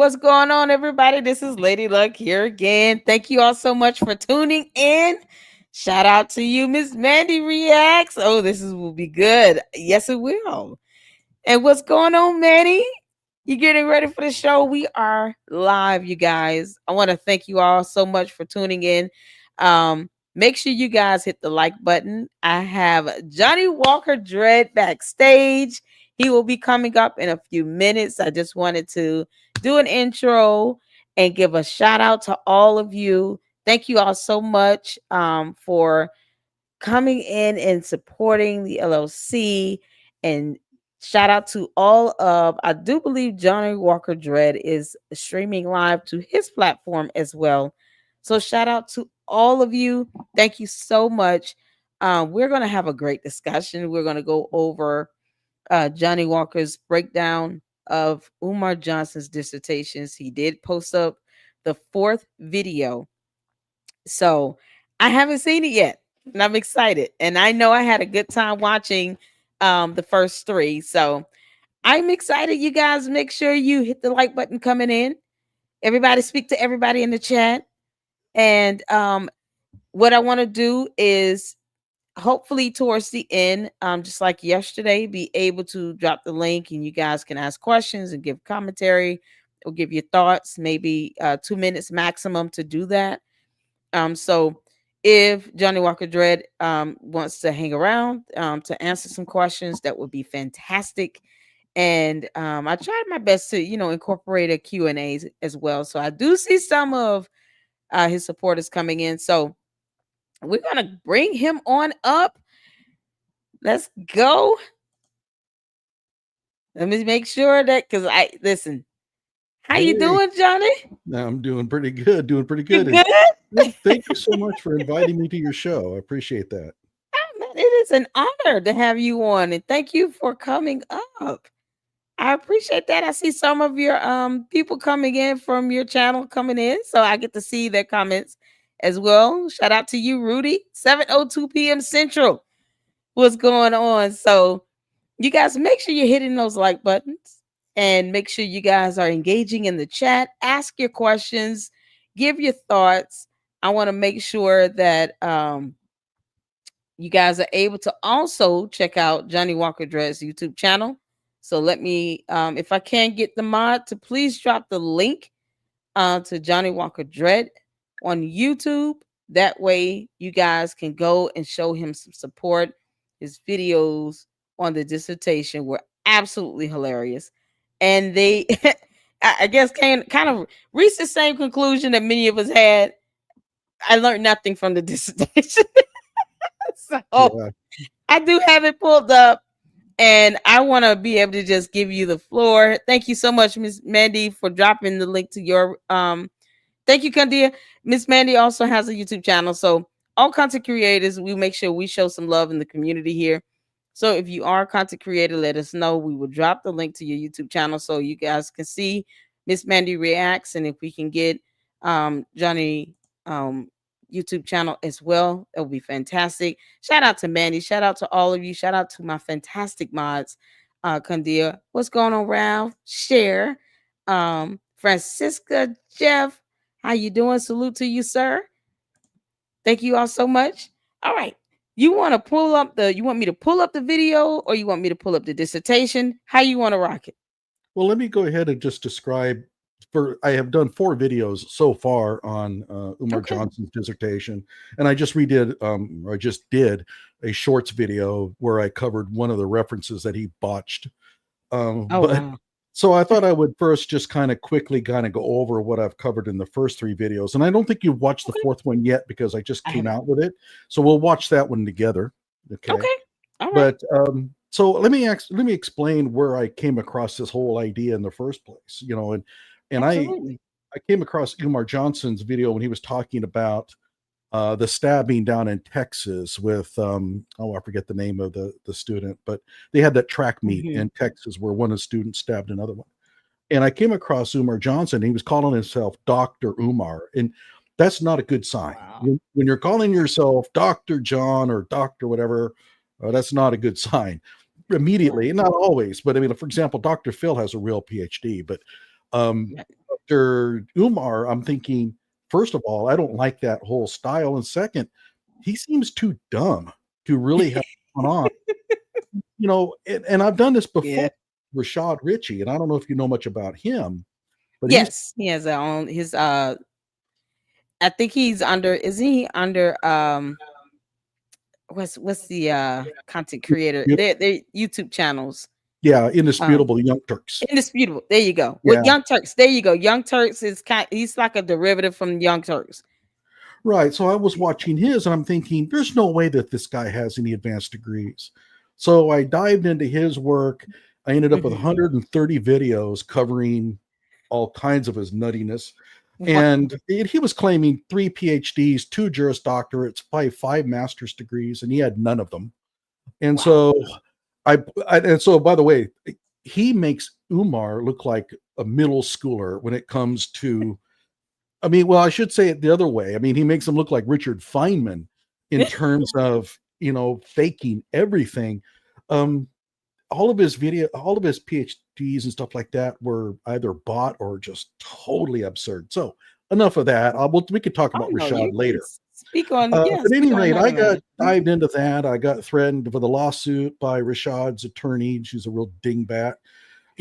what's going on, everybody? This is Lady Luck here again. Thank you all so much for tuning in. Shout out to you, Miss Mandy Reacts. Oh, will be good. Yes, it will. And what's going on, Mandy? You getting ready for the show? We are live, you guys. I want to thank you all so much for tuning in. Make sure you guys hit the like button. I have Johnnie Walker Dread backstage. He will be coming up in a few minutes. I just wanted to do an intro and give a shout out to all of you. Thank you all so much for coming in and supporting the LLC. And shout out to all of, I do believe Johnnie Walker Dread is streaming live to his platform as well. So shout out to all of you. Thank you so much. We're going to have a great discussion. We're going to go over Johnnie Walker's breakdown of Umar Johnson's dissertations. He did post up the fourth video. So I haven't seen it yet, and I'm excited. And I know I had a good time watching the first three. So I'm excited. You guys, make sure you hit the like button coming in. Everybody speak to everybody in the chat. And what I want to do is hopefully towards the end, just like yesterday, be able to drop the link and you guys can ask questions and give commentary or give your thoughts, maybe 2 minutes maximum to do that. So if Johnnie Walker Dread wants to hang around to answer some questions, that would be fantastic. And I tried my best to, incorporate a Q&A as well. So I do see some of his supporters coming in. So we're going to bring him on up. Let's go. Let me make sure that, because listen. How you doing, Johnnie? I'm doing pretty good. You good? Thank you so much for inviting me to your show. I appreciate that. It is an honor to have you on, and thank you for coming up. I appreciate that. I see some of your people coming in from your channel coming in, so I get to see their comments as well. Shout out to you, Rudy. 7:02 p.m. Central. What's going on? So you guys make sure you're hitting those like buttons and make sure you guys are engaging in the chat. Ask your questions, give your thoughts. I want to make sure that you guys are able to also check out Johnnie Walker Dread's YouTube channel. So let me, if I can get the mod to please drop the link to Johnnie Walker Dread on YouTube. That way you guys can go and show him some support. His videos on the dissertation were absolutely hilarious. And they, I guess, kind of reached the same conclusion that many of us had. I learned nothing from the dissertation. So yeah. I do have it pulled up. And I want to be able to just give you the floor. Thank you so much, Miss Mandy, for dropping the link to your thank you, Candia. Miss Mandy also has a YouTube channel. So all content creators, we make sure we show some love in the community here. So if you are a content creator, let us know. We will drop the link to your YouTube channel so you guys can see Miss Mandy reacts. And if we can get Johnnie YouTube channel as well, that would be fantastic. Shout out to Mandy. Shout out to all of you. Shout out to my fantastic mods. Candia, what's going on, Ralph? Share. Francisca, Jeff, how you doing? Salute to you, sir. Thank you all so much. All right. You want me to pull up the video or you want me to pull up the dissertation? How you want to rock it? Well, let me go ahead and just describe I have done 4 videos so far on Umar Johnson's dissertation. And I just did a shorts video where I covered one of the references that he botched. Wow. So I thought I would first just kind of quickly go over what I've covered in the first 3 videos. And I don't think you've watched the 4th one yet because I just came out with it. So we'll watch that one together. Okay. All right. But so let me explain where I came across this whole idea in the first place, and I came across Umar Johnson's video when he was talking about the stabbing down in Texas with I forget the name of the student, but they had that track meet in Texas where one of the students stabbed another one. And I came across Umar Johnson. He was calling himself Dr. Umar, and that's not a good sign. Wow. When you're calling yourself Dr. John or Dr. whatever, that's not a good sign. Immediately, not always, but I mean, for example, Dr. Phil has a real PhD, but Dr. Umar, I'm thinking, first of all, I don't like that whole style. And second, he seems too dumb to really have gone on. And I've done this before, Yeah. Rashad Ritchie, and I don't know if you know much about him, but he's Yes, he has his I think he's under, isn't he under what's the content creator? Their YouTube channels. yeah, Um indisputable Young Turks. Indisputable. There you go. Yeah, With Young Turks. There you go. Young Turks is he's like a derivative from Young Turks. right. So I was watching his and I'm thinking, there's no way that this guy has any advanced degrees. So I dived into his work. I ended up with 130 videos covering all kinds of his nuttiness. And he was claiming 3 PhDs, 2 Juris Doctorates, 5 master's degrees, and he had none of them. And so and so by the way, he makes Umar look like a middle schooler when it comes to, I mean, well, I should say it the other way. I mean, he makes him look like Richard Feynman in terms of, faking everything. All of his PhDs and stuff like that were either bought or just totally absurd. So enough of that. We could talk about Rashad later. Speak on, At any rate, I got Mm-hmm. dived into that. I got threatened with a lawsuit by Rashad's attorney. She's a real dingbat.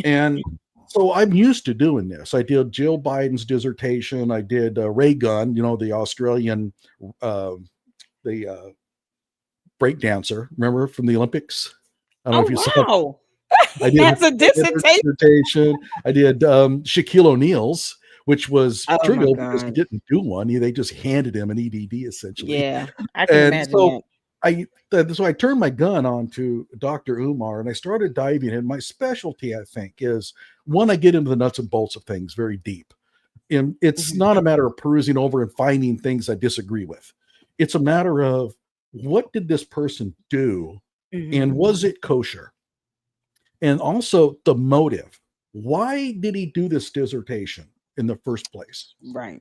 And so I'm used to doing this. I did Jill Biden's dissertation. I did Ray Gunn, the Australian, the breakdancer, remember, from the Olympics? I don't know if you saw. I did That's a dissertation. I did Shaquille O'Neal's, which was trivial my because he God. didn't do one. They just handed him an EDD essentially. Yeah, I can And imagine so that. so I turned my gun on to Dr. Umar and I started diving in. My specialty, I think, is one, I get into the nuts and bolts of things very deep. And it's not a matter of perusing over and finding things I disagree with. It's a matter of, what did this person do? And was it kosher? And also the motive. Why did he do this dissertation in the first place? Right.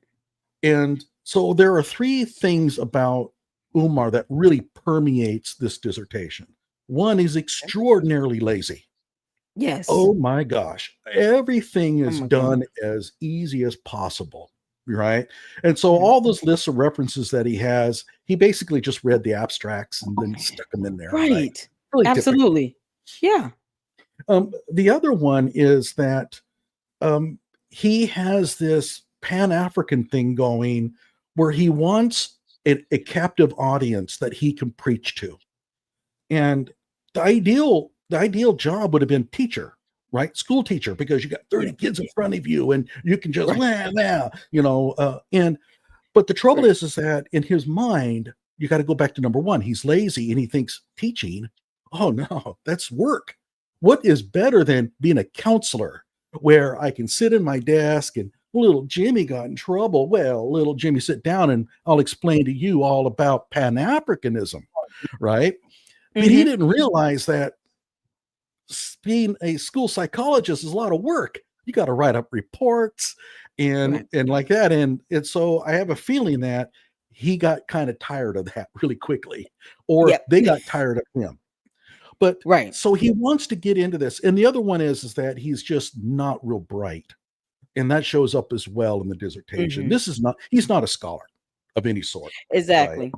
And so there are 3 things about Umar that really permeates this dissertation. One, he's extraordinarily lazy. Yes. Oh my gosh. Everything is done as easy as possible. Right. And so all those lists of references that he has, he basically just read the abstracts and then stuck them in there. Right. Really absolutely. Typical. Yeah. The other one is that he has this Pan-African thing going where he wants a captive audience that he can preach to. And the ideal job would have been teacher, right? School teacher, because you got 30 kids in front of you and you can just, but the trouble is that in his mind, you got to go back to number 1. He's lazy and he thinks teaching, oh no, that's work. What is better than being a counselor where I can sit in my desk and little Jimmy got in trouble? Well, little Jimmy, sit down and I'll explain to you all about Pan-Africanism, right? But he didn't realize that being a school psychologist is a lot of work. You got to write up reports and like that. And so I have a feeling that he got kind of tired of that really quickly, or they got tired of him. But so he wants to get into this. And the other one is that he's just not real bright. And that shows up as well in the dissertation. He's not a scholar of any sort. Exactly.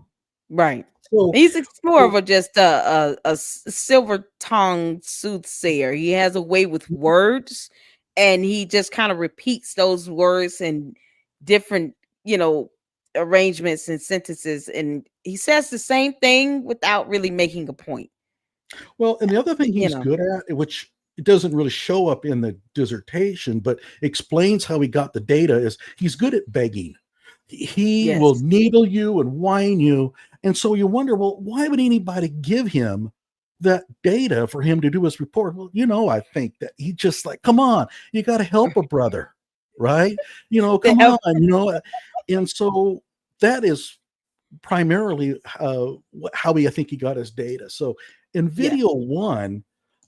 Right. So he's more of just a silver-tongued soothsayer. He has a way with words, and he just kind of repeats those words in different, arrangements and sentences, and he says the same thing without really making a point. Well, and the other thing he's good at, which it doesn't really show up in the dissertation, but explains how he got the data, is he's good at begging. He will needle you and whine you. And so you wonder, well, why would anybody give him that data for him to do his report? Well, I think that he just like, come on, you got to help a brother, right? Come on, And so that is primarily how I think he got his data. So in video 1,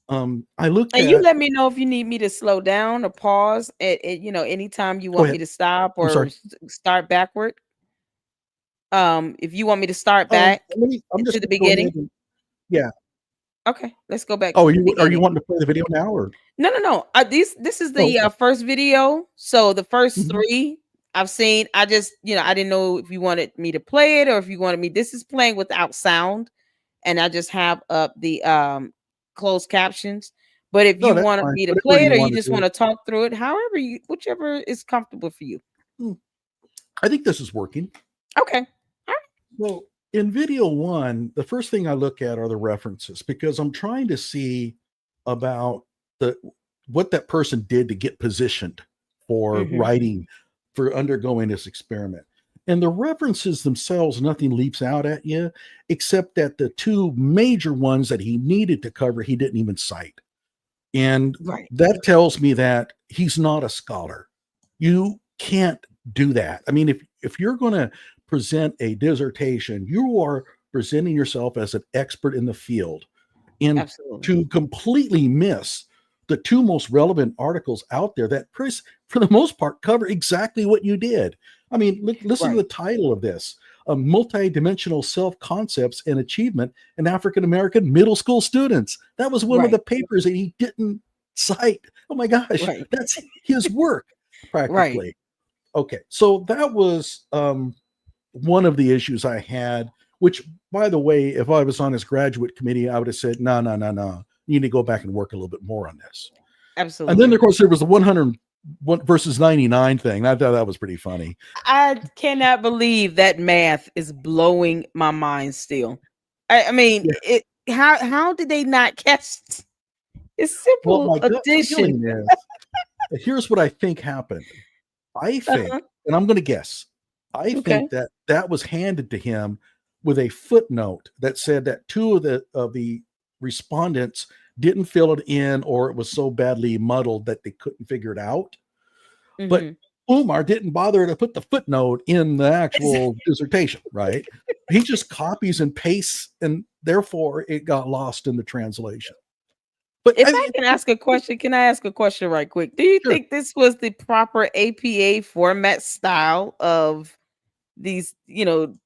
I looked at. You let me know if you need me to slow down or pause at anytime you want me to stop or start backward. If you want me to start back to the beginning. Yeah. Okay, let's go back Oh, to the are you beginning. wanting to play the video now or? No, no, no. This is Oh, the okay. first video. So the first Mhm. three I've seen. I just, I didn't know if you wanted me to play it or if you wanted me. This is playing without sound, and I just have up the closed captions. But if No, you that's wanted fine. me to Whatever play it you or you want to just want do. to talk through it, whichever is comfortable for you. Hmm, I think this is working. Okay. All right. Well, in video one, the first thing I look at are the references because I'm trying to see about the what that person did to get positioned for Mm-hmm. writing, for undergoing this experiment. And the references themselves, nothing leaps out at you, except that the two major ones that he needed to cover, he didn't even cite. And Right. that tells me that he's not a scholar. You can't do that. I mean, if you're going to present a dissertation, you are presenting yourself as an expert in the field. And Absolutely. to completely miss the two most relevant articles out there that, for the most part, cover exactly what you did. I mean, listen to the Right. title of this: Multidimensional Self Concepts and Achievement in African American Middle School Students. That was one of Right. the papers that he didn't cite. Oh my gosh, Right. that's his work Right. practically. Okay, so that was one of the issues I had, which, by the way, if I was on his graduate committee, I would have said, no, no, no, no. You need to go back and work a little bit more on this. And then, Absolutely. of course, there was the 100 versus 99 thing. I thought that was pretty funny. I cannot believe that math is blowing my mind still. I mean, Yeah. it how did they not catch it's Well, simple my gut addition. feeling is here's what I think happened. I Uh-huh. think, and I'm going to guess, I Okay. think that that was handed to him with a footnote that said that two of the respondents didn't fill it in, or it was so badly muddled that they couldn't figure it out. But Mhm. Umar didn't bother to put the footnote in the actual dissertation, right? He just copies and pastes, and therefore it got lost in the translation. But If I I mean, can ask a question, can I ask a question right quick? Do you sure. think this was the proper APA format style of these,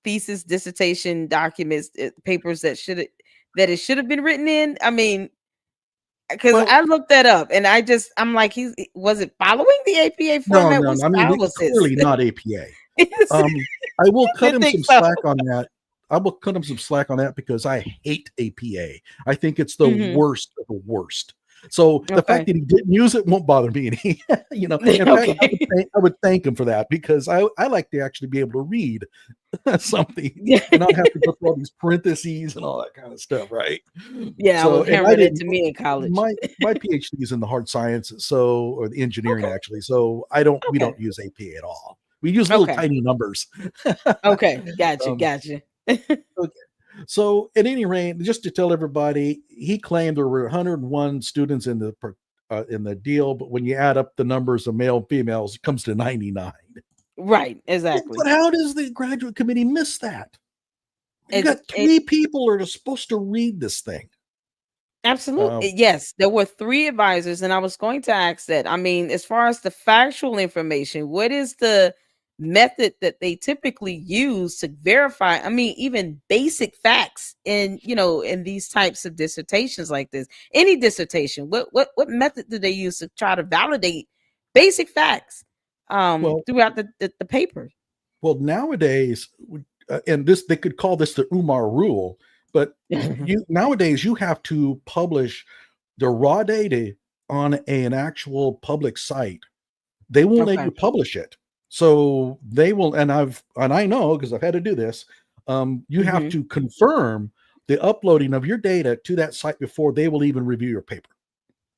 thesis, dissertation documents, papers that it should have been written in? I mean, because Well, I looked that up and I'm like, was it following the APA no, format? no, What no. I mean, style was this? clearly not APA. Yes, I will cut didn't him think some so. slack on that. I will cut him some slack on that because I hate APA. I think it's the Hmm. worst of the worst. So the fact Okay. that he didn't use it won't bother me any. In fact, Okay. I would thank him for that because I like to actually be able to read something Yeah. and not have to go through all these parentheses and all that kind of stuff, right? Yeah, I So, was and I hammering it didn't. to me in college. My PhD is in the hard sciences, so, or the engineering Okay. actually. So I don't we Okay. don't use APA at all. We use little Okay. tiny numbers. Okay. Gotcha. um, Gotcha. okay. So at any rate, just to tell everybody, he claimed there were 101 students in the deal, but when you add up the numbers of male and females, it comes to 99. Right. Exactly. But how does the graduate committee miss that? You It's got it three people that are supposed to read this thing. absolutely Um, yes. There were three advisors, and I was going to ask that. I mean, as far as the factual information, what is the method that they typically use to verify? I mean, even basic facts in these types of dissertations like this, any dissertation, what method do they use to try to validate basic facts well, throughout the paper? Well, nowadays, and this they could call this the Umar rule, but you nowadays you have to publish the raw data on an actual public site. They won't let Okay. you publish it, so they will. And I know because I've had to do this. You have Hmm. to confirm the uploading of your data to that site before they will even review your paper.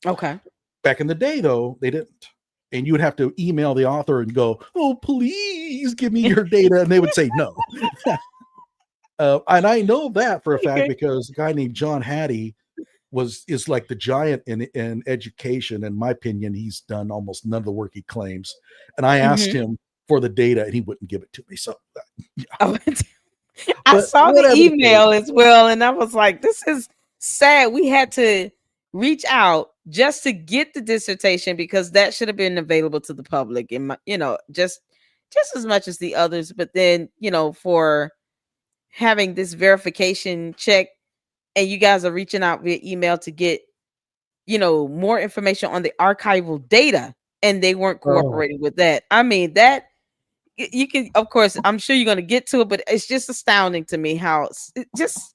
Okay. Back in the day, though, they didn't. And you would have to email the author and go, "Oh, please give me your data," and they would say no. And I know that for a fact Okay. because a guy named John Hattie is like the giant in education. In my opinion, he's done almost none of the work he claims. And I asked Hmm. him for the data, and he wouldn't give it to me. So, yeah. Oh, I But saw the whatever the case, email as well, and I was like, "This is sad." We had to reach out just to get the dissertation because that should have been available to the public, and just as much as the others. But then, for having this verification check, and you guys are reaching out via email to get, more information on the archival data, and they weren't Oh, cooperating with that. I mean, that you can, of course, I'm sure you're going to get to it, but it's just astounding to me how just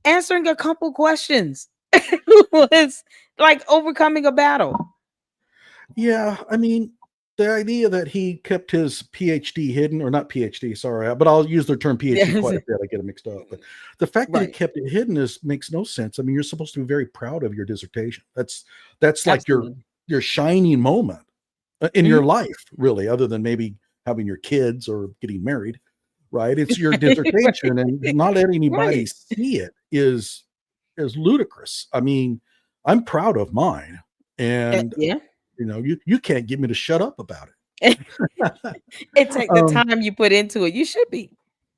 answering a couple questions was like overcoming a battle. yeah. I mean, the idea that he kept his PhD hidden, or not PhD, sorry, but I'll use the term PhD Yes. quite a bit. I get it mixed up. But the fact that he Right. kept it hidden makes no sense. I mean, you're supposed to be very proud of your dissertation. That's like Absolutely. your shining moment in your Mhm. life, really, other than maybe having your kids or getting married, right? It's your Right. dissertation, and not letting anybody Right. see it is ludicrous. I mean, I'm proud of mine, and Yeah. you can't get me to shut up about It it. take the um, time you put into it. You should be.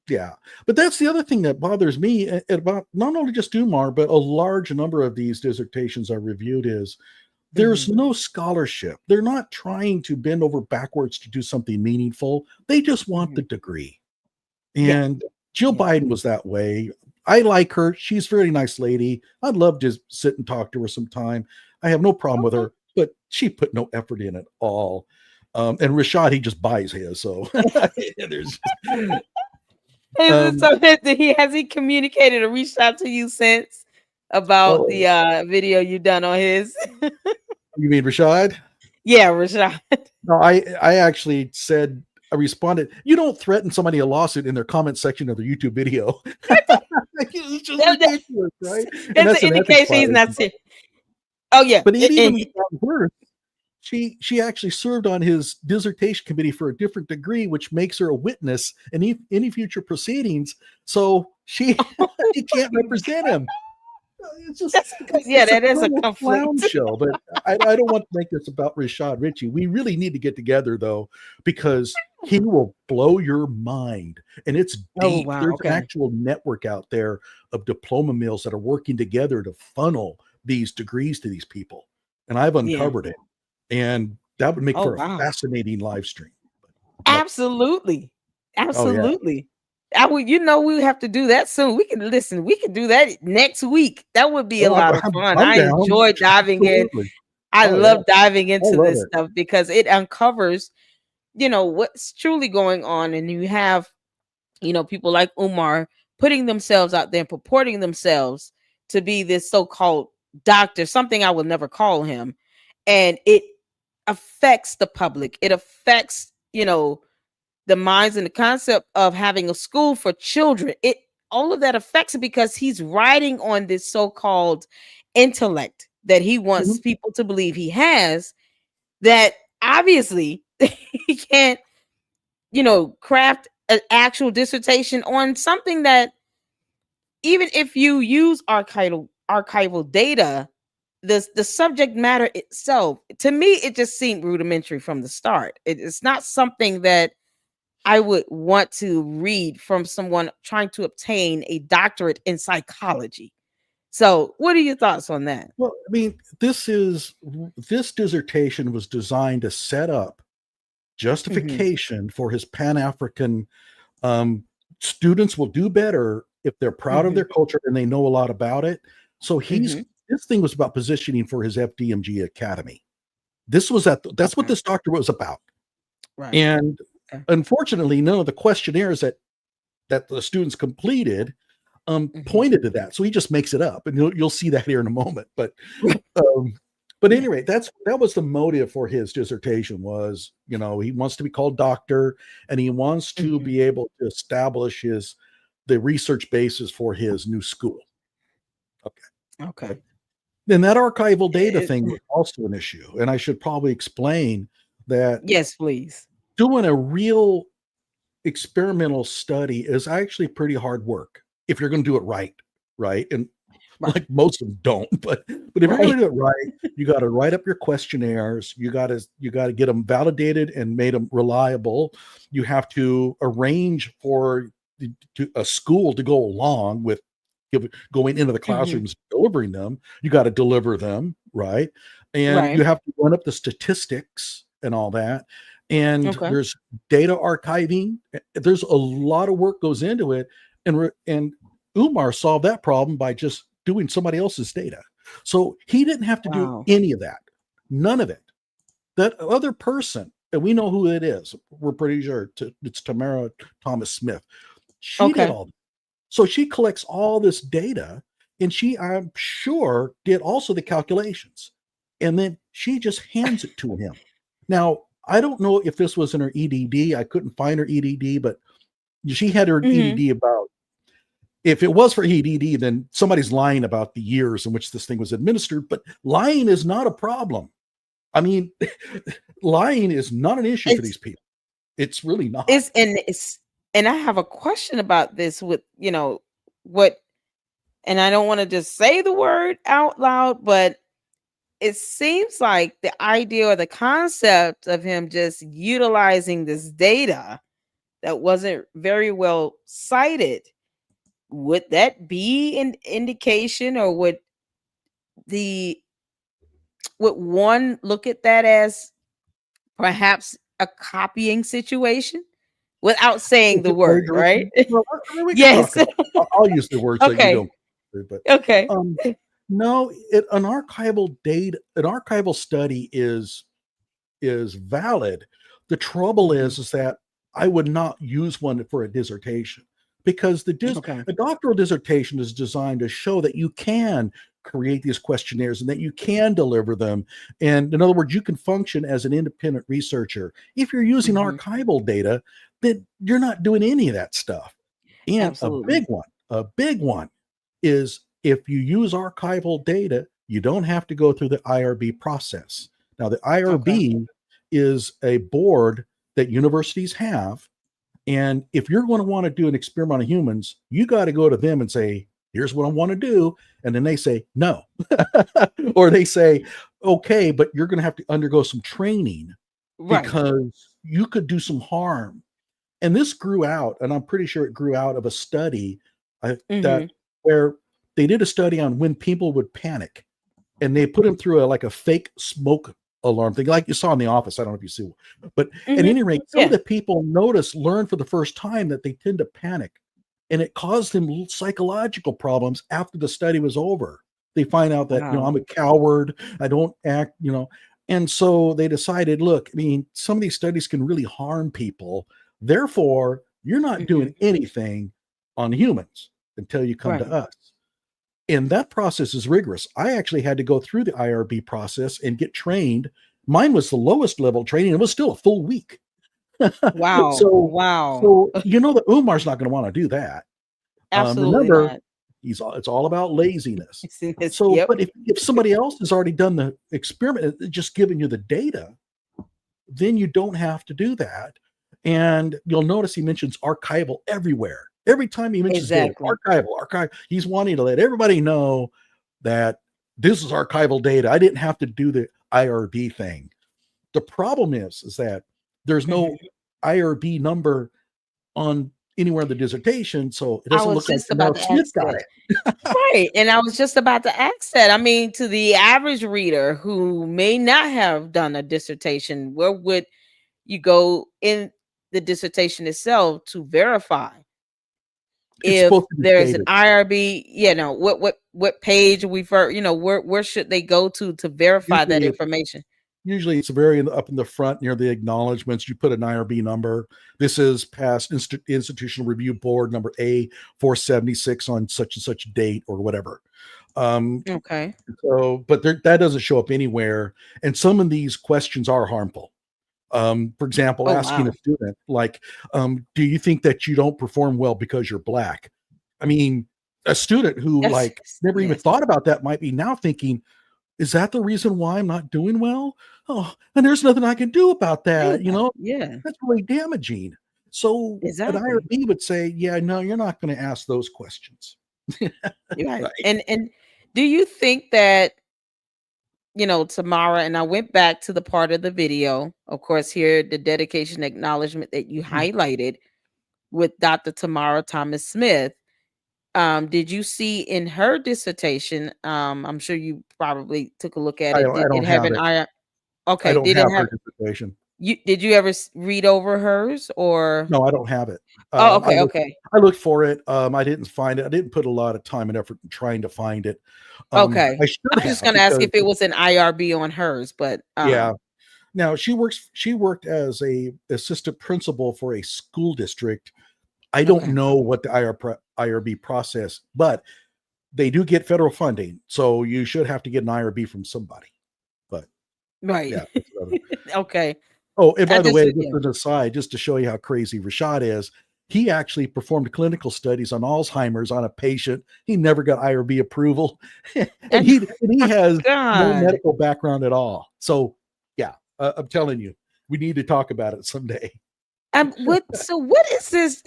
yeah, but that's the other thing that bothers me about not only just Umar, but a large number of these dissertations I reviewed is there's Mhm. no scholarship. They're not trying to bend over backwards to do something meaningful. They just want the Mhm. degree. Yeah. And Jill Yeah. Biden was that way. I like her. She's a very nice lady. I'd love to sit and talk to her sometime. I have no problem with Okay. her, but she put no effort in at all. And Rashad, he just buys his. So there's just, Is it um, so that has he communicated or reached out to you since about oh, the video you done on his? you mean Rashad? Yeah, Rashad. No, I actually said I responded. You don't threaten somebody a lawsuit in their comment section of their YouTube video. It's just That- ridiculous, right? And That's that's an an ethics indication he's not violation. serious. Oh yeah. But it even And got worse. She actually served on his dissertation committee for a different degree, which makes her a witness in any future proceedings. So she oh she can't my represent God. him. It's just That's yeah, it's a that is a total clown conflict. show. But I don't want to make this about Rashad Ritchie. We really need to get together though, because he will blow your mind, and it's Oh deep. wow. There's an Okay. actual network out there of diploma mills that are working together to funnel these degrees to these people, and I've Yeah. uncovered it, and that would make Oh for a wow. fascinating live stream. But Absolutely. oh yeah, Absolutely. I would, we have to do that soon. We can listen, we can do that next week. That would be a oh, lot of fun. I'm I down. enjoy diving in. Absolutely. I Oh yeah, love diving I into love this it. stuff because it uncovers, what's truly going on. And you have, people like Umar putting themselves out there and purporting themselves to be this so-called doctor, something I would never call him. And it affects the public. It affects, the minds and the concept of having a school for children. It all of that affects it because he's riding on this so-called intellect that he wants Mhm. people to believe he has, that obviously he can't, craft an actual dissertation on something that, even if you use archival data, the subject matter itself, to me, it just seemed rudimentary from the start. It's not something that I would want to read from someone trying to obtain a doctorate in psychology. So, what are your thoughts on that? Well, I mean, this dissertation was designed to set up Mhm, justification for his Pan-African um, students will do better if they're proud of mhm, their culture and they know a lot about it. So mhm. this thing was about positioning for his FDMG Academy. That's what Okay, this doctor was about. right. And Okay. unfortunately, none of the questionnaires that the students completed Mhm. pointed to that. So he just makes it up, and you'll see that here in a moment. Um, but Yeah. anyway, that was the motive for his dissertation was, he wants to be called doctor, and he wants to Mhm. be able to establish the research basis for his new school. Okay. Okay. Then that archival data It thing was also an issue, and I should probably explain that yes, please. doing a real experimental study is actually pretty hard work if you're going to do it right, right? And Right. like most of them don't, but if you're going Right. to do it right, you got to write up your questionnaires. You got to get them validated and made them reliable. You have to arrange for a school to go along with going into the Mhm. classrooms, delivering them. You got to deliver them, right? And Right. you have to run up the statistics and all that. And Okay. there's data archiving. There's a lot of work goes into it, and Umar solved that problem by just doing somebody else's data. So he didn't have to do Wow. any of that, none of it. That other person, and we know who it is. We're pretty sure it's Tamara Thomas Smith. She did Okay. all. So she collects all this data, and she, I'm sure, did also the calculations, and then she just hands it to him. Now, I don't know if this was in her EDD. I couldn't find her EDD, but she had her Mm-hmm. EDD about. If it was for EDD, then somebody's lying about the years in which this thing was administered. But lying is not a problem. I mean, lying is not an issue for It's these people. It's really not. and I have a question about this with, what, and I don't want to just say the word out loud, but it seems like the idea or the concept of him just utilizing this data that wasn't very well cited, would that be an indication, or the would one look at that as perhaps a copying situation without saying Is the it word, right? plagiarism? Well, we can talk Yes. about it. I'll use the word so you Okay. don't, but Okay. no, an archival data, an archival study is valid. The trouble Mhm. is that I would not use one for a dissertation, because Okay. a doctoral dissertation is designed to show that you can create these questionnaires and that you can deliver them. And in other words, you can function as an independent researcher. If you're using Mhm. archival data, then you're not doing any of that stuff. And Absolutely. a big one is, if you use archival data, you don't have to go through the IRB process. Now, the Okay. IRB is a board that universities have. And if you're going to want to do an experiment on humans, you got to go to them and say, here's what I want to do. And then they say, no. Or they say, okay, but you're going to have to undergo some training Right. because you could do some harm. And this grew out, and I'm pretty sure it grew out of a study that Mhm. where they did a study on when people would panic, and they put them through like a fake smoke alarm thing, like you saw in The Office. I don't know if you see, but at Mhm. any rate, some of Yeah. the people learned for the first time that they tend to panic, and it caused them psychological problems after the study was over. They find out that, Wow. I'm a coward, I don't act, and so they decided, look, I mean, some of these studies can really harm people. Therefore, you're not doing Mhm. anything on humans until you come to Right. us. And that process is rigorous. I actually had to go through the IRB process and get trained. Mine was the lowest level training. It was still a full week. Wow. so, Wow. so that Umar's not going to want to do that. Absolutely Remember, not. it's all about laziness. So, Yep. but if somebody else has already done the experiment, just giving you the data, then you don't have to do that. And you'll notice he mentions archival everywhere. Every time he mentions data, Exactly. archive. He's wanting to let everybody know that this is archival data. I didn't have to do the IRB thing. The problem is that there's no Mhm. IRB number on anywhere in the dissertation, so it I doesn't was look like just about Tamara to Smith ask got that. it. Right. And I was just about to ask that. I mean, to the average reader who may not have done a dissertation, where would you go in the dissertation itself to verify It's if supposed to be there's an stated. IRB? What page we for, where should they go to verify that Usually information? Usually it's very up in the front near the acknowledgments. You put an IRB number. This is past institutional review board number A476 on such and such date or whatever. Um, Okay. but that doesn't show up anywhere. And some of these questions are harmful. For example, Oh asking a wow. student, like, do you think that you don't perform well because you're black? I mean, a student who Yes. like never even Yes. thought about that might be now thinking, is that the reason why I'm not doing well? Oh, and there's nothing I can do about Do that. about it. Yeah. That's really damaging. So an Exactly. IRB would say, yeah, no, you're not going to ask those questions. You're right. Right. And do you think that, Tamara, and I went back to the part of the video, of course, here, the dedication acknowledgement that you Mm. highlighted with Dr. Tamara Thomas Smith. Did you see in her dissertation? I'm sure you probably took a look at it. I Did it don't have have an it. IR? I Okay, don't did it have have? her dissertation. you ever read over hers or? No, I don't have it. Oh, I okay, looked okay, I looked for it. I didn't find it. I didn't put a lot of time and effort in trying to find it. okay. I I should was just have gonna ask because if it was an IRB on hers, but yeah. Now she worked as a assistant principal for a school district. I don't okay, know what the IRB process, but they do get federal funding, so you should have to get an IRB from somebody. But right, yeah, that's another. okay. Oh, and I by the just way, just yeah. an aside, just to show you how crazy Rashad is, he actually performed clinical studies on Alzheimer's on a patient. He never got IRB approval, and And he has no God. medical background at all. So, yeah, I'm telling you, we need to talk about it someday. What is this?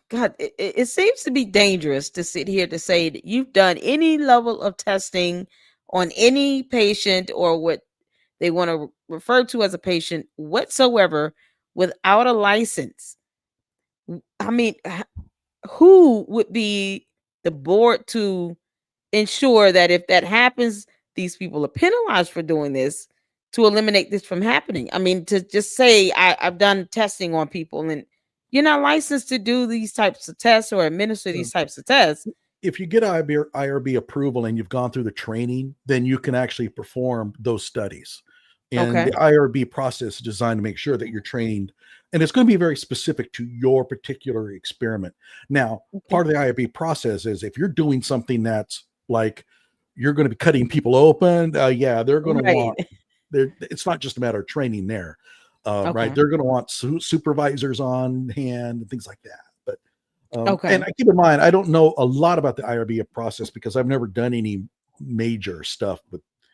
God, it seems to be dangerous to sit here to say that you've done any level of testing on any patient or what they want to refer to as a patient whatsoever without a license. I mean, who would be the board to ensure that if that happens, these people are penalized for doing this to eliminate this from happening? I mean, to just say I've done testing on people and you're not licensed to do these types of tests or administer So, these types of tests. if you get IRB approval and you've gone through the training, then you can actually perform those studies. And Okay. the IRB process is designed to make sure that you're trained, and it's going to be very specific to your particular experiment. Now, Okay. part of the IRB process is if you're doing something that's like you're going to be cutting people open, yeah, they're going to Right. want. It's not just a matter of training there, right? Okay. They're going to want supervisors on hand and things like that. But and Okay. I keep in mind, I don't know a lot about the IRB process because I've never done any major stuff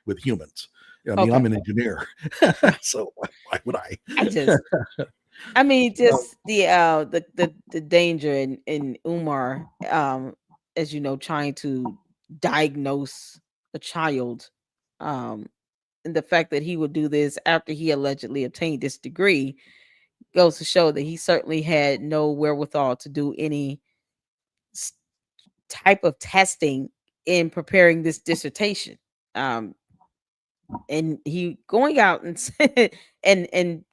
with humans. I mean, I'm Okay. an engineer, so why would I? I just I mean, Um, just the danger in Umar, as you know, trying to diagnose a child, um, and the fact that he would do this after he allegedly obtained this degree goes to show that he certainly had no wherewithal to do any s- type of testing in preparing this dissertation. Um, and he going out and and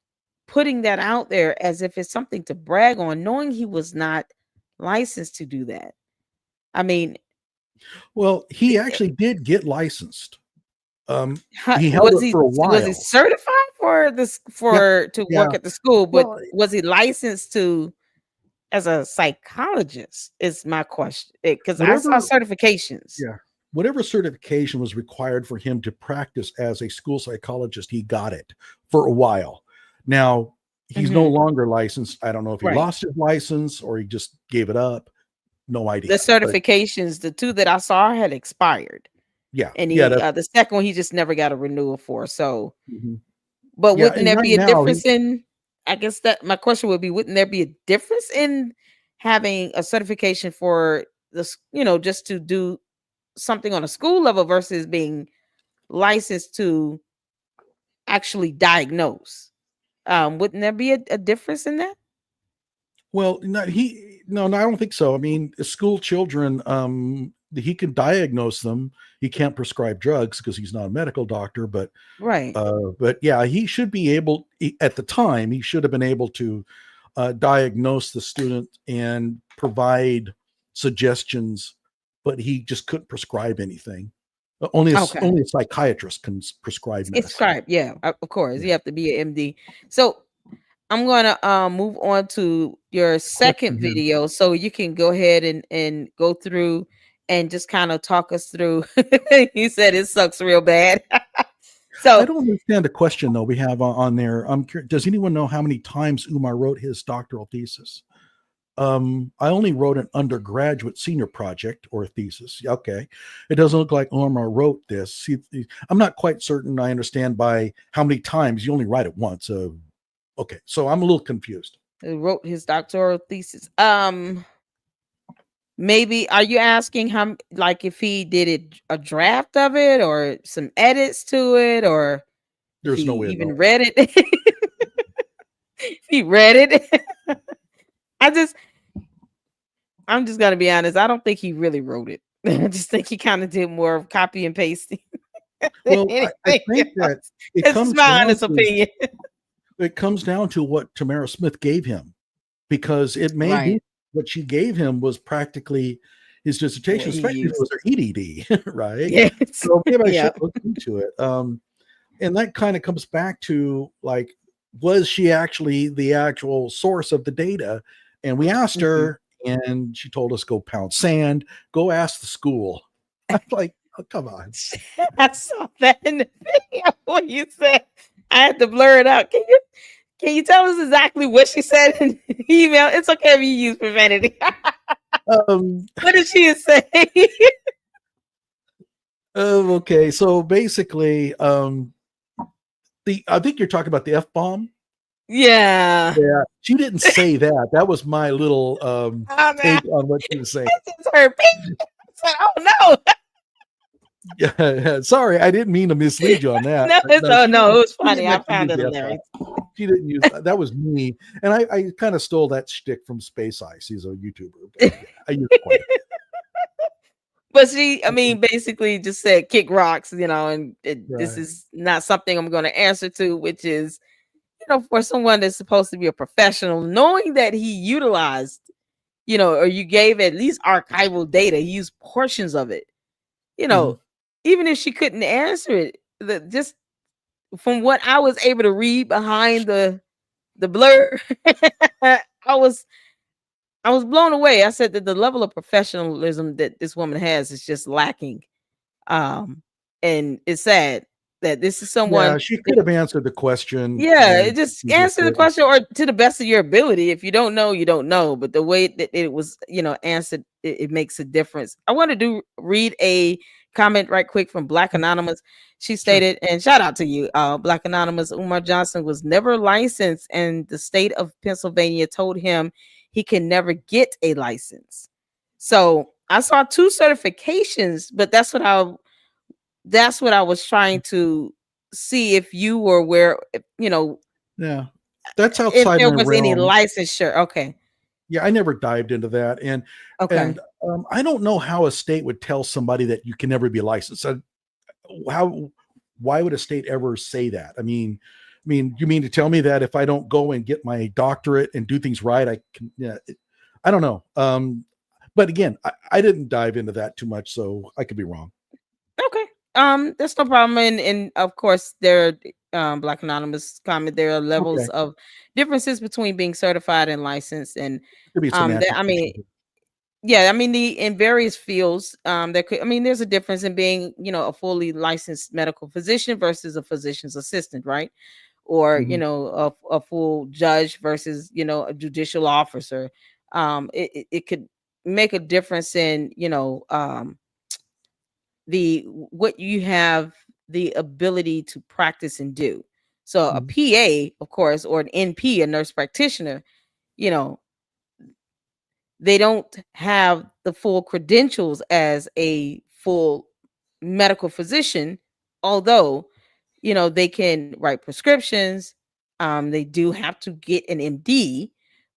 putting that out there as if it's something to brag on, knowing he was not licensed to do that. I mean, well, he it, actually did get licensed. He held was it for a he while. certified for this Yeah, for to yeah. work at the school, but Well, was he licensed to as a psychologist? Is my question because I saw whatever. certifications. Yeah, whatever certification was required for him to practice as a school psychologist, he got it for a while. Now he's no Hmm. longer licensed. I don't know if he Right. lost his license or he just gave it up. No The idea. But certifications, the two that I saw had expired, yeah, and yeah, he that's the second one he just never got a renewal for. So, mhm. but Yeah. wouldn't And there right be a now difference in? I guess that my question would be: wouldn't there be a difference in having a certification for this? Just to do something on a school level versus being licensed to actually diagnose. Wouldn't there be a difference in that? well, no, I don't think so. I mean, school children, he can diagnose them. He can't prescribe drugs because he's not a medical doctor, Right. but yeah, he should be able. At the time, he should have been able to diagnose the student and provide suggestions, but he just couldn't prescribe anything. Okay. Only a psychiatrist can prescribe It's medicine. scribe. Yeah. Of course, Yeah. you have to be an MD. So I'm gonna move on to your Question second here. video, so you can go ahead and go through and just kind of talk us through. He said it sucks real bad. I So don't understand the question though we have on there. Does anyone know how many times Umar wrote his doctoral thesis? I only wrote an undergraduate senior project or a thesis. Okay. It doesn't look like Umar wrote this. I'm not quite certain I understand by how many times you only write it once. Okay. So I'm a little confused. he wrote his doctoral thesis. Maybe are you asking how like if he did it a draft of it or some edits to it or if he There's no way of even knowing. read it? He read it. I just I'm just gonna be honest. I don't think he really wrote it. I just think he kind of did more of copy and pasting than Well, I anything think that else. it This is comes my down honest to opinion. it comes down to what Tamara Smith gave him, because it may be what she gave him was practically his dissertation, especially if it was her EDD, right? Yes. So maybe I should look into it. And that kind of comes back to, like, was she actually the actual source of the data? And we asked her, and she told us, go pound sand, go ask the school. I'm like, oh, come on. I saw that in the video when you said, I had to blur it out. Can you tell us exactly what she said in the email? It's okay if you use profanity. What did she say? Okay, so basically, I think you're talking about the F-bomb. Yeah. She didn't say that. That was my little take on what she was saying. It's her. Oh no. Yeah, sorry, I didn't mean to mislead you on that. No, it was funny. I found it hilarious. She didn't use that. Was me, and I kind of stole that shtick from Space Ice. He's a YouTuber. But yeah, I used it quite a bit. But she, I mean, basically just said kick rocks, and this is not something I'm going to answer to, which is, for someone that's supposed to be a professional, knowing that he utilized, or you gave at least archival data, he used portions of it, even if she couldn't answer it, just from what I was able to read behind the blur, I was blown away. I said that the level of professionalism that this woman has is just lacking. And it's sad that this is someone. Yeah, she could have answered the question. Yeah, just answer the question, or to the best of your ability. If you don't know, you don't know. But the way that it was, answered, it makes a difference. I want to read a comment right quick from Black Anonymous. She stated, and shout out to you, Black Anonymous, Umar Johnson was never licensed, and the state of Pennsylvania told him he can never get a license. So I saw 2 certifications, but that's what I was trying to see if you were aware, yeah, that's outside if there my was realm. any licensure. Okay. Yeah, I never dived into that, and I don't know how a state would tell somebody that you can never be licensed. Why would a state ever say that? I mean, you mean to tell me that if I don't go and get my doctorate and do things right, I can? Yeah, I don't know. But again, I didn't dive into that too much, so I could be wrong. Okay. That's no problem. And of course, there Black Anonymous comment, there are levels of differences between being certified and licensed. And in various fields, there's a difference in being, a fully licensed medical physician versus a physician's assistant, right? Or, a full judge versus, a judicial officer. It could make a difference in, what you have the ability to practice and do. So a PA, of course, or an NP, a nurse practitioner, they don't have the full credentials as a full medical physician, although, they can write prescriptions. They do have to get an MD,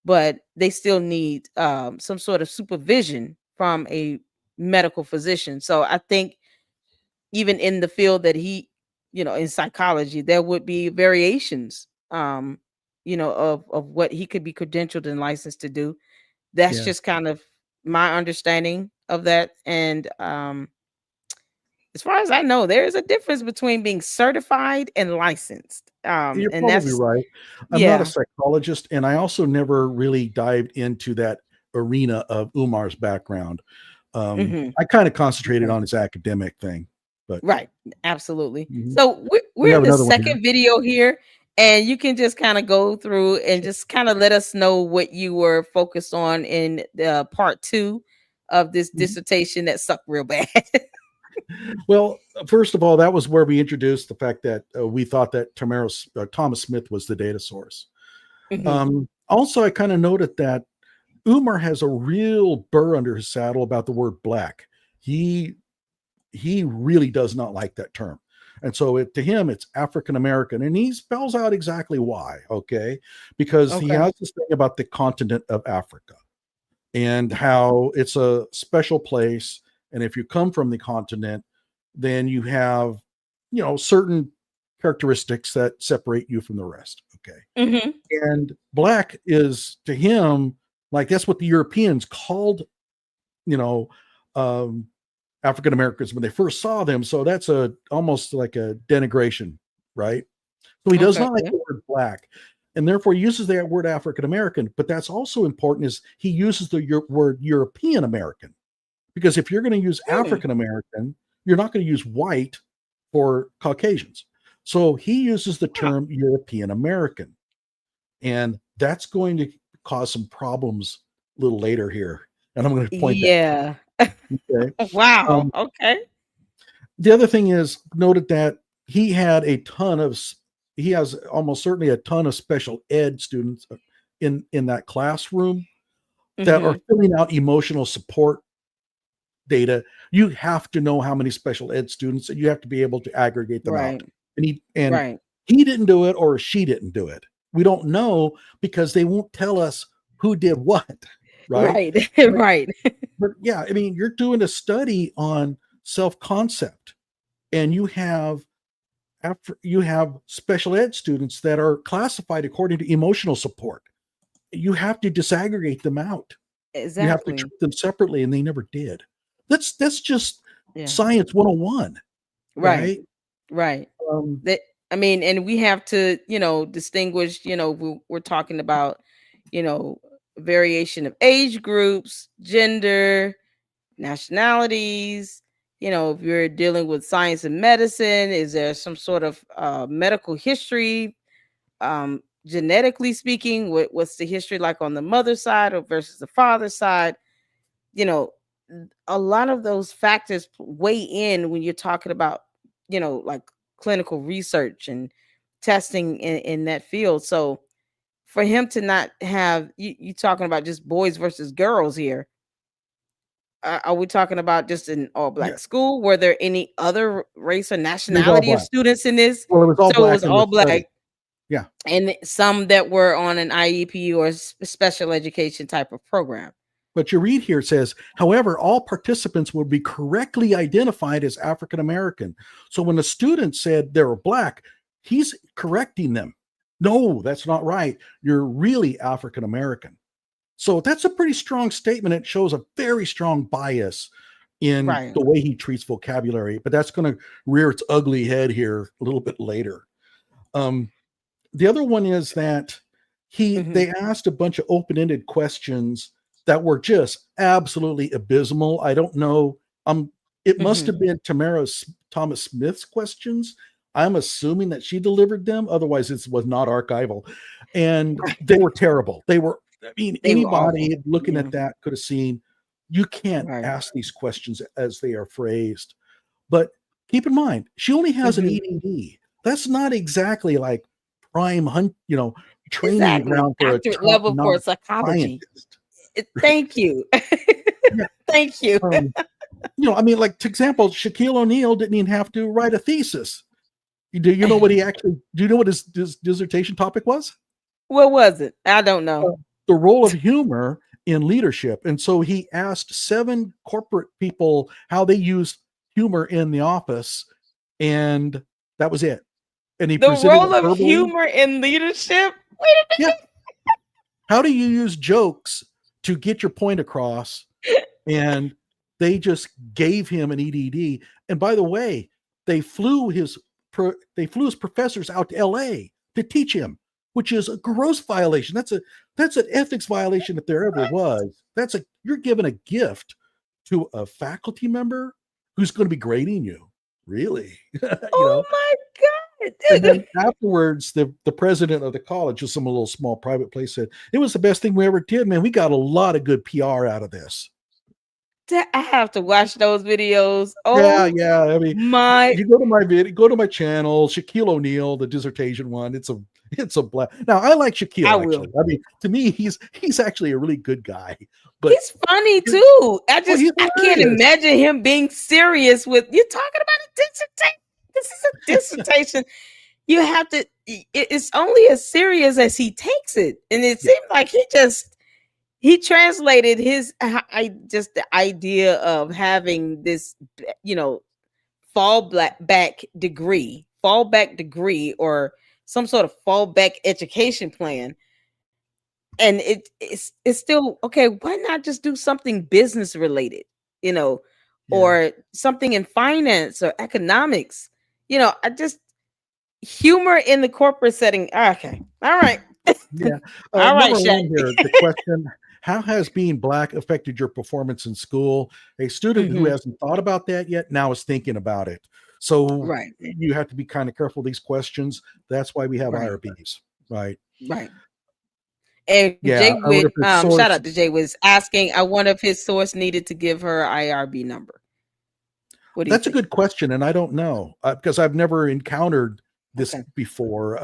but they still need some sort of supervision from a medical physician. So I think even in the field that he, in psychology, there would be variations, of what he could be credentialed and licensed to do. That's just kind of my understanding of that. And as far as I know, there is a difference between being certified and licensed. You're And probably that's right. I'm not a psychologist, and I also never really dived into that arena of Umar's background. I kind of concentrated on his academic thing. But right, absolutely. So we're in the second video here, and you can just kind of go through and just kind of let us know what you were focused on in the part 2 of this dissertation that sucked real bad. Well, first of all, that was where we introduced the fact that we thought that Thomas Smith was the data source. Also, I kind of noted that Umar has a real burr under his saddle about the word black. He really does not like that term. And so to him, it's African American, and he spells out exactly why. Because he has this thing about the continent of Africa and how it's a special place. And if you come from the continent, then you have, certain characteristics that separate you from the rest. Okay. Mm-hmm. And black is to him, like, that's what the Europeans called, African Americans when they first saw them. So that's almost like a denigration, right? So he does Okay. not like the word black, and therefore uses that word African American. But that's also important, is he uses the word European American, because if you're going to use African American, you're not going to use white for Caucasians. So he uses the term European American, and that's going to cause some problems a little later here. And I'm going to point Yeah. that. Okay. Wow. Okay. The other thing is, noted that he has almost certainly a ton of special ed students in that classroom that are filling out emotional support data. You have to know how many special ed students, and you have to be able to aggregate them out. And he didn't do it, or she didn't do it. We don't know, because they won't tell us who did what. Right. Right. But yeah, I mean, you're doing a study on self-concept, and you have special ed students that are classified according to emotional support. You have to disaggregate them out. Exactly. You have to treat them separately, and they never did. That's just science 101. Right. And we have to, distinguish, we're talking about, variation of age groups, gender, nationalities. If you're dealing with science and medicine, is there some sort of medical history? Genetically speaking, what's the history like on the mother's side or versus the father's side? A lot of those factors weigh in when you're talking about, like clinical research and testing in that field. So for him to not have you talking about just boys versus girls here, are we talking about just an all black school? Were there any other race or nationality of students in this? Well, it was all so black. It was all black. Study. Yeah. And some that were on an IEP or special education type of program. But you read here, it says, however, all participants will be correctly identified as African American. So when the student said they were black, he's correcting them. No, that's not right. You're really African American. So that's a pretty strong statement. It shows a very strong bias in the way he treats vocabulary, but that's going to rear its ugly head here a little bit later. The other one is that they asked a bunch of open-ended questions that were just absolutely abysmal. I don't know. It must have been Thomas Smith's questions. I'm assuming that she delivered them. Otherwise, it was not archival. And they were terrible. Anybody looking at that could have seen, you can't ask these questions as they are phrased. But keep in mind, she only has an EDD. That's not exactly like prime training ground for a level for psychology. Thank you. Thank you. Like, for example, Shaquille O'Neal didn't even have to write a thesis. Do you know what his dissertation topic was? What was it? I don't know. The role of humor in leadership. And so he asked 7 corporate people how they used humor in the office, and that was it. And he presented the role of humor in leadership. Wait a minute. Yeah. How do you use jokes to get your point across? And they just gave him an EDD. And by the way, they flew his professors out to LA to teach him, which is a gross violation. That's an ethics violation if there ever was. You're giving a gift to a faculty member who's going to be grading you. Really? Oh my God. And then afterwards, the president of the college, just some little small private place, said, it was the best thing we ever did, man. We got a lot of good PR out of this. I have to watch those videos. Oh yeah. I mean, you go to my video, go to my channel, Shaquille O'Neal, the dissertation one. It's a blast. Now I like Shaquille. I mean, to me, he's actually a really good guy. But he's funny too. I can't imagine him being serious with you talking about a dissertation. This is a dissertation. You have to. It's only as serious as he takes it, and it seemed like he translated just the idea of having this, fall back degree fallback degree or some sort of fallback education plan, and it's still okay. Why not just do something business related, Yeah. or something in finance or economics? I just humor in the corporate setting. Okay, all right, Yeah. all right, Number Shaq. one here, the question, how has being Black affected your performance in school? A student who Hmm. hasn't thought about that yet now is thinking about it. So Right, you have to be kind of careful of these questions. That's why we have right, IRBs, right? right. And Yeah. Jay I wonder Witt, if it's shout source. out to Jay Witt, asking, I wonder if his source needed to give her IRB number. What do you That's a think? good question, and I don't know because I've never encountered this Okay. before,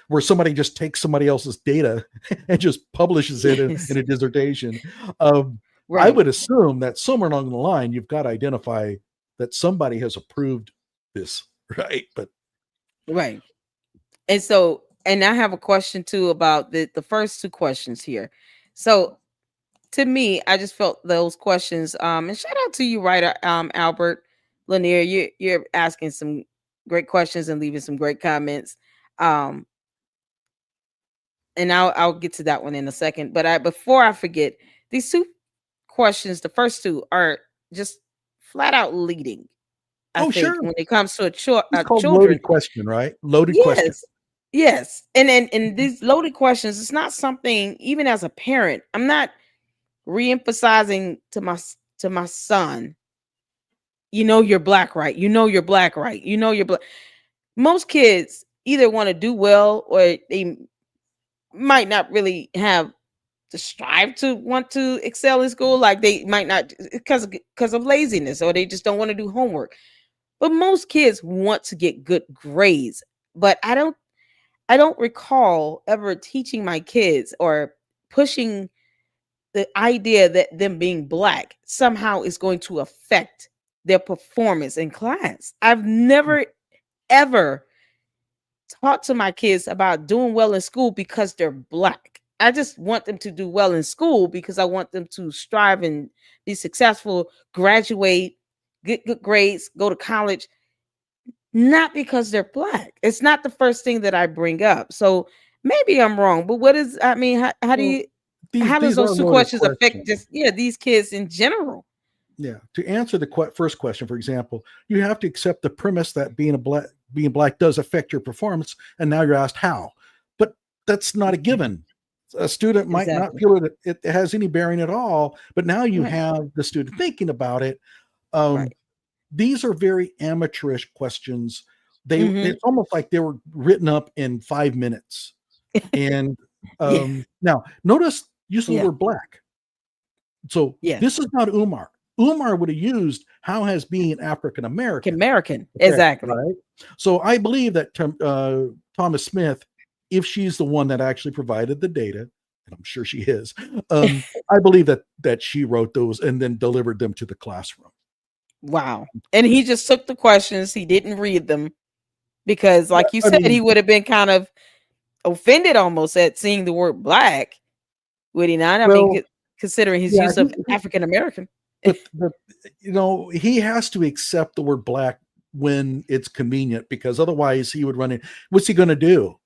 where somebody just takes somebody else's data and just publishes it in Yes. a dissertation. Um, I Right. would assume that somewhere along the line, you've got to identify that somebody has approved this, right? But Right. And so, and I have a question too about the first two questions here. So to me, I just felt those questions. And shout out to you, writer Albert Lanier. You're asking some great questions and leaving some great comments. Um, and I'll get to that one in a second. But before I forget, these two questions, the first two are just flat out leading. I oh, think sure, when it comes to it's called children. loaded question, right? Loaded question. Yes. Yes. And these loaded questions, it's not something, even as a parent, I'm not re-emphasizing to my son, you're black, right? You're black, right? You're black. Most kids either want to do well or they might not really have to strive to want to excel in school. Like they might not because of laziness, or they just don't want to do homework. But most kids want to get good grades. But I don't recall ever teaching my kids or pushing the idea that them being black somehow is going to affect their performance in class. I've never ever taught to my kids about doing well in school because they're black. I just want them to do well in school because I want them to strive and be successful, graduate, get good grades, go to college, not because they're black. It's not the first thing that I bring up. So maybe I'm wrong, but I mean, how do Well, you, these how does these are those two loaded questions affect questions. just, yeah, these kids in general? Yeah. To answer the first question, for example, you have to accept the premise that being black does affect your performance, and now you're asked how. But that's not a given. A student might not Exactly. feel it has any bearing at all, but now you Right. have the student thinking about it. Um, Right. these are very amateurish questions. Hmm. It's almost like they were written up in 5 minutes. And Yeah. now notice use of the Yeah. word black. So this Yes. is not Umar. Umar would have used how has being African American American. effect, Exactly. right? So I believe that Thomas Smith, if she's the one that actually provided the data, and I'm sure she is, I believe that she wrote those and then delivered them to the classroom. Wow. And he just took the questions. He didn't read them because, like you I said, mean, he would have been kind of offended almost at seeing the word black. Would he not? I mean, well, considering his yeah, use of African American. but he has to accept the word black when it's convenient, because otherwise he would run in. What's he going to do?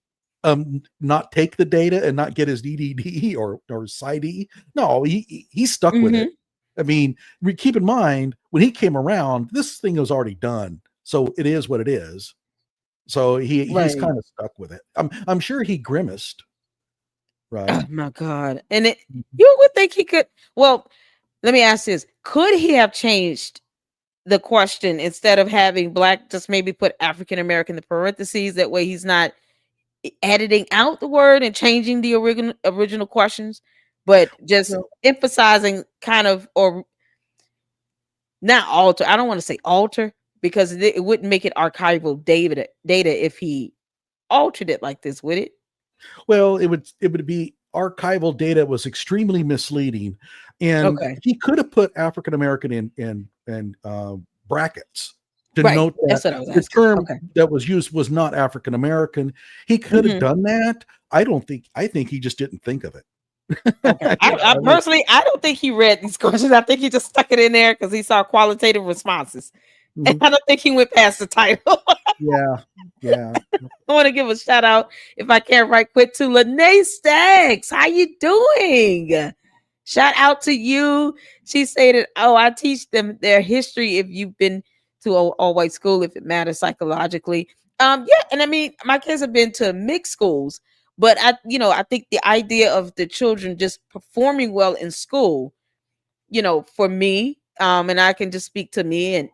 Not take the data and not get his DDD or cite? No, he's stuck with it. Hmm. I mean, keep in mind when he came around, this thing was already done, so it is what it is. So he's Right. kind of stuck with it. I'm sure he grimaced, right? Oh my God. And Mhm. you would think he could. Well, let me ask this. Could he have changed the question instead of having black, just maybe put African American in the parentheses? That way he's not editing out the word and changing the original questions, but just Well, emphasizing kind of, or not alter. I don't want to say alter because it wouldn't make it archival data if he altered it like this, would it? Well, it would be archival data was extremely misleading, and Okay. he could have put African American in brackets to Right. note that That's what I was the asking. term Okay. that was used was not African American. He could have Hmm. done that. I don't think. I think he just didn't think of it. Okay. You I mean, personally, I don't think he read these questions. I think he just stuck it in there because he saw qualitative responses. And Mhm. I don't think he went past the title. Yeah. Yeah. I want to give a shout out, if I can, right quick, to Lene Staggs. How you doing? Shout out to you. She stated, "Oh, I teach them their history if you've been to all white school, if it matters psychologically." Yeah, and I mean, my kids have been to mixed schools, but I think the idea of the children just performing well in school, for me, and I can just speak to me and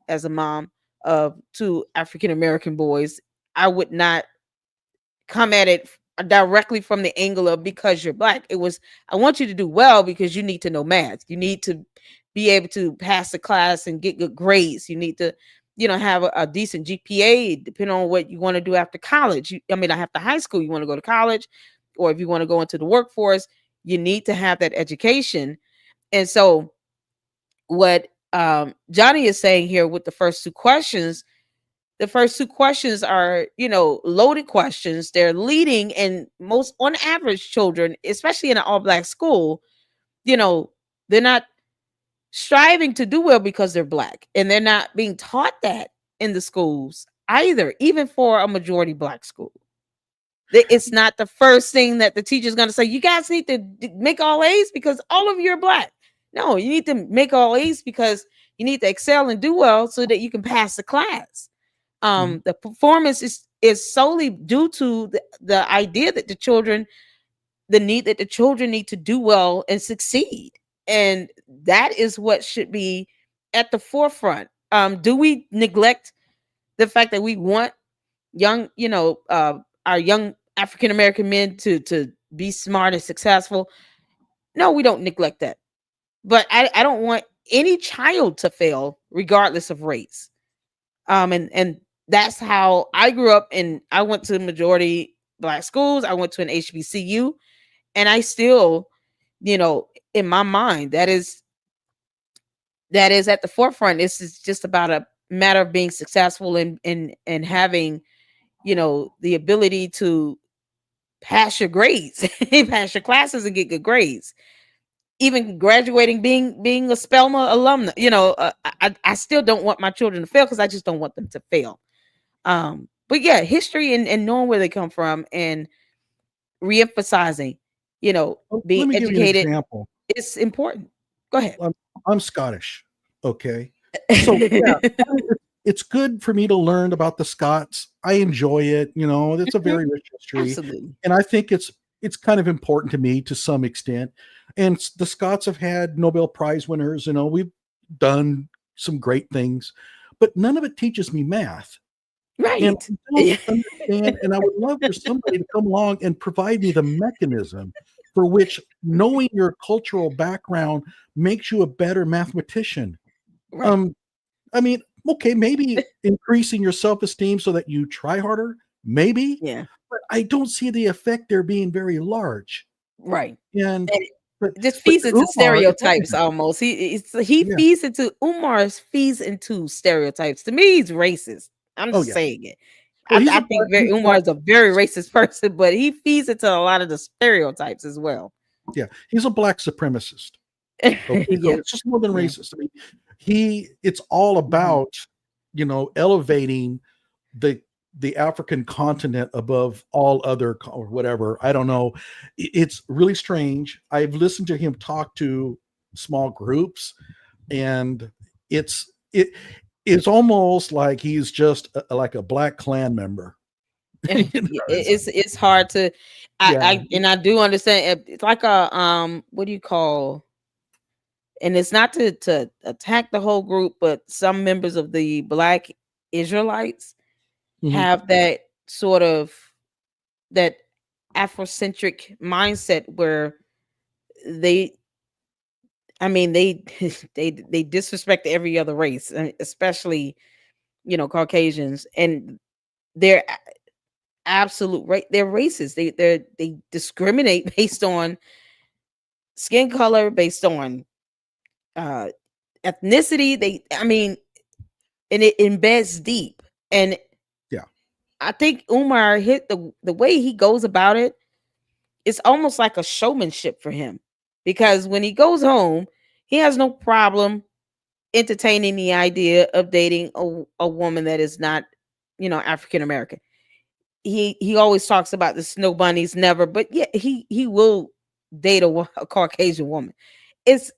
as a mom of two African American boys, I would not come at it directly from the angle of because you're black. It was, I want you to do well because you need to know math. You need to be able to pass the class and get good grades. You need to, have a decent GPA, depending on what you want to do after college. After high school, you want to go to college, or if you want to go into the workforce, you need to have that education. And so, what Johnnie is saying here with the first two questions are, loaded questions. They're leading, and most, on average, children, especially in an all black school, you know, they're not striving to do well because they're black, and they're not being taught that in the schools either, even for a majority black school. It's not the first thing that the teacher's going to say, you guys need to make all A's because all of you are black. No, you need to make all A's because you need to excel and do well so that you can pass the class. Mhm. The performance is solely due to the idea that the need that the children need to do well and succeed, and that is what should be at the forefront. Do we neglect the fact that we want young, our young African American men to be smart and successful? No, we don't neglect that, but I don't want any child to fail regardless of race. And that's how I grew up. And I went to majority black schools. I went to an HBCU, and I still, in my mind, that is at the forefront. This is just about a matter of being successful and having, the ability to pass your grades, pass your classes, and get good grades. Even graduating, being a Spelma alumna, I still don't want my children to fail because I just don't want them to fail. But yeah, history and knowing where they come from and reemphasizing, Well, being let me give you an educated example. is important. Go ahead. I'm, I'm Scottish. Okay. So yeah, it's good for me to learn about the Scots. I enjoy it. It's a Mhm. very rich history, Absolutely. and I think it's kind of important to me to some extent. And the Scots have had Nobel Prize winners. We've done some great things, but none of it teaches me math. And Right. I don't understand, and I would love for somebody to come along and provide me the mechanism for which knowing your cultural background makes you a better mathematician. Right. Um, I mean, okay, maybe increasing your self-esteem so that you try harder, maybe, Yeah. but I don't see the effect there being very large. Right. And And but it just but feeds into Umar is stereotypes everything. almost. He Yeah. feeds into Umar's feeds into stereotypes. To me, he's racist. I'm Oh just yeah. saying it. Well, I think he's a Umar black. is a very racist person, but he feeds into a lot of the stereotypes as well. Yeah, he's a black supremacist. Okay, so Yeah. it's just more than Yeah. racist. I mean, it's all Mhm. about, elevating the the African continent above all other or whatever. I don't know. It's really strange. I've listened to him talk to small groups, and it it's almost like he's just like a Black Klan member. Yeah, it's hard to Yeah. I do understand. It's like a what do you call, and it's not to attack the whole group, but some members of the Black Israelites Mhm. have that sort of that Afrocentric mindset where they they they disrespect every other race, and especially Caucasians, and they're absolute right. They're racist. They discriminate based on skin color, based on uh ethnicity. And it embeds deep. And Yeah. I think Umar hit the way he goes about it. It's almost like a showmanship for him, because when he goes home, he has no problem entertaining the idea of dating a woman that is not, African American. He always talks about the snow bunnies never, but yeah, he will date a Caucasian woman. It's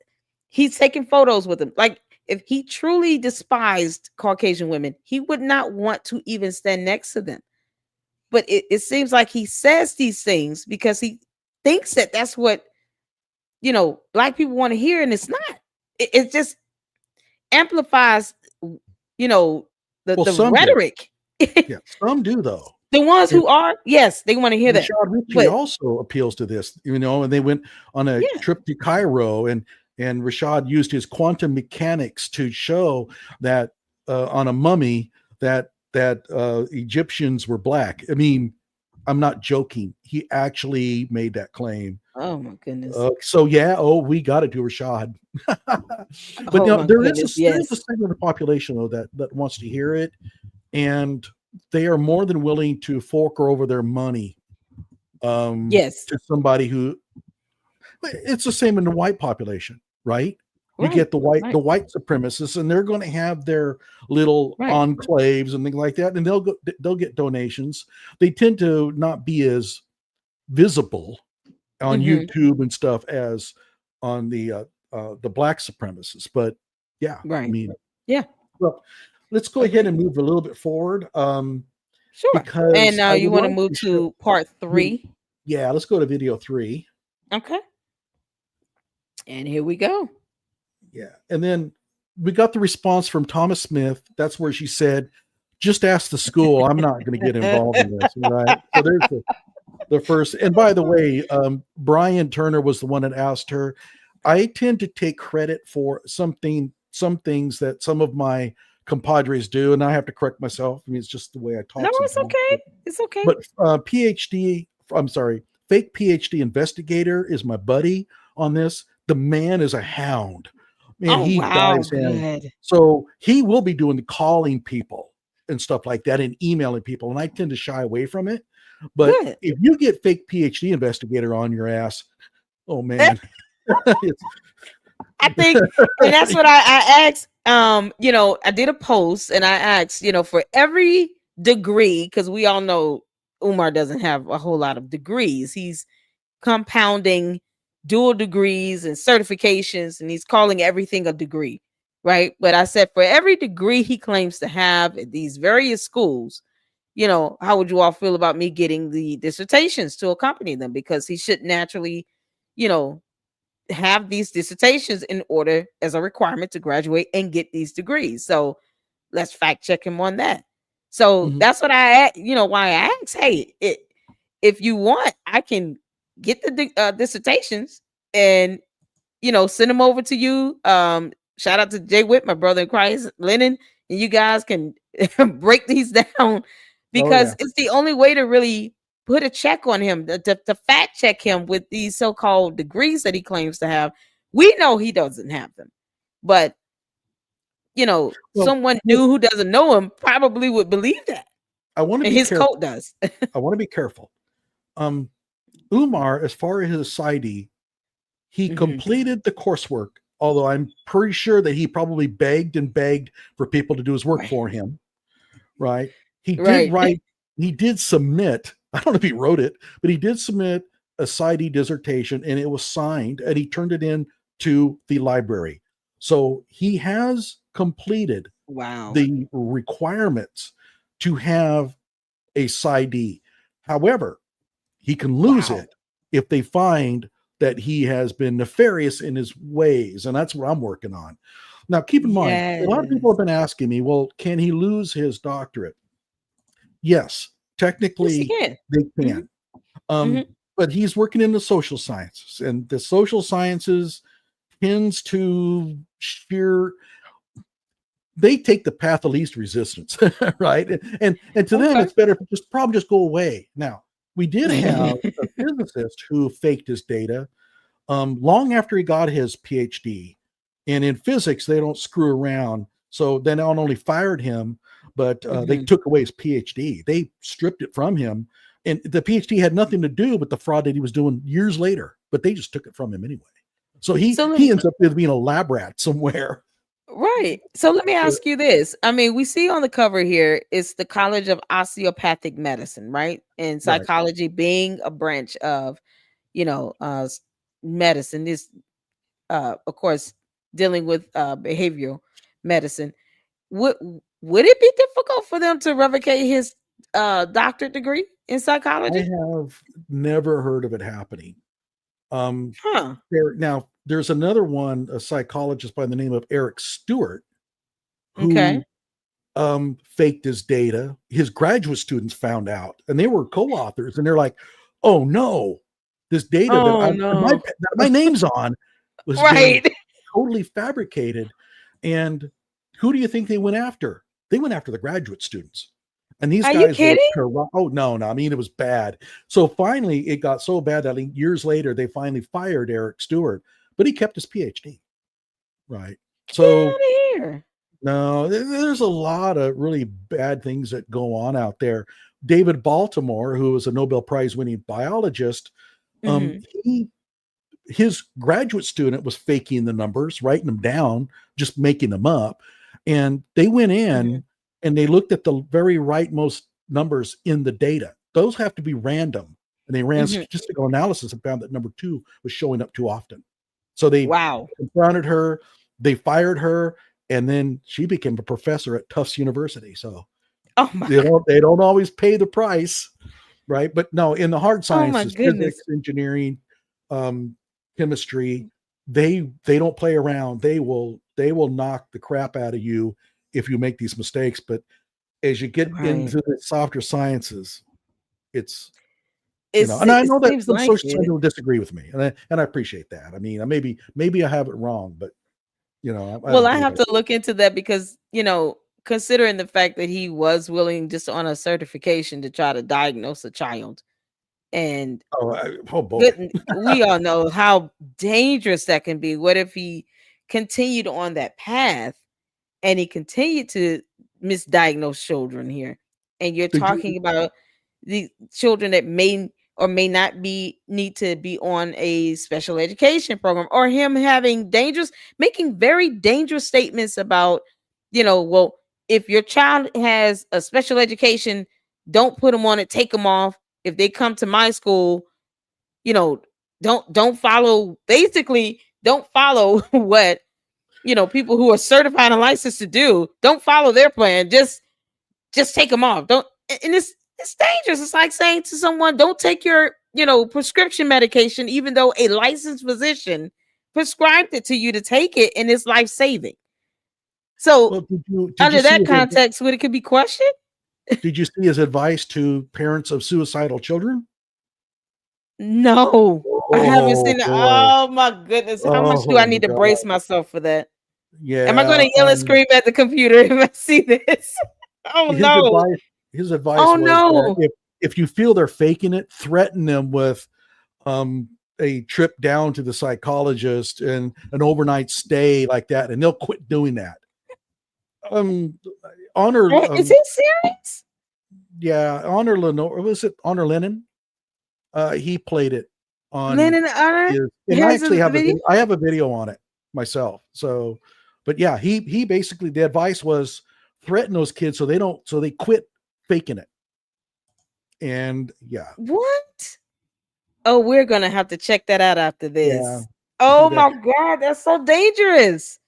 He's taking photos with them. Like, if he truly despised Caucasian women, he would not want to even stand next to them. But it seems like he says these things because he thinks that that's what, Black people want to hear, and it's not. It just amplifies, the Some do. rhetoric. Yeah, some do though. The ones who are, yes, they want to hear that. Rashad Ritchie also appeals to this, and they went on a trip to Cairo, and Rashad used his quantum mechanics to show that on a mummy that Egyptians were black. I mean, I'm not joking. He actually made that claim. Oh my goodness. We got it to Rashad. But there is a segment of the population though that wants to hear it, and they are more than willing to fork over their money to somebody who. It's the same in the white population, right? You get the white supremacists, and they're going to have their little enclaves and things like that, and they'll get donations. They tend to not be as visible on YouTube and stuff as on the black supremacists. But well, let's go ahead and move a little bit forward. Sure. Because and now you want to move to part 3. Yeah, let's go to video 3. Okay. And here we go. Yeah. And then we got the response from Thomas Smith. That's where she said, just ask the school. I'm not going to get involved in this. Right. So there's the first. And by the way, Brian Turner was the one that asked her. I tend to take credit for some things that some of my compadres do, and I have to correct myself. I mean, it's just the way I talk. No, it's okay. It's okay. But fake PhD investigator is my buddy on this. The man is a hound. Man, he dives in. So he will be doing the calling people and stuff like that and emailing people. And I tend to shy away from it. But if you get fake PhD investigator on your ass, oh man. I think, and that's what I asked. I did a post and I asked, for every degree, because we all know Umar doesn't have a whole lot of degrees. He's compounding dual degrees and certifications, and he's calling everything a degree, right? But I said, for every degree he claims to have at these various schools, how would you all feel about me getting the dissertations to accompany them? Because he should naturally, have these dissertations in order as a requirement to graduate and get these degrees. So let's fact check him on that. So that's what why I asked, hey, if you want, I can get the dissertations and, send them over to you. Shout out to Jay Witt, my brother in Christ, Lennon, and you guys can break these down because it's the only way to really put a check on him, to fact check him with these so-called degrees that he claims to have. We know he doesn't have them, but someone new who doesn't know him probably would believe that. I want to be his careful. cult does. I want to be careful. Umar, as far as his cite, he completed the coursework, although I'm pretty sure that he probably begged for people to do his work for him. Right. He did write, he did submit, I don't know if he wrote it, but he did submit a cite dissertation and it was signed and he turned it in to the library. So he has completed the requirements to have a cite. However, he can lose it if they find that he has been nefarious in his ways. And that's what I'm working on. Now, keep in mind, a lot of people have been asking me, well, can he lose his doctorate? Yes, technically they can. But he's working in the social sciences, and the social sciences tends to they take the path of least resistance, right? And to them, it's better if just go away. Now, we did have a physicist who faked his data long after he got his PhD. And in physics, they don't screw around. So they not only fired him, but they took away his PhD. They stripped it from him. And the PhD had nothing to do with the fraud that he was doing years later, but they just took it from him anyway. So he ends up being a lab rat somewhere. Right. So let me ask you this. I mean, we see on the cover here, it's the College of Osteopathic Medicine, right? And Right. psychology being a branch of, medicine is, of course, dealing with behavioral medicine. Would would it be difficult for them to replicate his doctorate degree in I psychology? have never heard of it happening. Huh. There's another one, a psychologist by the name of Eric Stewart, Okay. who faked his data. His graduate students found out, and they were co-authors, and they're like, "Oh no, this data Oh no. that my name's on was been Right. totally fabricated." And who do you think they went after? They went after the graduate students. And these Are you guys were kidding? corrupt. Oh no, I mean it was bad. So finally, it got so bad that years later they finally fired Eric Stewart, but he kept his PhD. Right. Get out So of here. no, there's a lot of really bad things that go on out there. David Baltimore, who was a Nobel Prize winning biologist, Mhm. he his graduate student was faking the numbers, writing them down, just making them up. And they went Mhm. in and they looked at the very rightmost numbers in the data. Those have to be random. And they ran Mhm. statistical analysis and found that number 2 was showing up too often. So they Wow. confronted her, they fired her, and then she became a professor at Tufts University. So Oh my they don't always pay the price, right? But no, in the hard oh my sciences, physics, goodness. engineering, um, chemistry, they don't play around. They will knock the crap out of you if you make these mistakes. But as you get Right. into the softer sciences, it's It's and I it know that seems some like social it. scientists will disagree with me, and I appreciate that. I mean, maybe I have it wrong, but I Well, don't I believe have I to do. look into that because, considering the fact that he was willing just on a certification to try to diagnose a child. And Oh boy, good, we all know how dangerous that can be. What if he continued on that path and he continued to misdiagnose children here? And you're did you? talking about the children that may or may not be need to be on a special education program, or him having dangerous making very dangerous statements about, well, if your child has a special education, don't put them on it, take them off. If they come to my school, you know, don't follow, basically don't follow what, people who are certified and licensed to do. Don't follow their plan. Just take them off. Don't. And it's dangerous. It's like saying to someone, don't take your, prescription medication, even though a licensed physician prescribed it to you to take it and it's life saving. So Well, under that context, would it could be questioned? did you see his advice to parents of suicidal children? No, I haven't Oh seen it. boy. Oh my goodness. How much do I Oh my need to God. brace myself for that? Am I Yeah. gonna yell and scream at the computer if I see this? Oh His no. advice his advice Oh was that no. if you feel they're faking it, threaten them with um a trip down to the psychologist and an overnight stay like that, and they'll quit doing that. Um honor Is it serious? yeah, honor Lenore, was it honor Lennon? He played it on Lennon Honor his, and I has actually a have video? I have a video on it myself. So, but yeah, he basically, the advice was threaten those kids so they quit faking it. And yeah, What? Oh, we're gonna have to check that out after yeah, this. do Oh that. my god, that's so dangerous.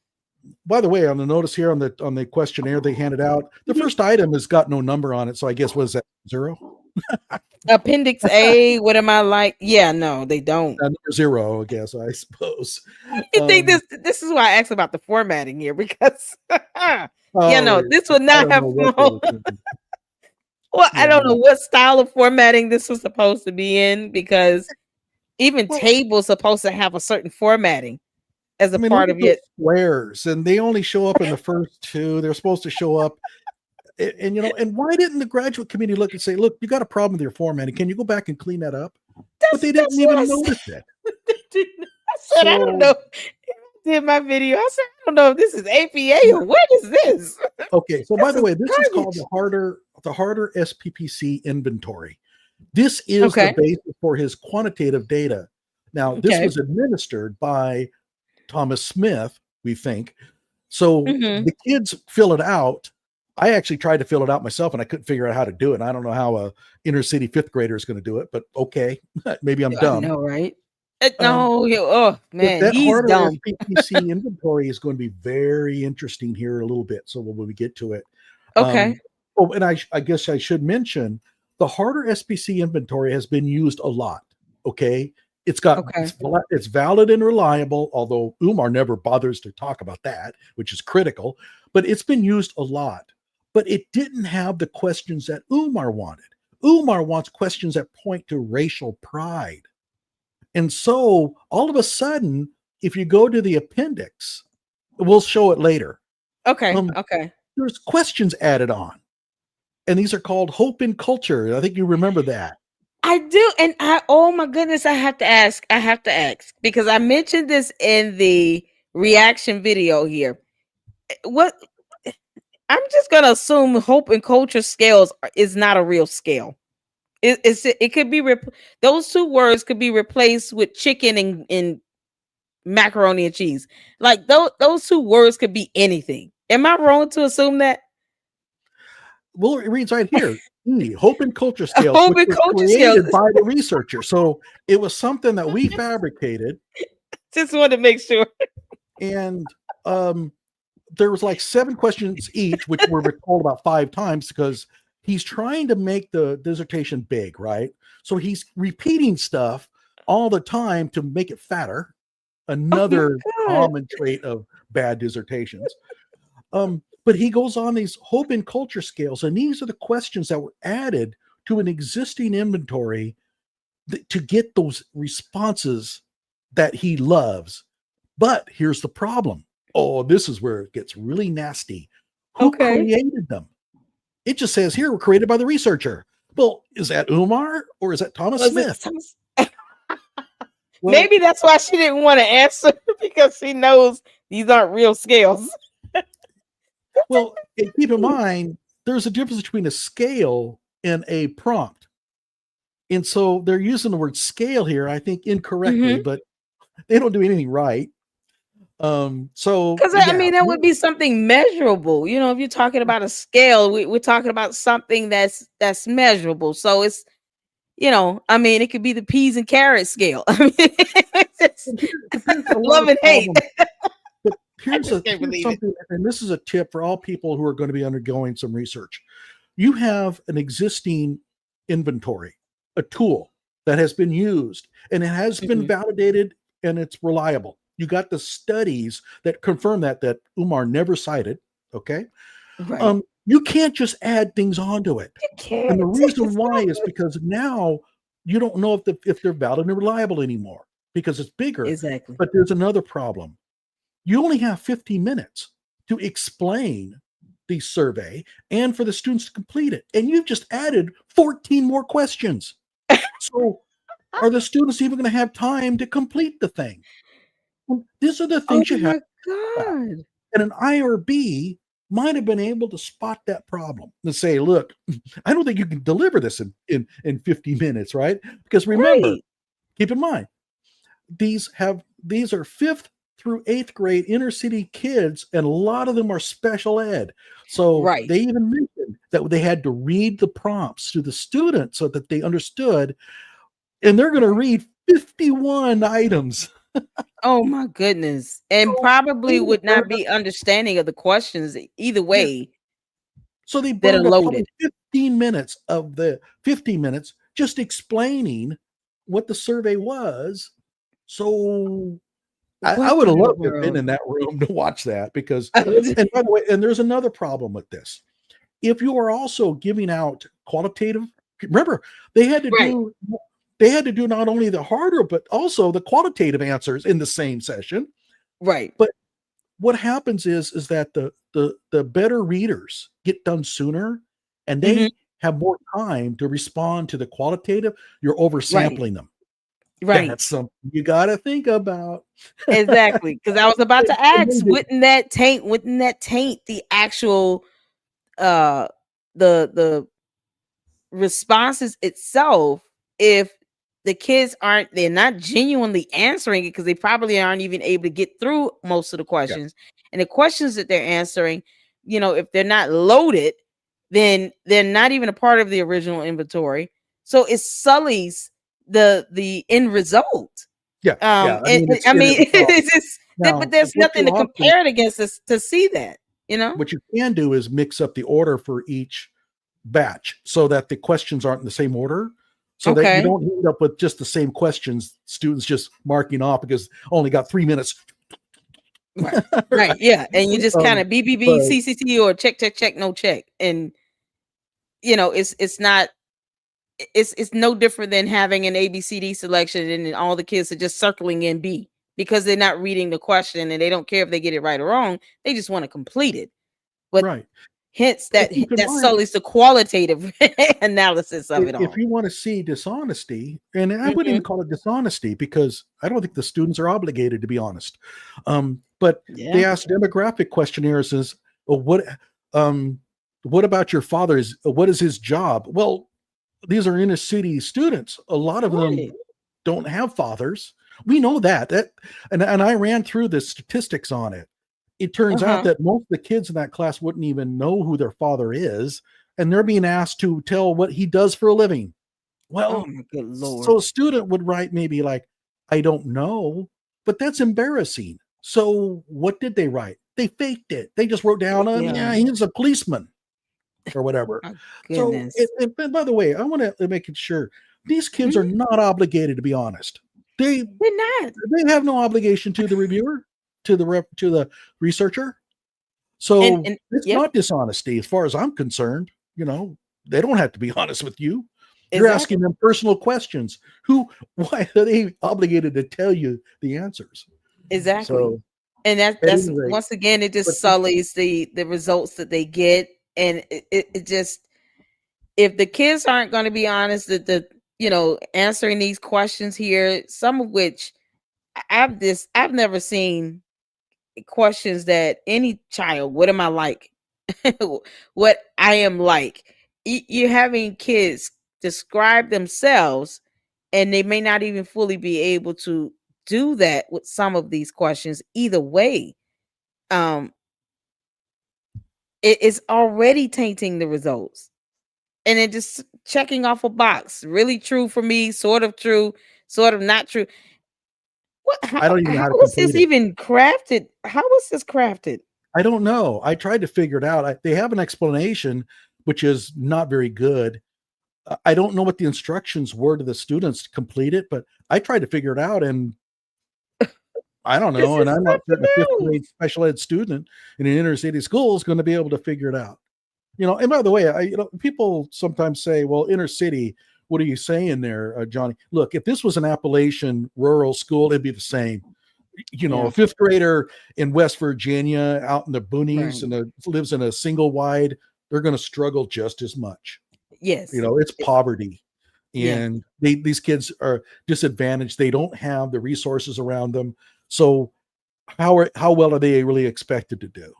By the way, on the notice here on the questionnaire they handed out, the Mhm. first item has got no number on it. So I guess was that 0? Appendix A, what am I like? Yeah, no, they don't. Number 0, I guess, I suppose. You think this is why I asked about the formatting here, because yeah, Oh, no, this would I not don't have know what they flown. were thinking. Well, I Yeah. don't know what style of formatting this was supposed to be in, because even Well, tables supposed to have a certain formatting as I a mean, look part at of those it. squares, and they only show up in the first 2. They're supposed to show up, and why didn't the graduate committee look and say, "Look, you got a problem with your formatting. Can you go back and clean that up?" But they didn't That's what I even said. notice it. I said, I don't know. So, Did my video. I said, I don't know if this is APA or what is this? okay. So, by This the is way, this is called garbage. the harder SPPC inventory. This is the Okay. basis for his quantitative data. Now, this Okay. was administered by Thomas Smith, we think, So Mm-hmm. the kids fill it out. I actually tried to fill it out myself, and I couldn't figure out how to do it. And I don't know how a inner city fifth grader is going to do it, but okay, maybe I'm I dumb. know, right? Um, Oh but man, that he's harder dumb. SPPC inventory is going to be very interesting here in a little bit. So when we get to it, Okay. oh, and I guess I should mention the harder SPC inventory has been used a lot. Okay, Okay. it's valid and reliable, although Umar never bothers to talk about that, which is critical. But it's been used a lot. But it didn't have the questions that Umar wanted. Umar wants questions that point to racial pride. And so all of a sudden, if you go to the appendix, we'll show it later. Okay. Um, Okay. there's questions added on, and these are called hope and culture. I think you remember that. I do, and oh my goodness, I have to ask. I have to ask because I mentioned this in the reaction video here. What I'm just gonna assume hope and culture scales is not a real scale. It could be those two words could be replaced with chicken and macaroni and cheese. Like those two words could be anything. Am I wrong to assume that? Well, it reads right here. Hope and culture scales, Hope which and were culture scales. created by the researcher. So it was something that we fabricated, Just wanted to make sure. and there was like 7 questions each, which were recalled about 5 times because he's trying to make the dissertation big, right? So he's repeating stuff all the time to make it fatter. Another God. common trait of bad dissertations. But he goes on these hope and culture scales, and these are the questions that were added to an existing inventory to get those responses that he loves. But here's the problem. Oh, this is where it gets really nasty. Who created them? It just says here, were created by the researcher. Well, is that Umar or is that Thomas Smith? Well, maybe that's why she didn't want to answer because she knows these aren't real scales. Well, keep in mind, there's a difference between a scale and a prompt. And so they're using the word scale here, I think, incorrectly, but they don't do anything right. So because I mean that would be something measurable. You know, if you're talking about a scale, we're talking about something that's measurable. So it's, you know, I mean, it could be the peas and carrots scale. I mean, it's love and hate. But here's something, and this is a tip for all people who are going to be undergoing some research. You have an existing inventory, a tool that has been used, and it has been validated, and it's reliable. You got the studies that confirm that Umar never cited. Okay. Right. You can't just add things onto it. You can't. And the reason why is because now you don't know if they're valid and reliable anymore because it's bigger. Exactly. But there's another problem. You only have 15 minutes to explain the survey and for the students to complete it. And you've just added 14 more questions. So are the students even going to have time to complete the thing? Well, these are the things you have. God. And an IRB might have been able to spot that problem and say, look, I don't think you can deliver this in 50 minutes, right? Because remember, keep in mind, these are 5th through 8th grade inner city kids, and a lot of them are special ed. So they even mentioned that they had to read the prompts to the students so that they understood, and they're going to read 51 items. Oh my goodness. And probably would not be understanding of the questions either way. So they burned up probably 15 minutes of the 15 minutes just explaining what the survey was. So I would have loved to have been in that room to watch that because, and by the way, and there's another problem with this. If you are also giving out qualitative, remember, they had to do not only the harder, but also the qualitative answers in the same session. Right. But what happens is that the better readers get done sooner and they have more time to respond to the qualitative. You're oversampling them. Right. That's something you got to think about. Exactly. Because I was about to ask, wouldn't that taint the actual the responses itself if the kids they're not genuinely answering it because they probably aren't even able to get through most of the questions. And the questions that they're answering, if they're not loaded, then they're not even a part of the original inventory. So it sullies the end result. Yeah. And It's I in mean, it. it's just, but Now, there's what nothing you to often, compare it against to see that, what you can do is mix up the order for each batch so that the questions aren't in the same order, so that you Okay. don't end up with just the same questions, students just marking off because only got 3 minutes. Right. Right. Yeah. And you just kind of But CCC or check, no check. And it's not, it's no different than having an ABCD selection and then all the kids are just circling in B because they're not reading the question and they don't care if they get it right or wrong. They just want to complete it. But right. hence But keep in that mind, sullies the qualitative analysis of it if all. you want to see dishonesty, and I wouldn't even Mhm. call it dishonesty because I don't think the students are obligated to be honest. But they Yeah. ask demographic questionnaires is, well, what about your father's, what is his job? Well, these are inner city students. A lot of them Right. don't have fathers. We know that. And I ran through the statistics on it. It turns out Uh-huh. that most of the kids in that class wouldn't even know who their father is, and they're being asked to tell what he does for a living. Oh Well, my good so Lord. a student would write maybe like, I don't know, but that's embarrassing. So what did they write? They faked it. They just wrote down, Yeah. yeah, he's a policeman or whatever. My So, goodness. and by the way, I want to make it sure these kids are Mhm. not obligated to be honest. They They're not. they have no obligation to the reviewer, to the researcher. And So and it's yep, not dishonesty as far as I'm concerned. They don't have to be honest with you. You're asking exactly. them personal questions. Why are they obligated to tell you the answers? Exactly. So And at that's any rate, once again, it but just sullies the results that they get. And it just, if the kids aren't going to be honest, answering these questions here, some of which I've never seen questions that any child, what am I like? What I am like. You're having kids describe themselves, and they may not even fully be able to do that with some of these questions either way. Um, it is already tainting the results, and it just checking off a box. Really true for me, sort of true, sort of not true. What? I don't even know How how to was this complete it. even crafted? How was this crafted? I don't know. I tried to figure it out. They have an explanation, which is not very good. I don't know what the instructions were to the students to complete it, but I tried to figure it out, and I don't This know. And is I'm not certain a fifth something grade else. special ed student in an inner city school is going to be able to figure it out. And by the way, people sometimes say, well, inner city, what are you saying there, Johnny? Look, if this was an Appalachian rural school, it'd be the same. A Yeah. fifth grader in West Virginia out in the boonies Right. and lives in a single wide, they're going to struggle just as much. Yes. It's It's, poverty. yeah. And these kids are disadvantaged. They don't have the resources around them. So how well are they really expected to do?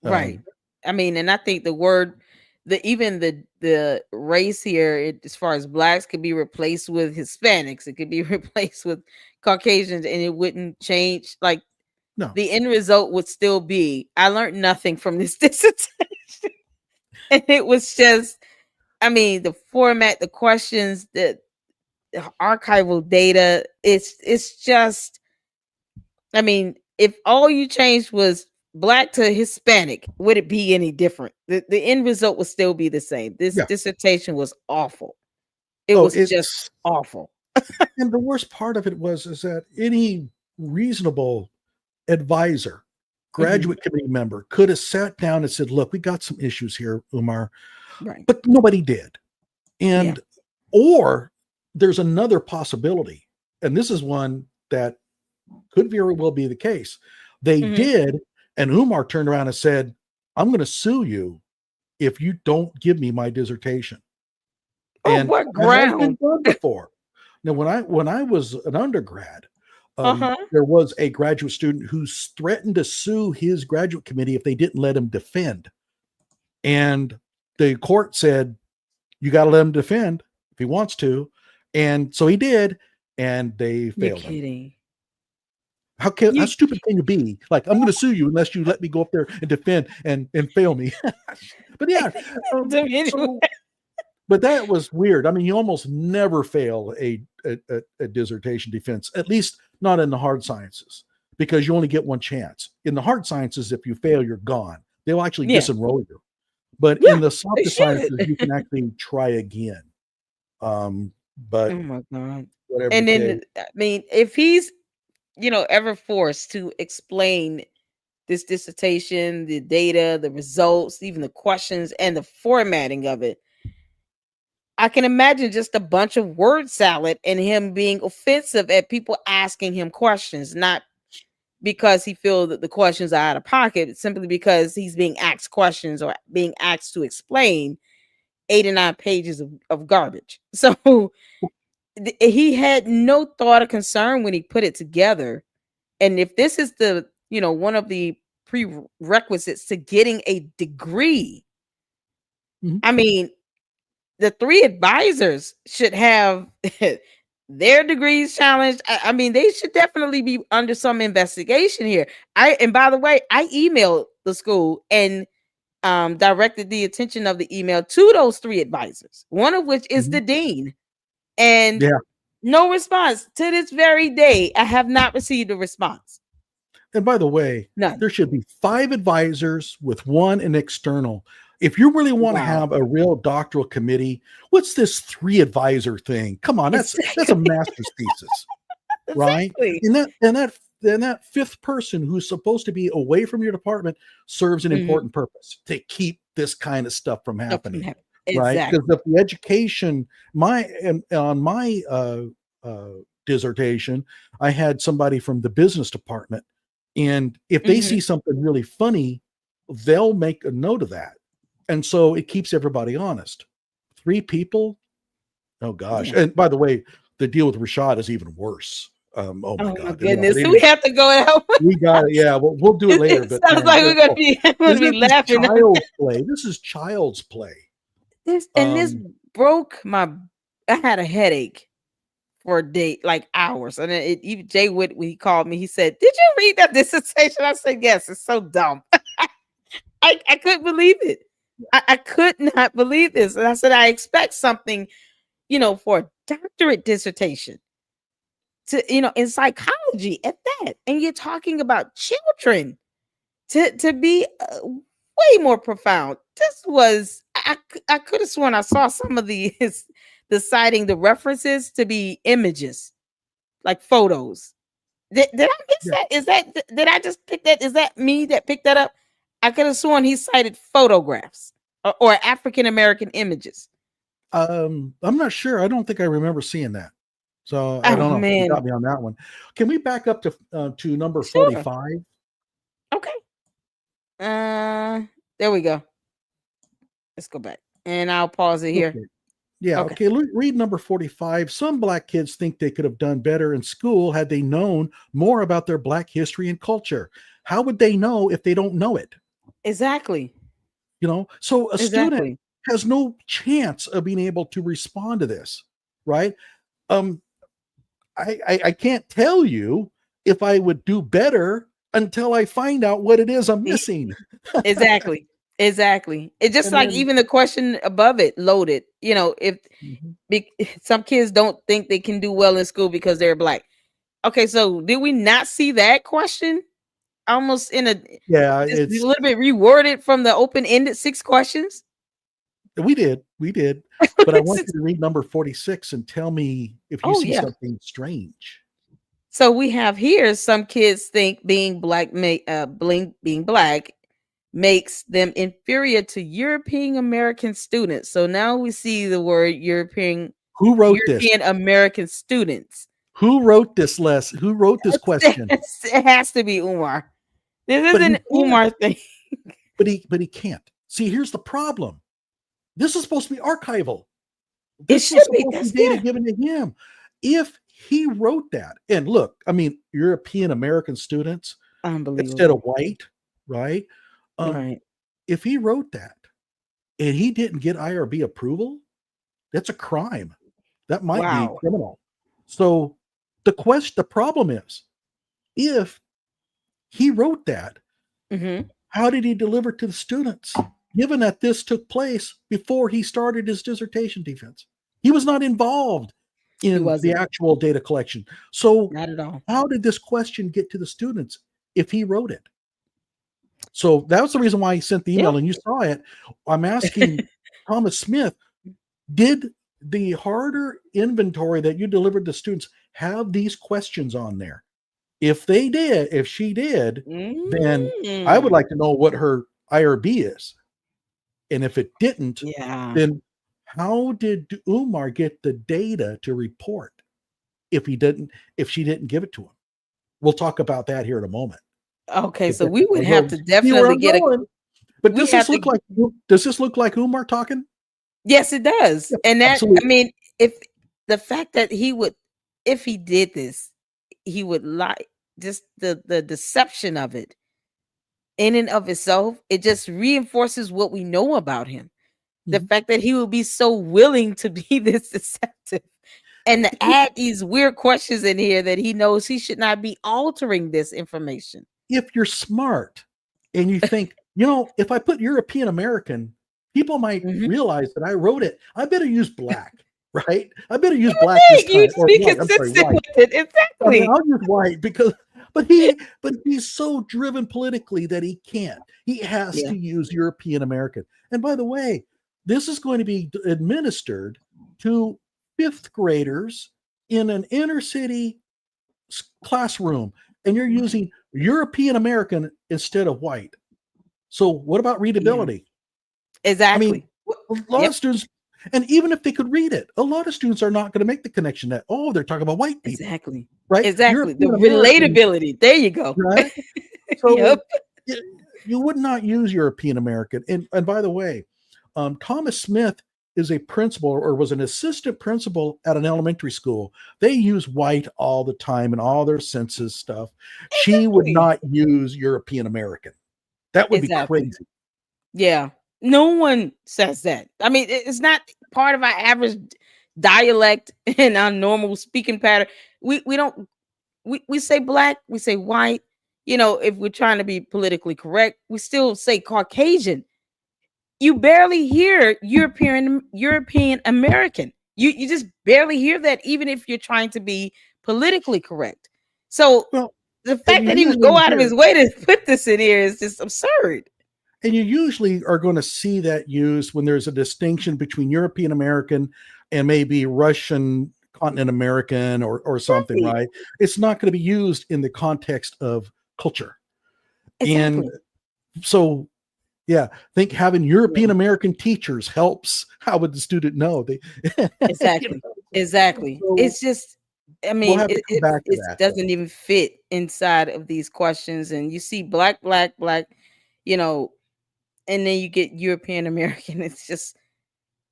Right. I mean, and I think the word, the race here, as far as blacks, could be replaced with Hispanics. It could be replaced with Caucasians, and it wouldn't change. Like, No. the end result would still be, I learned nothing from this dissertation. And it was just, I mean, the format, the questions, the archival data, it's just, I mean, if all you changed was black to Hispanic, would it be any different? The end result would still be the same. This Yeah. dissertation was awful. It Oh, was just it's awful. and the worst part of it is that any reasonable advisor, Mhm. graduate committee member could have sat down and said, look, we got some issues here, Umar, Right. but nobody did. Yeah. And or there's another possibility, and this is one that could very well be the case. They Mhm. did, and Umar turned around and said, I'm going to sue you if you don't give me my dissertation. On And what that has ground? been done before. Now, when I was an undergrad, Uh-huh. there was a graduate student who threatened to sue his graduate committee if they didn't let him defend. And the court said, you got to let him defend if he wants to. And so he did, and they You're failed him. kidding. How stupid can you be? Like, I'm going to sue you unless you let me go up there and defend and fail me. But yeah, so but that was weird. I mean, you almost never fail a dissertation defense, at least not in the hard sciences, because you only get one chance. In the hard sciences, if you fail, you're gone. They'll actually disenroll you. But in the softer sciences, you can actually try again. But oh my God. whatever And the then, case. I mean, if he's, ever forced to explain this dissertation, the data, the results, even the questions and the formatting of it, I can imagine just a bunch of word salad and him being offensive at people asking him questions, not because he feels that the questions are out of pocket, simply because he's being asked questions or being asked to explain 8 or 9 pages of garbage. So he had no thought or concern when he put it together. And if this is the, one of the prerequisites to getting a degree, I mean, the 3 advisors should have their degrees challenged. I mean, they should definitely be under some investigation here. And by the way, I emailed the school and directed the attention of the email to those 3 advisors, one of which is the dean. And no response to this very day. I have not received a response. And by the way, there should be 5 advisors with 1 an external. If you really want to have a real doctoral committee, what's this 3 advisor thing? Come on, that's a master's thesis, right? And that 5th person who's supposed to be away from your department serves an important purpose to keep this kind of stuff from happening, right? Because the education, on my dissertation, I had somebody from the business department, and if they see something really funny, they'll make a note of that. And so it keeps everybody honest. 3 people? Oh gosh. And by the way, the deal with Rashad is even worse. Oh my God. My goodness. Do we have to go out? We got it. Yeah, well, we'll do it later. But sounds like we're gonna be laughing. Child's play. This is child's play. This broke my. I had a headache for a day, like hours. And even Jay Witt, when he called me, he said, "Did you read that dissertation?" I said, "Yes." It's so dumb. I couldn't believe it. I could not believe this. And I said, I expect something, for a doctorate dissertation to, in psychology at that. And you're talking about children to be way more profound. This was, I could have sworn I saw some of the citing the references to be images, like photos. Did I miss that? Did I just pick that? Is that me that picked that up? I could have sworn he cited photographs or African American images. I'm not sure. I don't think I remember seeing that. So I don't know. You got me on that one. Can we back up to number 45? Okay. There we go. Let's go back, and I'll pause it here. Okay. Yeah. Okay. Read number 45. Some Black kids think they could have done better in school had they known more about their Black history and culture. How would they know if they don't know it? Exactly. So a student has no chance of being able to respond to this, right? I can't tell you if I would do better until I find out what it is I'm missing. Exactly. It's just like even the question above it loaded, if some kids don't think they can do well in school because they're Black. Okay, so did we not see that question? Almost in it's a little bit reworded from the open-ended 6 questions. We did, but I want you to read number 46 and tell me if you see something strange. So we have here some kids think being Black being Black makes them inferior to European American students. So now we see the word European. Who wrote European American students? Who wrote this Who wrote this question? It has to be Umar. This is an Umar thing. But he can't. See, here's the problem. This is supposed to be archival. This is supposed to be data given to him. If he wrote that, and look, I mean, European American students instead of white, right? Right. If he wrote that and he didn't get IRB approval, that's a crime. That might be criminal. So the problem is if he wrote that, Mm-hmm. how did he deliver to the students, given that this took place before he started his dissertation defense? He was not involved He in the wasn't. actual data collection. So Not at all. how did this question get to the students if he wrote it? So that was the reason why he sent the email, Yeah. and you saw it. I'm asking Thomas Smith, did the harder inventory that you delivered to students have these questions on there? If they did, if she did, then I would like to know what her IRB is. And if it didn't, Yeah. then how did Umar get the data to report if she didn't give it to him? We'll talk about that here in a moment. Okay, so we would have to See where definitely I'm get a. going. But We does have this look to. like does this look like Umar talking? Yes, it does. Yeah, And that, I absolutely. mean, if the fact that he would, if he did this, he would lie. Just the deception of it, in and of itself, it just reinforces what we know about him. The Mhm. fact that he would be so willing to be this deceptive, and to add these weird questions in here that he knows he should not be altering this information. If you're smart and you think, if I put European American, people might Mhm. realize that I wrote it. I better use black, right? I better use You black this think you time, just or be white. I'm sorry, consistent white. with it. I mean, Exactly. I'll use white because, but he's so driven politically that he can't. He has Yeah. to use European American. And by the way, this is going to be administered to fifth graders in an inner city classroom, and you're Right. using European American instead of white. So what about Yeah. readability? I mean, Exactly. a lot of students, and even if they could read it, a lot of students are not going to make the connection that, they're talking about white people, Exactly. right? Exactly. The European American, relatability. There you go. right? Yep. So you would not use European American. And by the way, Thomas Smith is a principal, or was an assistant principal at an elementary school. They use white all the time in all their census stuff. She would Exactly. not use European American. That would be Exactly. crazy. Yeah. No one says that. I mean, it's not part of our average dialect and our normal speaking pattern. We don't we say black, we say white. If we're trying to be politically correct, we still say Caucasian. You barely hear European American. You just barely hear that, even if you're trying to be politically correct. So Well, the and fact that he would go out of his way to put this in here is just absurd. and you usually are going to see that used when there's a distinction between European American and maybe Russian continent American, or something, Right. right? It's not going to be used in the context of culture. And Exactly. so, yeah, I think having Yeah. European American teachers helps. How would the student know? Exactly. Exactly. So It's just, I we'll mean, have to come back to it that, though. doesn't even fit inside of these questions. And you see black, black, black, you know, and then you get European American. It's just,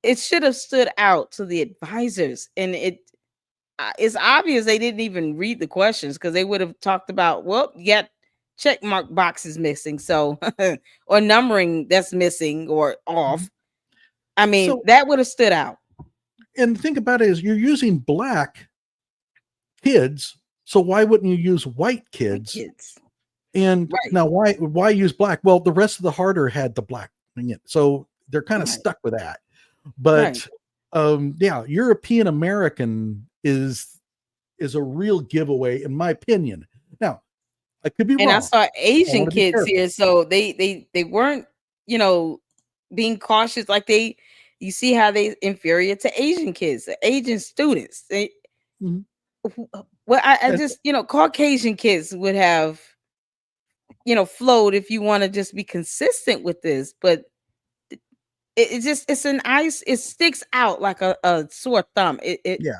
it should have stood out to the advisors. And it's obvious they didn't even read the questions, because they would have talked about, well, you got check mark boxes missing. So, or numbering that's missing or off. I mean, So, that would have stood out. and the thing about it is, you're using black kids, so why wouldn't you use white My kids? kids. And Right. now, why use black? Well, the rest of the harder had the black in it, so they're kind of Right. stuck with that. Right. But yeah, European American is a real giveaway, in my opinion. Now, I could be And I wrong. saw I Asian want to be kids careful. here, so they weren't, being cautious. Like, you see how they inferior to Asian kids, Asian students. Mhm. Well, I And, just, Caucasian kids would have, flowed, if you want to just be consistent with this. But it just, it sticks out like a sore thumb. It yeah,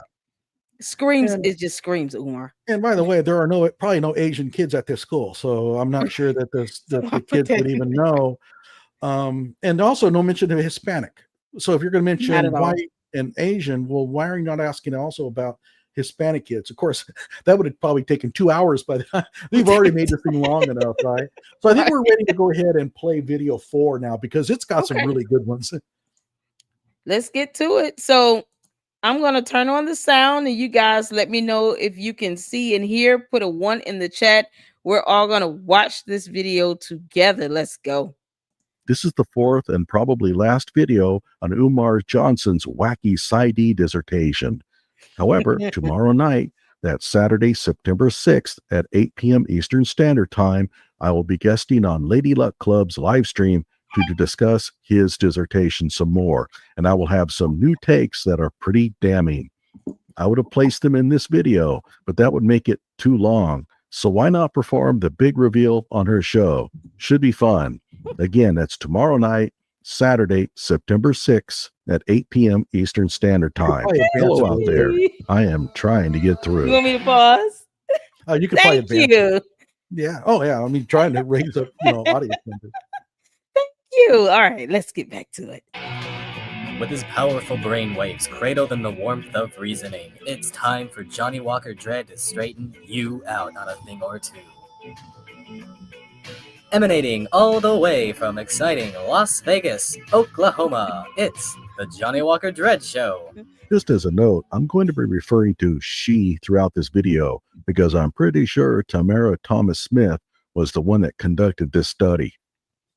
screams, and it just screams, Umar. by the way, there are probably no Asian kids at this school, so I'm not sure that So I the put kids that would in even there. know. And also no mention of Hispanic. So if you're going to Not mention at all. white and Asian, well, why are you not asking also about Hispanic kids? Of course, that would have probably taken 2 hours by the time. We've already made this thing long enough, right? So I think Right. we're ready to go ahead and play video 4 now, because it's got some Okay. really good ones. Let's get to it. So I'm going to turn on the sound and you guys let me know if you can see and hear. Put a 1 in the chat. We're all going to watch this video together. Let's go. This is the fourth and probably last video on Umar Johnson's wacky PsyD dissertation. However, tomorrow night, that's Saturday, September 6th at 8 p.m. Eastern Standard Time, I will be guesting on Lady Luck Club's live stream to discuss his dissertation some more, and I will have some new takes that are pretty damning. I would have placed them in this video, but that would make it too long. So why not perform the big reveal on her show? Should be fun. Again, that's tomorrow night, Saturday, September 6th at 8 p.m. Eastern Standard Time. Hello out there. I am trying to get through. You want me to pause? You can Thank probably advance you. it. Yeah. Oh, yeah. I mean, trying to raise up, audience numbers. Thank you. All right, let's get back to it. With his powerful brainwaves cradled in the warmth of reasoning, it's time for Johnnie Walker Dread to straighten you out on a thing or two. Emanating all the way from exciting Las Vegas, Oklahoma, it's the Johnnie Walker Dread Show. Just as a note, I'm going to be referring to she throughout this video because I'm pretty sure Tamara Thomas Smith was the one that conducted this study.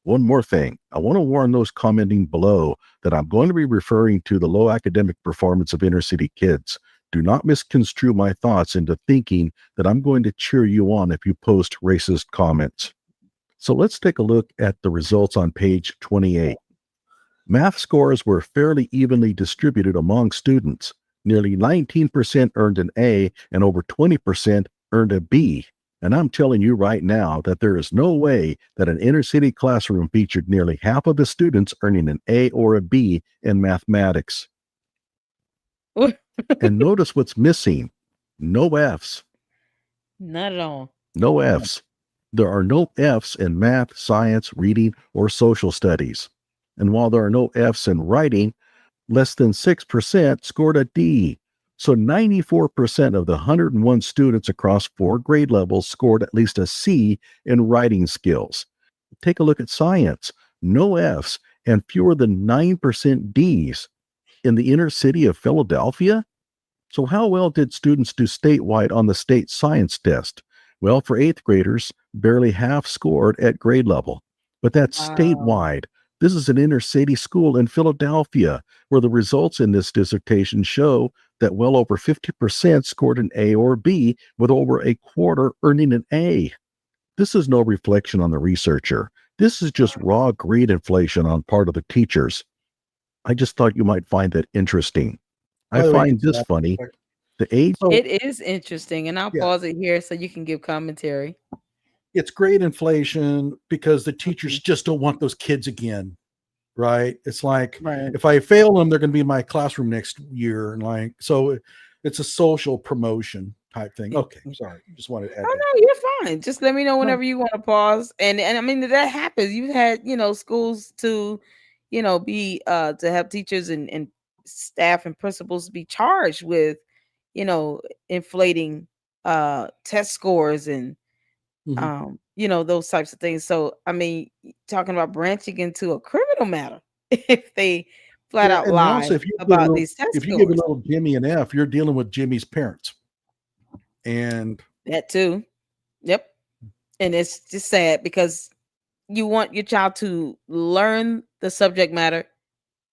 One more thing, I want to warn those commenting below that I'm going to be referring to the low academic performance of inner city kids. Do not misconstrue my thoughts into thinking that I'm going to cheer you on if you post racist comments. So let's take a look at the results on page 28. Math scores were fairly evenly distributed among students. Nearly 19% earned an A and over 20% earned a B. And I'm telling you right now that there is no way that an inner city classroom featured nearly half of the students earning an A or a B in mathematics. And notice what's missing. No Fs. Not at all. No Fs. There are no Fs in math, science, reading, or social studies. And while there are no Fs in writing, less than 6% scored a D. So 94% of the 101 students across 4 grade levels scored at least a C in writing skills. Take a look at science. No Fs and fewer than 9% Ds. In the inner city of Philadelphia? So how well did students do statewide on the state science test? Well, for 8th graders, barely half scored at grade level. But that's statewide. This is an inner city school in Philadelphia, where the results in this dissertation show that well over 50% scored an A or B, with over a quarter earning an A. This is no reflection on the researcher. This is just raw grade inflation on part of the teachers. I just thought you might find that interesting. I find this funny. The age. It is interesting, and I'll pause it here so you can give commentary. It's grade inflation because the teachers just don't want those kids again, right? It's like, if I fail them, they're going to be in my classroom next year. And so it's a social promotion type thing. Okay, sorry. Just wanted to add no, you're fine. Just let me know whenever you want to pause. And I mean, that happens. You've had, schools to, be, to have teachers and staff and principals be charged with, inflating test scores and those types of things. So I mean, talking about branching into a criminal matter if they flat out lie also, about these test scores. If you give a little Jimmy an F, you're dealing with Jimmy's parents. And that too. Yep. And it's just sad because you want your child to learn the subject matter.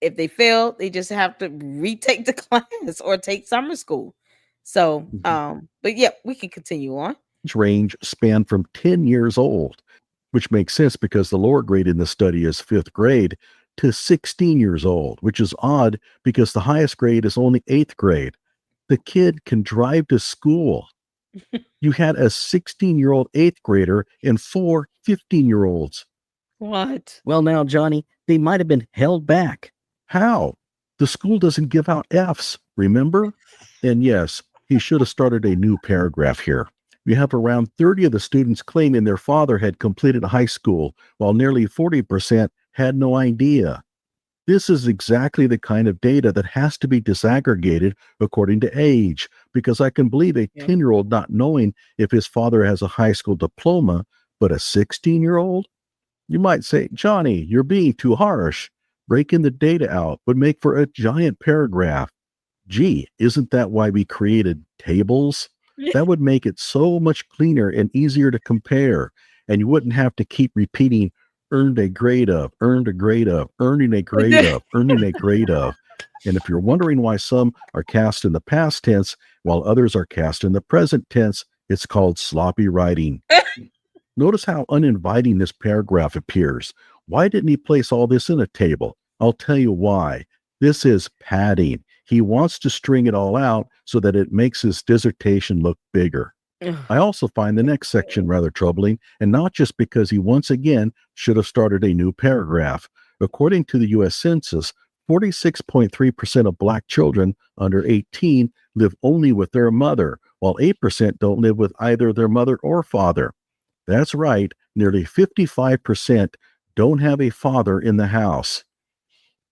If they fail, they just have to retake the class or take summer school. So, but yeah, we can continue on. Range span from 10 years old, which makes sense because the lower grade in the study is 5th grade, to 16 years old, which is odd because the highest grade is only 8th grade. The kid can drive to school. You had a 16-year-old 8th grader and 4 15-year-olds. What? Well, now, Johnny, they might have been held back. How? The school doesn't give out Fs, remember? And yes, he should have started a new paragraph here. You have around 30 of the students claiming their father had completed high school, while nearly 40% had no idea. This is exactly the kind of data that has to be disaggregated according to age, because I can believe a 10-year-old not knowing if his father has a high school diploma, but a 16-year-old? You might say, Johnny, you're being too harsh. Breaking the data out would make for a giant paragraph. Gee, isn't that why we created tables? That would make it so much cleaner and easier to compare, and you wouldn't have to keep repeating earned a grade of, earned a grade of, earning a grade of, earning a grade of. And if you're wondering why some are cast in the past tense while others are cast in the present tense, it's called sloppy writing. Notice how uninviting this paragraph appears. Why didn't he place all this in a table? I'll tell you why. This is padding. He wants to string it all out so that it makes his dissertation look bigger. I also find the next section rather troubling, and not just because he once again should have started a new paragraph. According to the U.S. Census, 46.3% of Black children under 18 live only with their mother, while 8% don't live with either their mother or father. That's right, nearly 55% don't have a father in the house.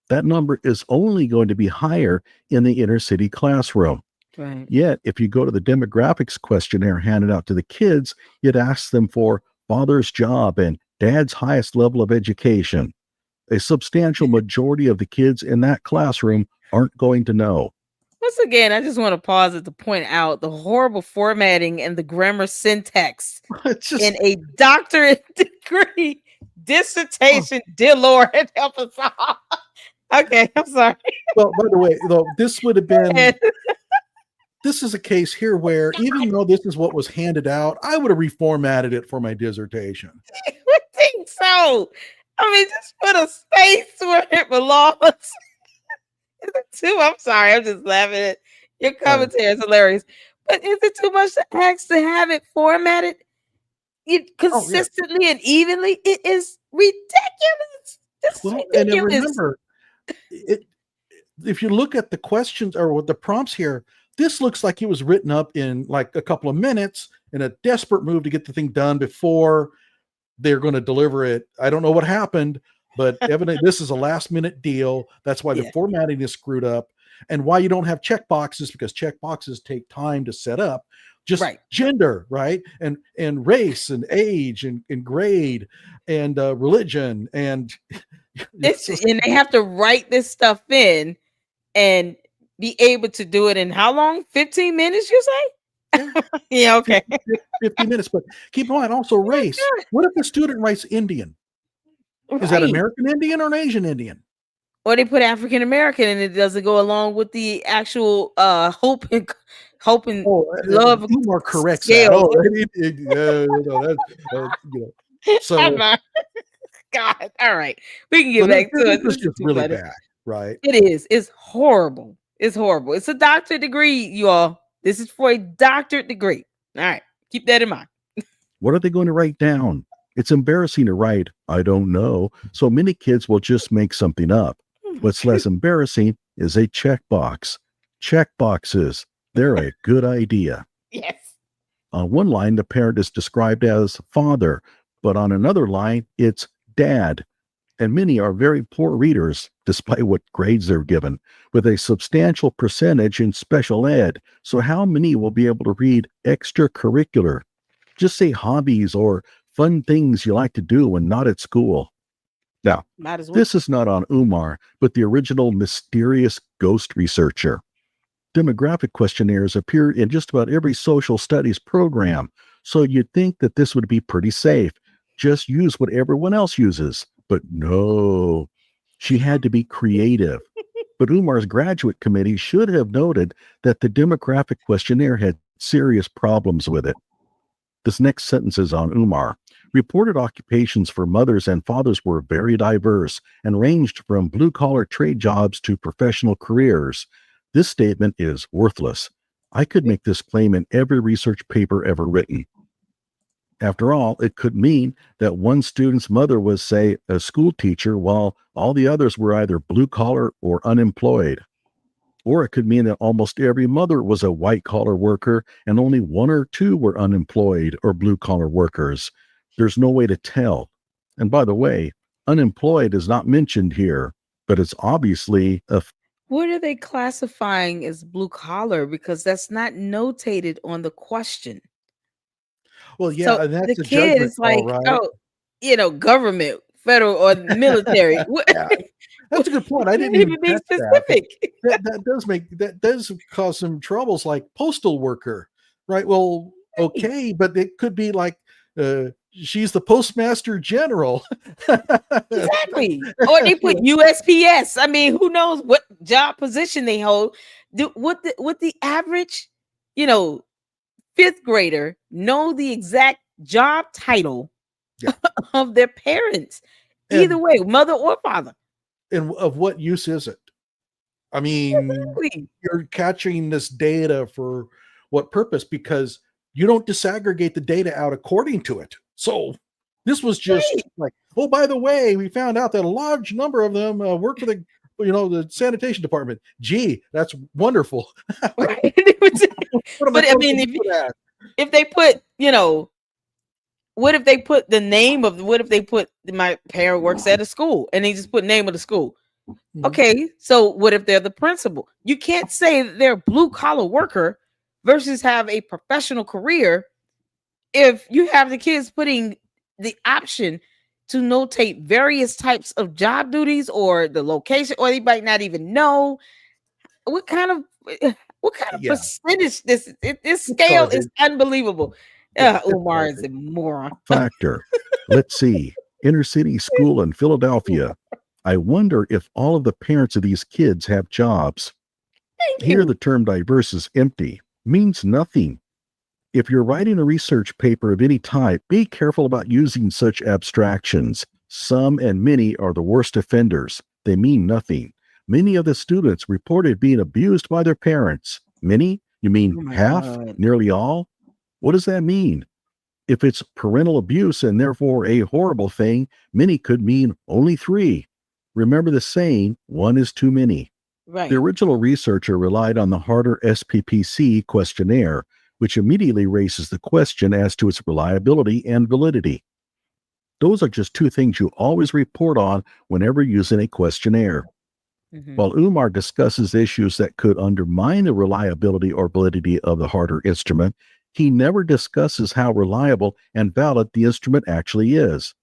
That number is only going to be higher in the inner city classroom. Right. Yet, if you go to the demographics questionnaire handed out to the kids, it asks them for father's job and dad's highest level of education. A substantial majority of the kids in that classroom aren't going to know. Once again, I just want to pause it to point out the horrible formatting and the grammar syntax It's just in a doctorate degree dissertation. Dear Lord, help us all. Okay, I'm sorry. well. By the way, though, this would have been. And This is a case here where even though this is what was handed out, I would have reformatted it for my dissertation. I think so. I mean, just put a space where it belongs. Is it too? I'm sorry. I'm just laughing at your commentary. It's hilarious. But is it too much to ask to have it formatted consistently and evenly? It is ridiculous. It's Well, ridiculous. and then remember, if you look at the questions or the prompts here, this looks like it was written up in like a couple of minutes in a desperate move to get the thing done before they're going to deliver it. I don't know what happened, but evidently this is a last minute deal. That's why the formatting is screwed up, and why you don't have check boxes, because check boxes take time to set up. Just gender, right? And race and age and grade and religion and and they have to write this stuff in and be able to do it in how long? 15 minutes, you say? Yeah, okay. 50 minutes. But keep in mind also race. What if the student writes Indian? Is that American Indian or an Asian Indian? Or they put African American and it doesn't go along with the actual hope and love. Umar corrects scale. that. So God, all right. We can get back to it. This is just really bad, right? It is. It's horrible. It's horrible. It's a doctorate degree, you all. This is for a doctorate degree. All right. Keep that in mind. What are they going to write down? It's embarrassing to write, I don't know. So many kids will just make something up. What's less embarrassing is a checkbox. Checkboxes, they're a good idea. Yes. On one line, the parent is described as father, but on another line, it's dad. And many are very poor readers, despite what grades they're given, with a substantial percentage in special ed. So how many will be able to read extracurricular? Just say hobbies or fun things you like to do when not at school. Now, this is not on Umar, but the original mysterious ghost researcher. Demographic questionnaires appear in just about every social studies program, so you'd think that this would be pretty safe. Just use what everyone else uses. But no, she had to be creative. But Umar's graduate committee should have noted that the demographic questionnaire had serious problems with it. This next sentence is on Umar. Reported occupations for mothers and fathers were very diverse and ranged from blue-collar trade jobs to professional careers. This statement is worthless. I could make this claim in every research paper ever written. After all, it could mean that one student's mother was, say, a school teacher, while all the others were either blue-collar or unemployed. Or it could mean that almost every mother was a white-collar worker and only one or two were unemployed or blue-collar workers. There's no way to tell. And by the way, unemployed is not mentioned here, but it's obviously a... What are they classifying as blue-collar? Because that's not notated on the question. Well, yeah, So and that's the a kid is judgment like, call, right? oh, government, federal, or military. That's a good point. I didn't Not even be catch that. specific. That does cause some troubles, like postal worker, right? Well, okay, but it could be like she's the postmaster general. Exactly. Or they put USPS. I mean, who knows what job position they hold? Would the average, fifth grader know the exact job title of their parents? Either way, mother or father. And of what use is it? I mean, you're catching this data for what purpose? Because you don't disaggregate the data out according to it. So this was just like, oh, by the way, we found out that a large number of them work for the sanitation department. Gee, that's wonderful. But I mean, if they put, what if they put the name of, what if they put my parent works at a school and they just put name of the school? Okay, so what if they're the principal? You can't say that they're a blue collar worker versus have a professional career if you have the kids putting the option to notate various types of job duties or the location, or they might not even know what kind of percentage this scale is unbelievable. Umar is a moron. Factor. Let's see. Inner city school in Philadelphia. I wonder if all of the parents of these kids have jobs. Here, the term diverse is empty, means nothing. If you're writing a research paper of any type, be careful about using such abstractions. Some and many are the worst offenders. They mean nothing. Many of the students reported being abused by their parents. Many? You mean half? God. Nearly all? What does that mean? If it's parental abuse and therefore a horrible thing, many could mean only 3. Remember the saying, one is too many. Right. The original researcher relied on the harder SPPC questionnaire, which immediately raises the question as to its reliability and validity. Those are just 2 things you always report on whenever using a questionnaire. While Umar discusses issues that could undermine the reliability or validity of the harder instrument, he never discusses how reliable and valid the instrument actually is.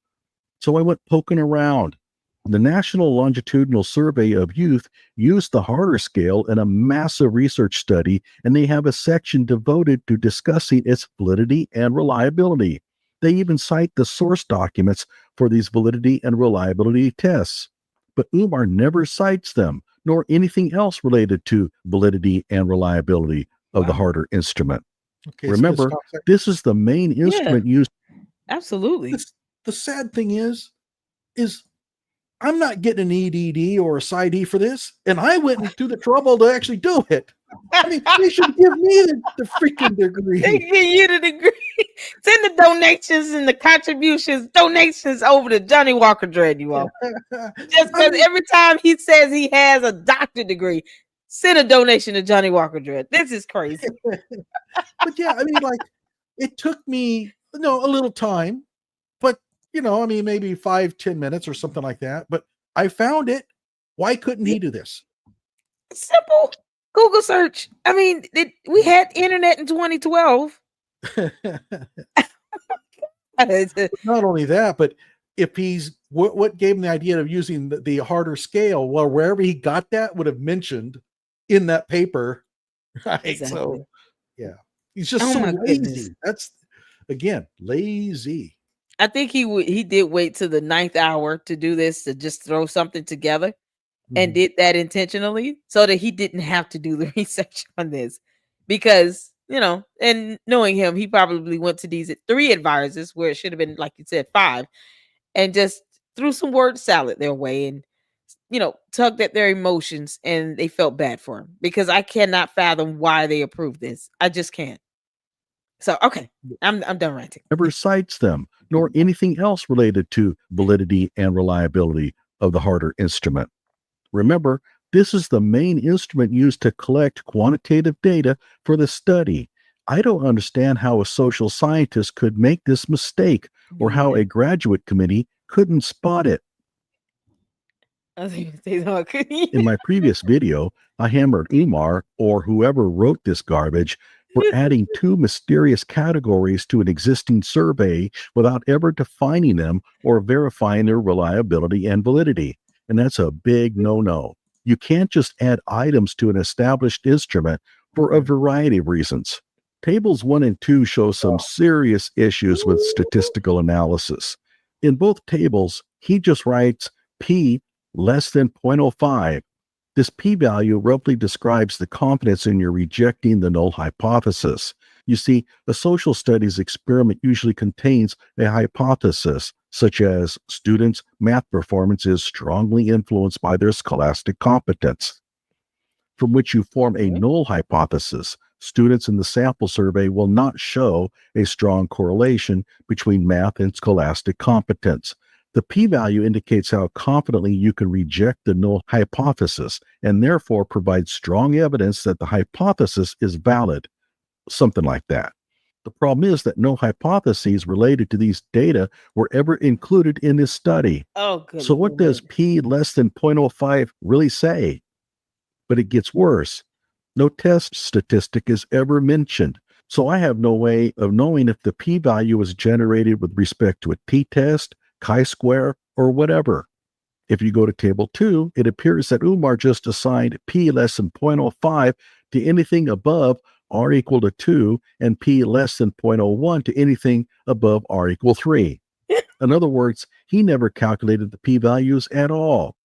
So I went poking around. The National Longitudinal Survey of Youth used the harder scale in a massive research study, and they have a section devoted to discussing its validity and reliability. They even cite the source documents for these validity and reliability tests. But Umar never cites them, nor anything else related to validity and reliability of the harder instrument. Okay, remember, this is the main instrument used. Absolutely. The sad thing is I'm not getting an EDD or a PsyD for this, and I went through the trouble to actually do it. I mean, they should give me the freaking degree. They give you the degree. Send the donations and the donations over to Johnnie Walker Dread, you all. Just because every time he says he has a doctorate degree, send a donation to Johnnie Walker Dread. This is crazy. But yeah, I mean, like, it took me, a little time, but, maybe 5-10 minutes or something like that. But I found it. Why couldn't he do this? Simple. Google search. I mean, we had internet in 2012. Not only that, but if he's what gave him the idea of using the harder scale, well, wherever he got that would have mentioned in that paper, right? Exactly. So yeah, he's just so lazy. Goodness. That's again lazy. I think he did wait till the 9th hour to do this, to just throw something together, and did that intentionally so that he didn't have to do the research on this, because and knowing him, he probably went to these 3 advisors where it should have been, like you said, 5, and just threw some word salad their way and tugged at their emotions, and they felt bad for him, because I cannot fathom why they approved this. I just can't. So okay, I'm done ranting. Never cites them, nor anything else related to validity and reliability of the harder instrument. Remember, this is the main instrument used to collect quantitative data for the study. I don't understand how a social scientist could make this mistake, or how a graduate committee couldn't spot it. In my previous video, I hammered Umar, or whoever wrote this garbage, for adding 2 mysterious categories to an existing survey without ever defining them or verifying their reliability and validity. and that's a big no-no. You can't just add items to an established instrument for a variety of reasons. Tables 1 and 2 show some serious issues with statistical analysis. In both tables, he just writes p less than 0.05. This p-value roughly describes the confidence in your rejecting the null hypothesis. You see, a social studies experiment usually contains a hypothesis, such as students' math performance is strongly influenced by their scholastic competence, from which you form a null hypothesis. Students in the sample survey will not show a strong correlation between math and scholastic competence. The p-value indicates how confidently you can reject the null hypothesis and therefore provide strong evidence that the hypothesis is valid. Something like that. The problem is that no hypotheses related to these data were ever included in this study. Oh, good. So what does p less than 0.05 really say? But it gets worse. No test statistic is ever mentioned. So I have no way of knowing if the p-value was generated with respect to a t-test, chi-square, or whatever. If you go to table 2, it appears that Umar just assigned p less than 0.05 to anything above r equal to 2 and p less than 0.01 to anything above r equal 3. In other words, he never calculated the p-values at all.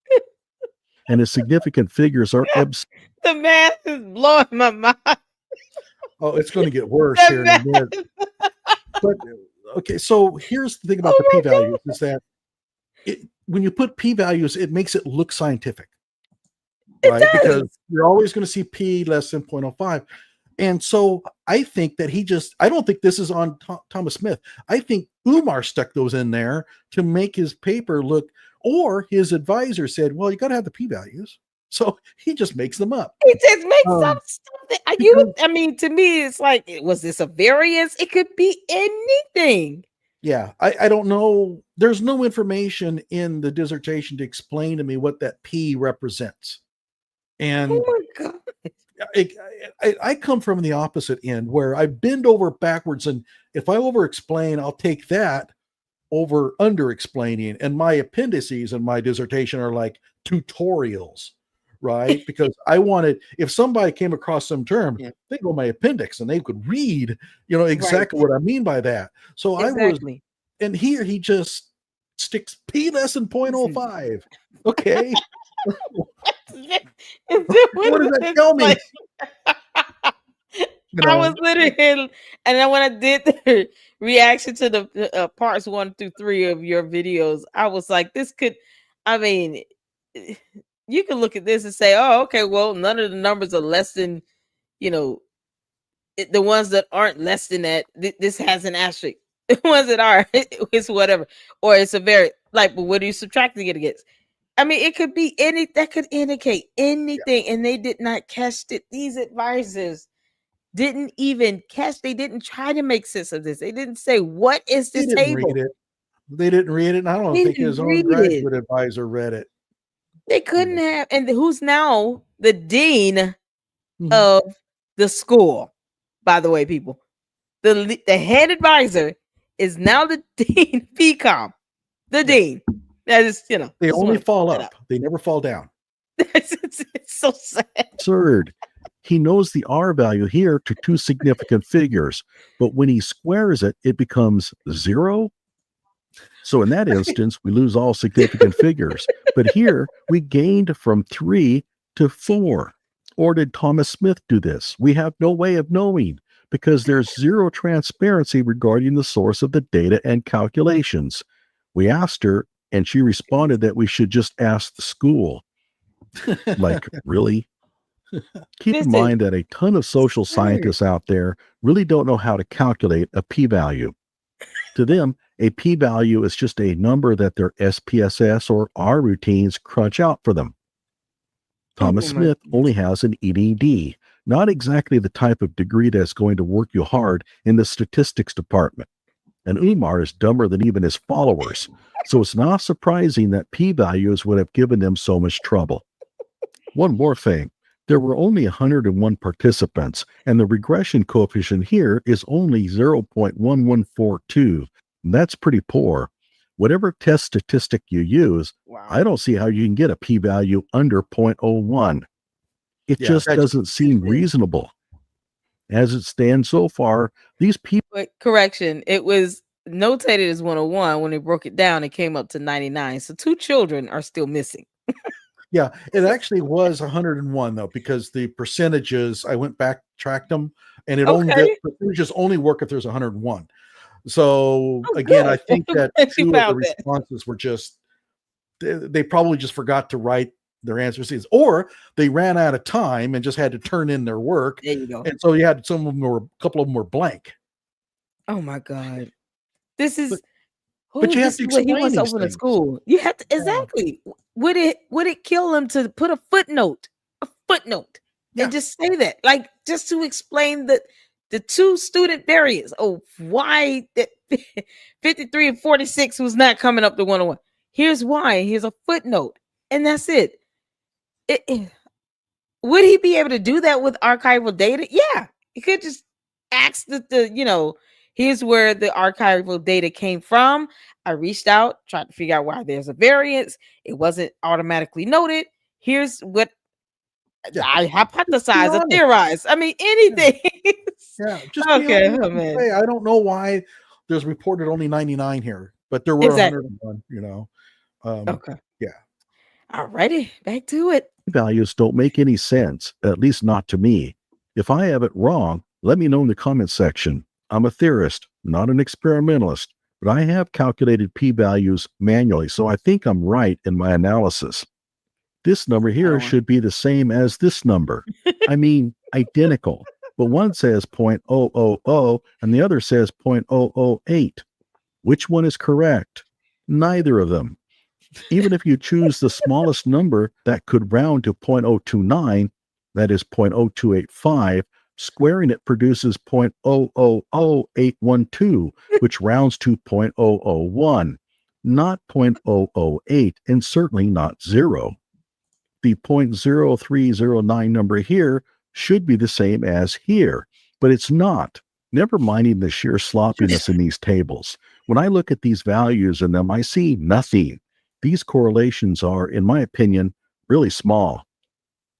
And his significant figures are the math is blowing my mind. Oh, it's going to get worse The here in a minute. But okay, so here's the thing about the p-values is that when you put p-values, it makes it look scientific, right? Because you're always going to see p less than 0.05. And so I think that I don't think this is on Thomas Smith. I think Umar stuck those in there to make his paper look, or his advisor said, well, you got to have the p-values. So he just makes them up. He just makes up stuff. I mean, to me, it's like, was this a variance? It could be anything. Yeah, I don't know. There's no information in the dissertation to explain to me what that p represents. And oh my God. I come from the opposite end where I bend over backwards, and if I over explain, I'll take that over under explaining. And my appendices in my dissertation are like tutorials, right? Because I wanted, if somebody came across some term, they go my appendix and they could read, exactly what I mean by that. So exactly. And here he just sticks p less than 0.05. Okay. What does that tell me? I was literally, and then when I did the reaction to the parts 1 through 3 of your videos, I was like, you can look at this and say, oh, okay, well, none of the numbers are less than, the ones that aren't less than that, this has an asterisk. The ones that are, it's whatever. Or it's a very, but what are you subtracting it against? I mean, it could be that could indicate anything. Yeah. And they did not catch it. These advisors didn't even they didn't try to make sense of this. They didn't say, what is this table? They didn't read it. And I don't think his own graduate advisor read it. They couldn't have. And who's now the dean of the school, by the way, people. The head advisor is now the dean, PCOM, the dean. That is, they only fall up. They never fall down. It's so sad. Absurd. He knows the R value here to 2 significant figures, but when he squares it, it becomes 0. So in that instance, we lose all significant figures. But here we gained from 3 to 4. Or did Thomas Smith do this? We have no way of knowing because there's zero transparency regarding the source of the data and calculations. We asked her, and she responded that we should just ask the school. Like, really? Keep in mind that a ton of social scientists out there really don't know how to calculate a p-value. To them, a p-value is just a number that their SPSS or R routines crunch out for them. Thomas Smith only has an EDD, not exactly the type of degree that's going to work you hard in the statistics department. And Umar is dumber than even his followers, so it's not surprising that p-values would have given them so much trouble. One more thing. There were only 101 participants, and the regression coefficient here is only 0.1142. That's pretty poor. Whatever test statistic you use, Wow. I don't see how you can get a p-value under 0.01. It just doesn't seem reasonable. As it stands so far, these people... But correction, it was notated as 101. When they broke it down, it came up to 99. So 2 children are still missing. Yeah, it actually was 101 though, because the percentages, I went back, tracked them, and it only, the percentages only work if there's 101. So again, I think that 2 of the responses were just, they probably just forgot to write their answers, or they ran out of time and just had to turn in their work. There you go. And so you had some of them were, a couple of them were blank. Oh my God. This is, but you have to explain he wants to open a school. You have to, exactly. Would it kill him to put a footnote and just say that, like, just to explain the 2 student variants? Oh, why that 53 and 46 was not coming up to 101. Here's why. Here's a footnote, and that's it. Would he be able to do that with archival data? Yeah, he could just ask the here's where the archival data came from. I reached out, tried to figure out why there's a variance. It wasn't automatically noted. Here's what I hypothesize or theorize. I mean, anything. Just okay. Say, I don't know why there's reported only 99 here, but there were 101. Okay. Yeah. Alrighty, back to it. Values don't make any sense, at least not to me. If I have it wrong, let me know in the comments section. I'm a theorist, not an experimentalist, but I have calculated p-values manually, so I think I'm right in my analysis. This number here should be the same as this number. I mean, identical. But one says 0.000 and the other says 0.008. Which one is correct? Neither of them. Even if you choose the smallest number that could round to 0.029, that is 0.0285, squaring it produces 0.000812, which rounds to 0.001, not 0.008, and certainly not 0. The 0.0309 number here should be the same as here, but it's not. Never minding the sheer sloppiness in these tables. When I look at these values in them, I see nothing. These correlations are, in my opinion, really small.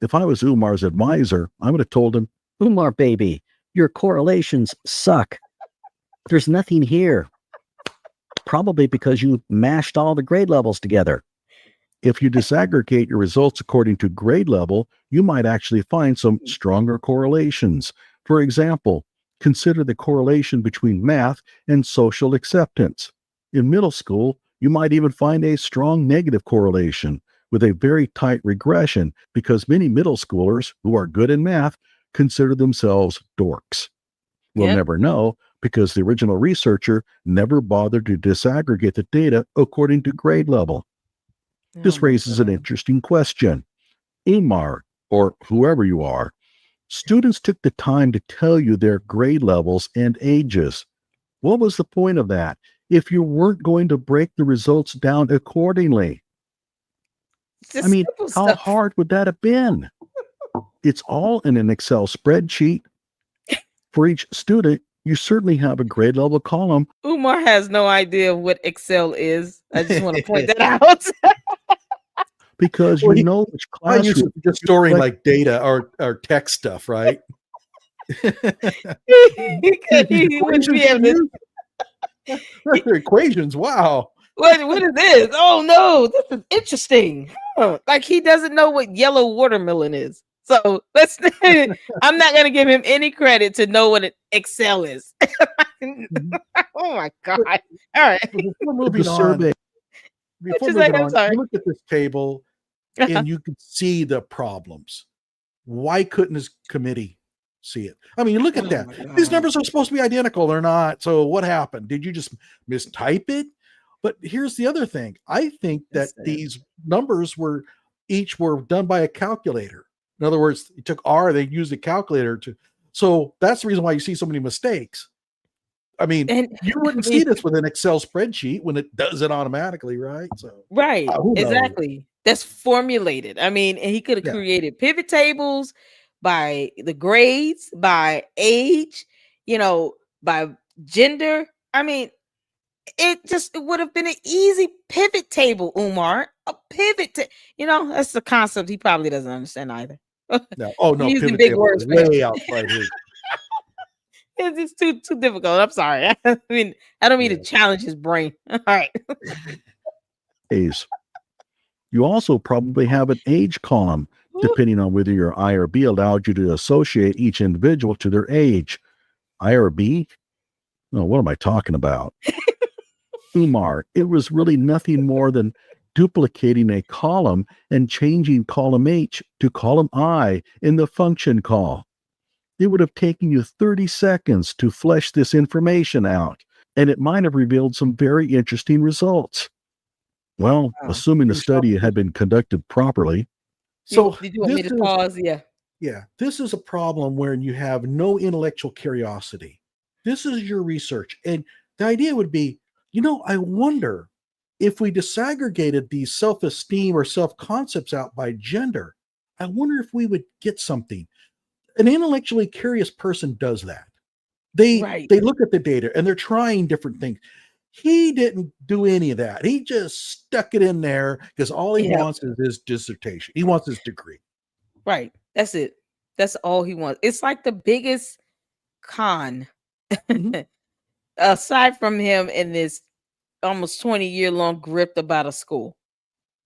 If I was Umar's advisor, I would have told him, Umar, baby, your correlations suck. There's nothing here. Probably because you mashed all the grade levels together. If you disaggregate your results according to grade level, you might actually find some stronger correlations. For example, consider the correlation between math and social acceptance. In middle school, you might even find a strong negative correlation with a very tight regression because many middle schoolers who are good in math consider themselves dorks. We'll never know because the original researcher never bothered to disaggregate the data according to grade level. This raises an interesting question. Umar, or whoever you are, students took the time to tell you their grade levels and ages. What was the point of that if you weren't going to break the results down accordingly? I mean, how hard would that have been? It's all in an Excel spreadsheet. For each student, you certainly have a grade level column. Umar has no idea what Excel is. I just want to point that out. Because you know which class you're just storing like data or text stuff, right? Equations, wow. What is this? Oh no, this is interesting. Like he doesn't know what yellow watermelon is. So I'm not gonna give him any credit to know what an Excel is. Oh my God. All right. Before moving on, you look at this table and you can see the problems. Why couldn't his committee see it? I mean, look at that. These numbers are supposed to be identical. They're not. So what happened? Did you just mistype it? But here's the other thing. I think that these numbers were done by a calculator. In other words, you took R, they used a calculator to. So that's the reason why you see so many mistakes. I mean, you wouldn't see this with an Excel spreadsheet when it does it automatically, right? So right, exactly. That's formulated. I mean, and he could have created pivot tables by the grades, by age, by gender. I mean, it would have been an easy pivot table, Umar. A pivot that's the concept he probably doesn't understand either. No, oh no, Using pivot big table words is for him. way outside his. It's just too difficult. I'm sorry. I mean, I don't mean to challenge his brain. All right. A's. You also probably have an age column, depending on whether your I or B allowed you to associate each individual to their age. I or B? No, what am I talking about? Umar, it was really nothing more than duplicating a column and changing column H to column I in the function call. It would have taken you 30 seconds to flesh this information out, and it might have revealed some very interesting results. Well, assuming the study had been conducted properly. So did you want me to pause? Yeah, this is a problem where you have no intellectual curiosity. This is your research. And the idea would be, I wonder if we disaggregated these self-esteem or self-concepts out by gender, I wonder if we would get something. An intellectually curious person does that. They look at the data and they're trying different things. He didn't do any of that. He just stuck it in there because all he wants is his dissertation. He wants his degree. Right. That's it. That's all he wants. It's like the biggest con aside from him in this almost 20-year-long grip about a school.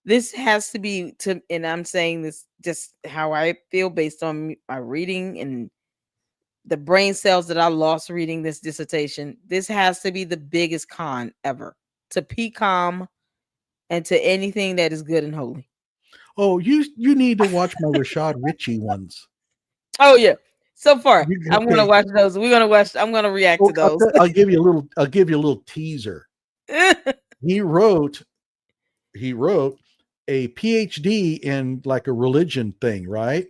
This has to be and I'm saying this just how I feel based on my reading and the brain cells that I lost reading this dissertation. This has to be the biggest con ever to PCOM and to anything that is good and holy. Oh, you need to watch my Rashad Ritchie ones. Oh yeah. So far, I'm gonna watch those. I'm gonna react to those. I'll give you a little teaser. He wrote a PhD in like a religion thing, right?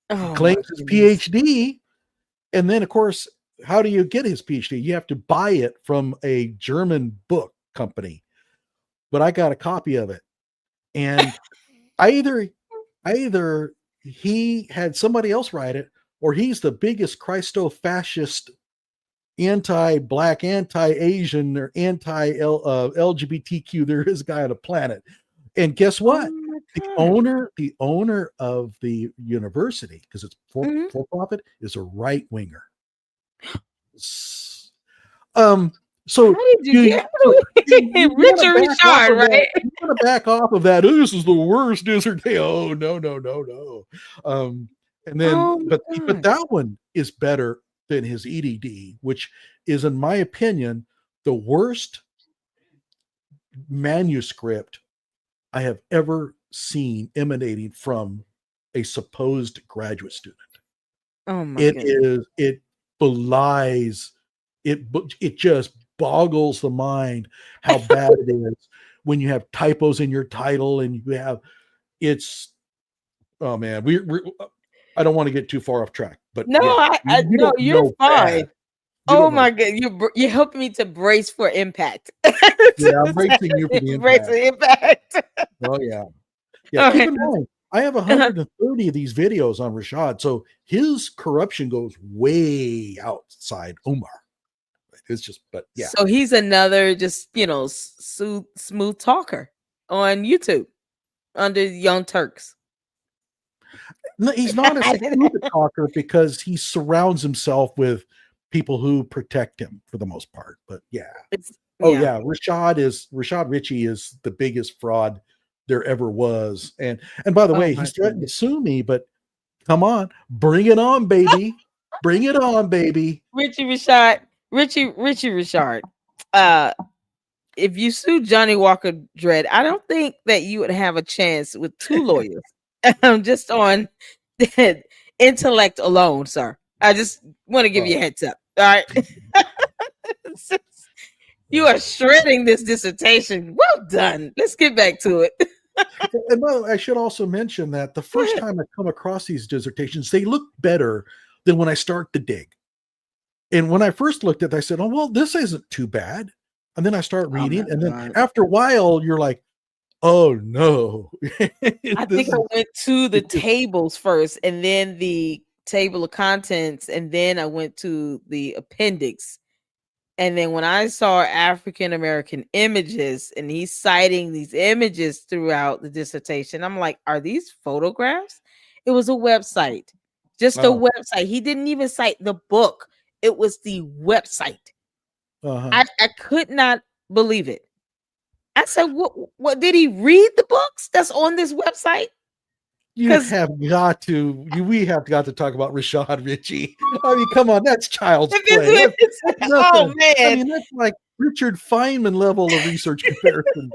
He claims his PhD, and then of course, how do you get his PhD? You have to buy it from a German book company. But I got a copy of it, and either he had somebody else write it, or he's the biggest Christo-fascist, anti-black, anti-Asian, or anti-LGBTQ there is guy on the planet. And guess what? The owner of the university, because it's for profit, is a right winger. So Richard Richard, right? You want to back off of that. Oh, this is the worst dissertation. Oh, no. And then, but that one is better than his EDD, which is, in my opinion, the worst manuscript I have ever seen emanating from a supposed graduate student. Oh my goodness. It belies, it just boggles the mind how bad it is when you have typos in your title and you have oh man, I don't want to get too far off track, but no, you're fine. Oh my god, you're helping me to brace for impact. Yeah, I'm bracing you for the impact. Oh yeah. Keep in mind, I have 130 of these videos on Rashad, so his corruption goes way outside Umar. It's just, but yeah. So he's another just smooth talker on YouTube under Young Turks. No, he's not a smooth talker because he surrounds himself with people who protect him for the most part. But yeah. Rashad Ritchie is the biggest fraud there ever was. And by the way, he's threatened to sue me, but come on, bring it on, baby. Bring it on, baby. Richie Rashad. If you sue Johnnie Walker Dread, I don't think that you would have a chance with two lawyers. Just on intellect alone, sir. I just want to give you a heads up. All right. You are shredding this dissertation. Well done. Let's get back to it. And by the way, I should also mention that the first time I come across these dissertations, they look better than when I start to dig. And when I first looked at it, I said, oh, well, this isn't too bad. And then I start reading. And then after a while, you're like, oh, no. I think I went to the tables first and then the table of contents. And then I went to the appendix. And then when I saw African American images and he's citing these images throughout the dissertation, I'm like, are these photographs? It was a website, just a website. He didn't even cite the book. It was the website. I could not believe it. I said, what did he read the books that's on this website? We have got to talk about Rashad Ritchie. I mean, come on, that's child's play. Oh man, I mean, that's like Richard Feynman level of research comparison.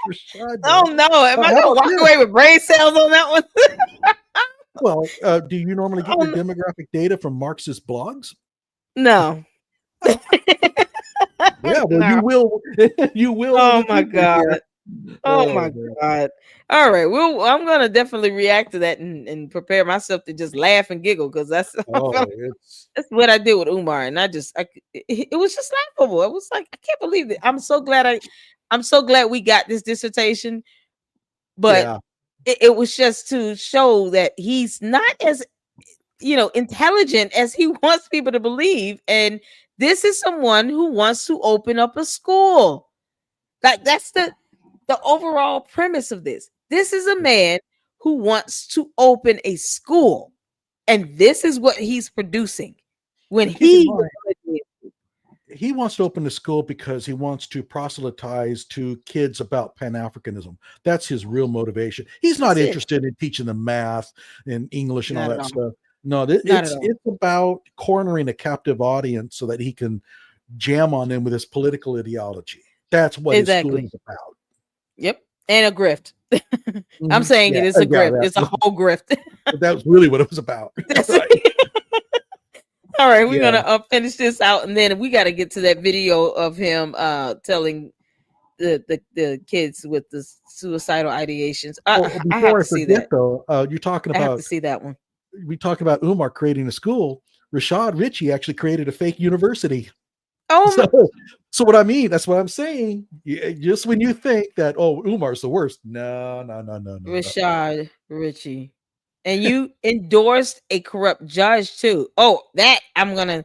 Rashad, oh no, am I gonna walk away with brain cells on that one? Well, do you normally get your demographic data from Marxist blogs? No. Yeah, well, you will. You will. Oh my god. Oh my god. All right. Well, I'm gonna definitely react to that and prepare myself to just laugh and giggle because that's what I did with Umar, and it was just laughable. It was like, I can't believe it. I'm so glad we got this dissertation, but it was just to show that he's not as intelligent as he wants people to believe, and this is someone who wants to open up a school. Like, that's the overall premise of this. This is a man who wants to open a school, and this is what he's producing. When he wants to open a school because he wants to proselytize to kids about Pan-Africanism. That's his real motivation. He's not interested in teaching them math and English and all that stuff. No, it's about cornering a captive audience so that he can jam on them with his political ideology. That's what his school is about. Yep. And a grift. I'm saying it is a grift. It's a whole grift. That's really what it was about. All right, we're gonna finish this out, and then we got to get to that video of him telling the kids with the suicidal ideations. I have to see that. Though, you're talking about. I have to see that one. We talk about Umar creating a school. Rashad Ritchie actually created a fake university. Oh, so what I mean, that's what I'm saying. Just when you think that, Umar's the worst. No. Rashad Ritchie. And you endorsed a corrupt judge too. Oh, that I'm going to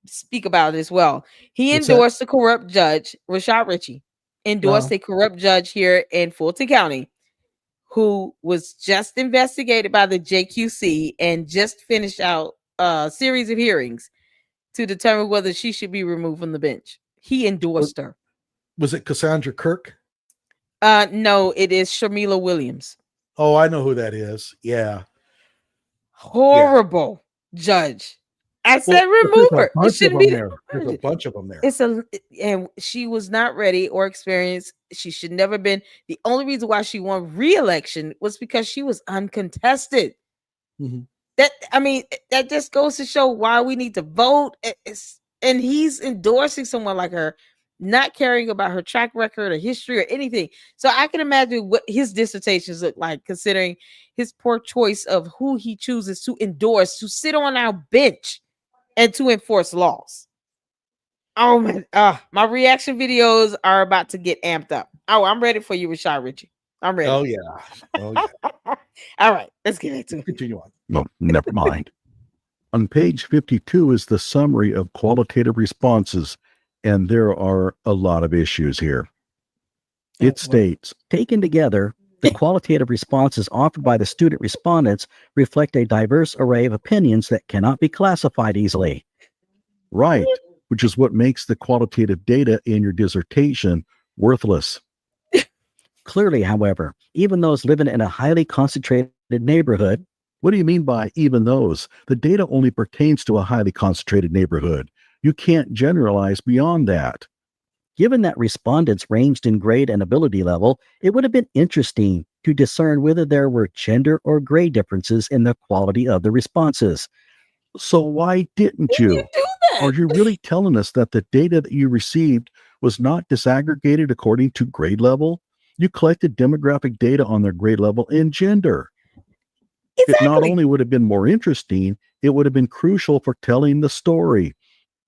speak about as well. He endorsed a corrupt judge, Rashad Ritchie, endorsed a corrupt judge here in Fulton County who was just investigated by the JQC and just finished out a series of hearings to determine whether she should be removed from the bench. He endorsed her. Was it Cassandra Kirk? No, it is Shamila Williams. Oh, I know who that is. Yeah. Horrible judge. I said remove her. It shouldn't be there. There's a bunch of them there. And she was not ready or experienced. She should never been. The only reason why she won re-election was because she was uncontested. Mm-hmm. That just goes to show why we need to vote. And he's endorsing someone like her, not caring about her track record or history or anything. So I can imagine what his dissertations look like, considering his poor choice of who he chooses to endorse to sit on our bench and to enforce laws. Oh my! My reaction videos are about to get amped up. Oh, I'm ready for you, Rashad Ritchie. I'm ready. Oh yeah. All right, let's get into it. Continue on. No, never mind. On page 52 is the summary of qualitative responses, and there are a lot of issues here. It states, taken together, the qualitative responses offered by the student respondents reflect a diverse array of opinions that cannot be classified easily. Right, which is what makes the qualitative data in your dissertation worthless. Clearly, however, even those living in a highly concentrated neighborhood. What do you mean by even those? The data only pertains to a highly concentrated neighborhood. You can't generalize beyond that. Given that respondents ranged in grade and ability level, it would have been interesting to discern whether there were gender or grade differences in the quality of the responses. So why didn't you? Are you really telling us that the data that you received was not disaggregated according to grade level? You collected demographic data on their grade level and gender. Exactly. It not only would have been more interesting, it would have been crucial for telling the story.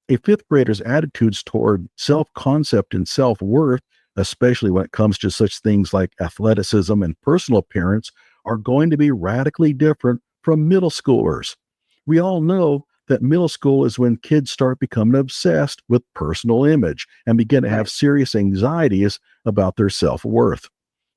A fifth grader's attitudes toward self-concept and self-worth, especially when it comes to such things like athleticism and personal appearance, are going to be radically different from middle schoolers. We all know that middle school is when kids start becoming obsessed with personal image and begin to have serious anxieties about their self-worth.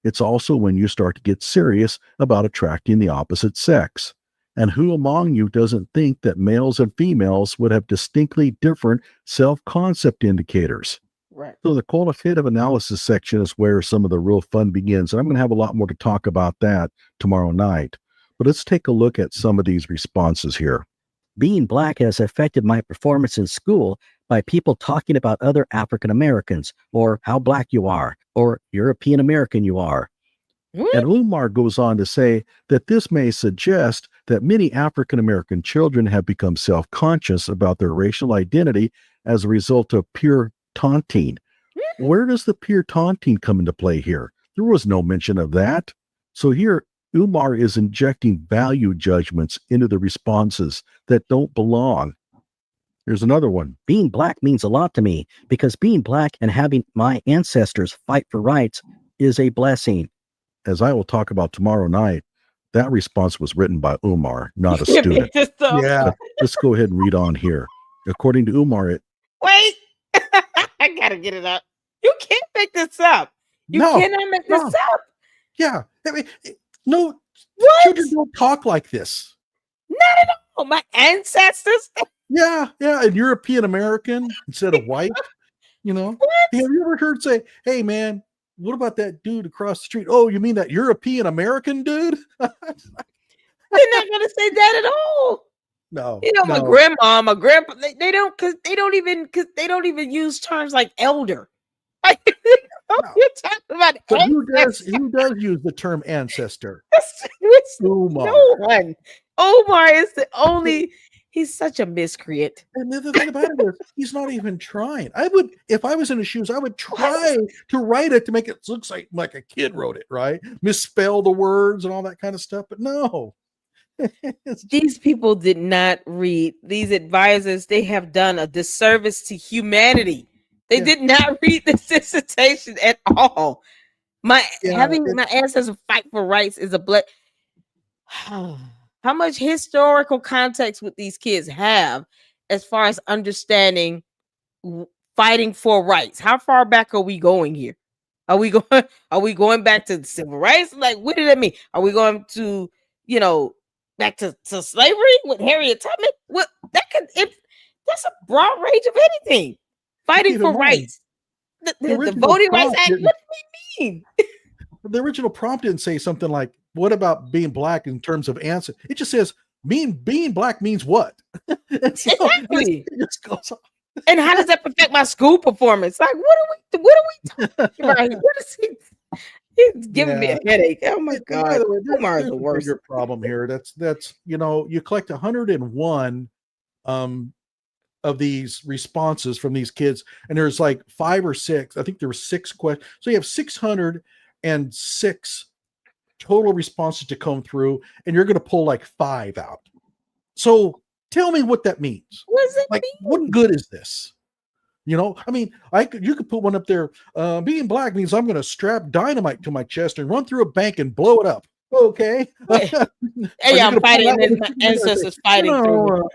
It's also when you start to get serious about attracting the opposite sex. And who among you doesn't think that males and females would have distinctly different self-concept indicators? Right. So the qualitative analysis section is where some of the real fun begins. And I'm going to have a lot more to talk about that tomorrow night. But let's take a look at some of these responses here. Being black has affected my performance in school by people talking about other African Americans, or how black you are, or European American you are. And Umar goes on to say that this may suggest that many African American children have become self-conscious about their racial identity as a result of peer taunting. Where does the peer taunting come into play here? There was no mention of that. So here, Umar is injecting value judgments into the responses that don't belong. Here's another one. Being black means a lot to me because being black and having my ancestors fight for rights is a blessing. As I will talk about tomorrow night, that response was written by Umar, not a student. Yeah. Let's go ahead and read on here. According to Umar, Wait, I gotta get it up. You can't make this up. You cannot make this up. Yeah. I mean, no, What? children don't talk like this. Not at all. My ancestors. Yeah. And European American instead of white, you know. What? Have you ever heard say, hey, man, what about that dude across the street? Oh, you mean that European American dude? They're not gonna say that at all. No. You know, my no. grandma, my grandpa, they don't even use terms like elder. You're talking about But who ancestors. does use the term ancestor? Umar. No one. Omar is the only. He's such a miscreant. And the other thing about it is, he's not even trying. I would, if I was in his shoes, I would try to write it to make it look like a kid wrote it, right? Misspell the words and all that kind of stuff. But no. These people did not read. These advisors, they have done a disservice to humanity. They did not read this dissertation at all. Having my ancestors fight for rights is a blood. How much historical context would these kids have as far as understanding fighting for rights? How far back are we going here? Are we going back to civil rights? Like, what did that mean? Are we going to, back to slavery with Harriet Tubman? What that's a broad range of anything. Fighting for rights. The Voting Rights Act, what do we mean? The original prompt didn't say something like, what about being black in terms of answer? It just says, being black means what? And so exactly. It just goes on. And how does that affect my school performance? Like, what are we talking about? What is he? He's giving me a headache. Oh my God. Umar is the worst. Your problem here. That's you collect 101 of these responses from these kids, and there's like 5 or 6. I think there were 6 questions. So you have 606 total responses to come through, and you're going to pull like 5 out. So tell me what that means. What does it mean? What good is this? I mean, you could put one up there. Being black means I'm going to strap dynamite to my chest and run through a bank and blow it up. Okay. Hey, I'm fighting, and my ancestors fighting through.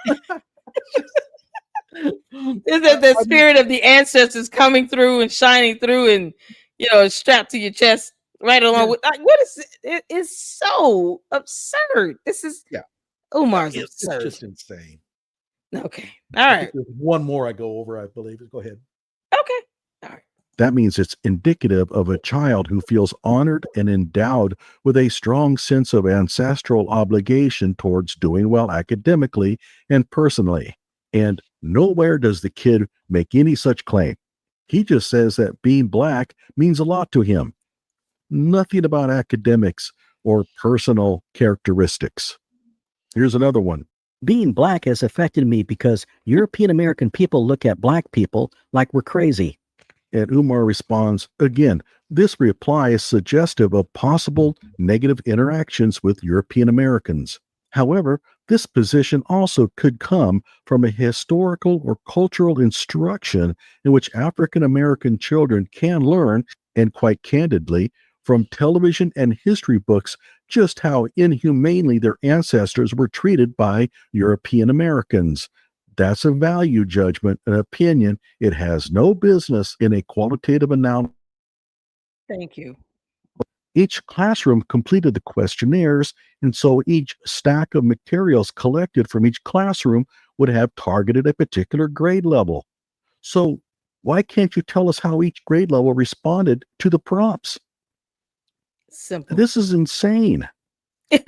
Is that the spirit of the ancestors coming through and shining through, and strapped to your chest right along with what is it? It's so absurd. This is Umar's absurd. It's just insane. Okay. All right. There's one more I go over, I believe. Go ahead. Okay. All right. That means it's indicative of a child who feels honored and endowed with a strong sense of ancestral obligation towards doing well academically and personally. And nowhere does the kid make any such claim. He just says that being black means a lot to him. Nothing about academics or personal characteristics. Here's another one. Being black has affected me because European American people look at black people like we're crazy. And Umar responds, again, this reply is suggestive of possible negative interactions with European Americans. However, this position also could come from a historical or cultural instruction in which African American children can learn, and quite candidly, from television and history books, just how inhumanely their ancestors were treated by European Americans. That's a value judgment, an opinion. It has no business in a qualitative analysis. Thank you. Each classroom completed the questionnaires, and so each stack of materials collected from each classroom would have targeted a particular grade level. So why can't you tell us how each grade level responded to the prompts? Simple. This is insane.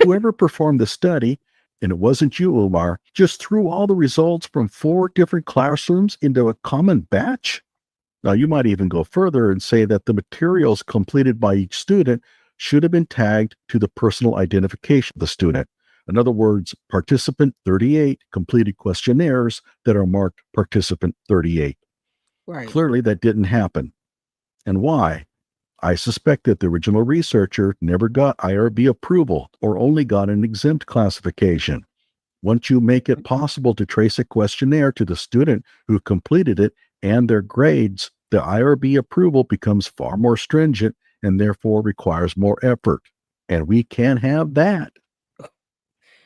Whoever performed the study, and it wasn't you, Umar, just threw all the results from 4 different classrooms into a common batch? Now, you might even go further and say that the materials completed by each student should have been tagged to the personal identification of the student. In other words, participant 38 completed questionnaires that are marked participant 38. Right. Clearly, that didn't happen. And why? I suspect that the original researcher never got IRB approval or only got an exempt classification. Once you make it possible to trace a questionnaire to the student who completed it and their grades, the IRB approval becomes far more stringent and therefore requires more effort. And we can't have that.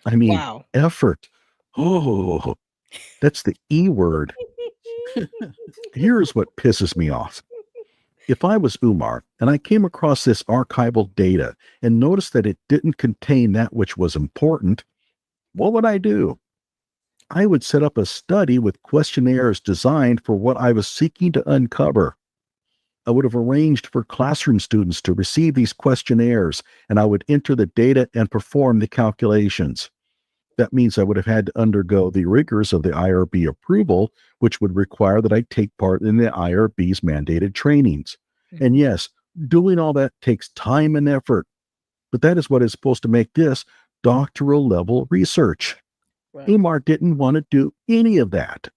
I mean, Wow. effort. Oh, that's the E word. Here's what pisses me off. If I was Umar and I came across this archival data and noticed that it didn't contain that which was important, what would I do? I would set up a study with questionnaires designed for what I was seeking to uncover. I would have arranged for classroom students to receive these questionnaires, and I would enter the data and perform the calculations. That means I would have had to undergo the rigors of the IRB approval, which would require that I take part in the IRB's mandated trainings. And yes, doing all that takes time and effort, but that is what is supposed to make this doctoral level research. Right. Umar didn't want to do any of that.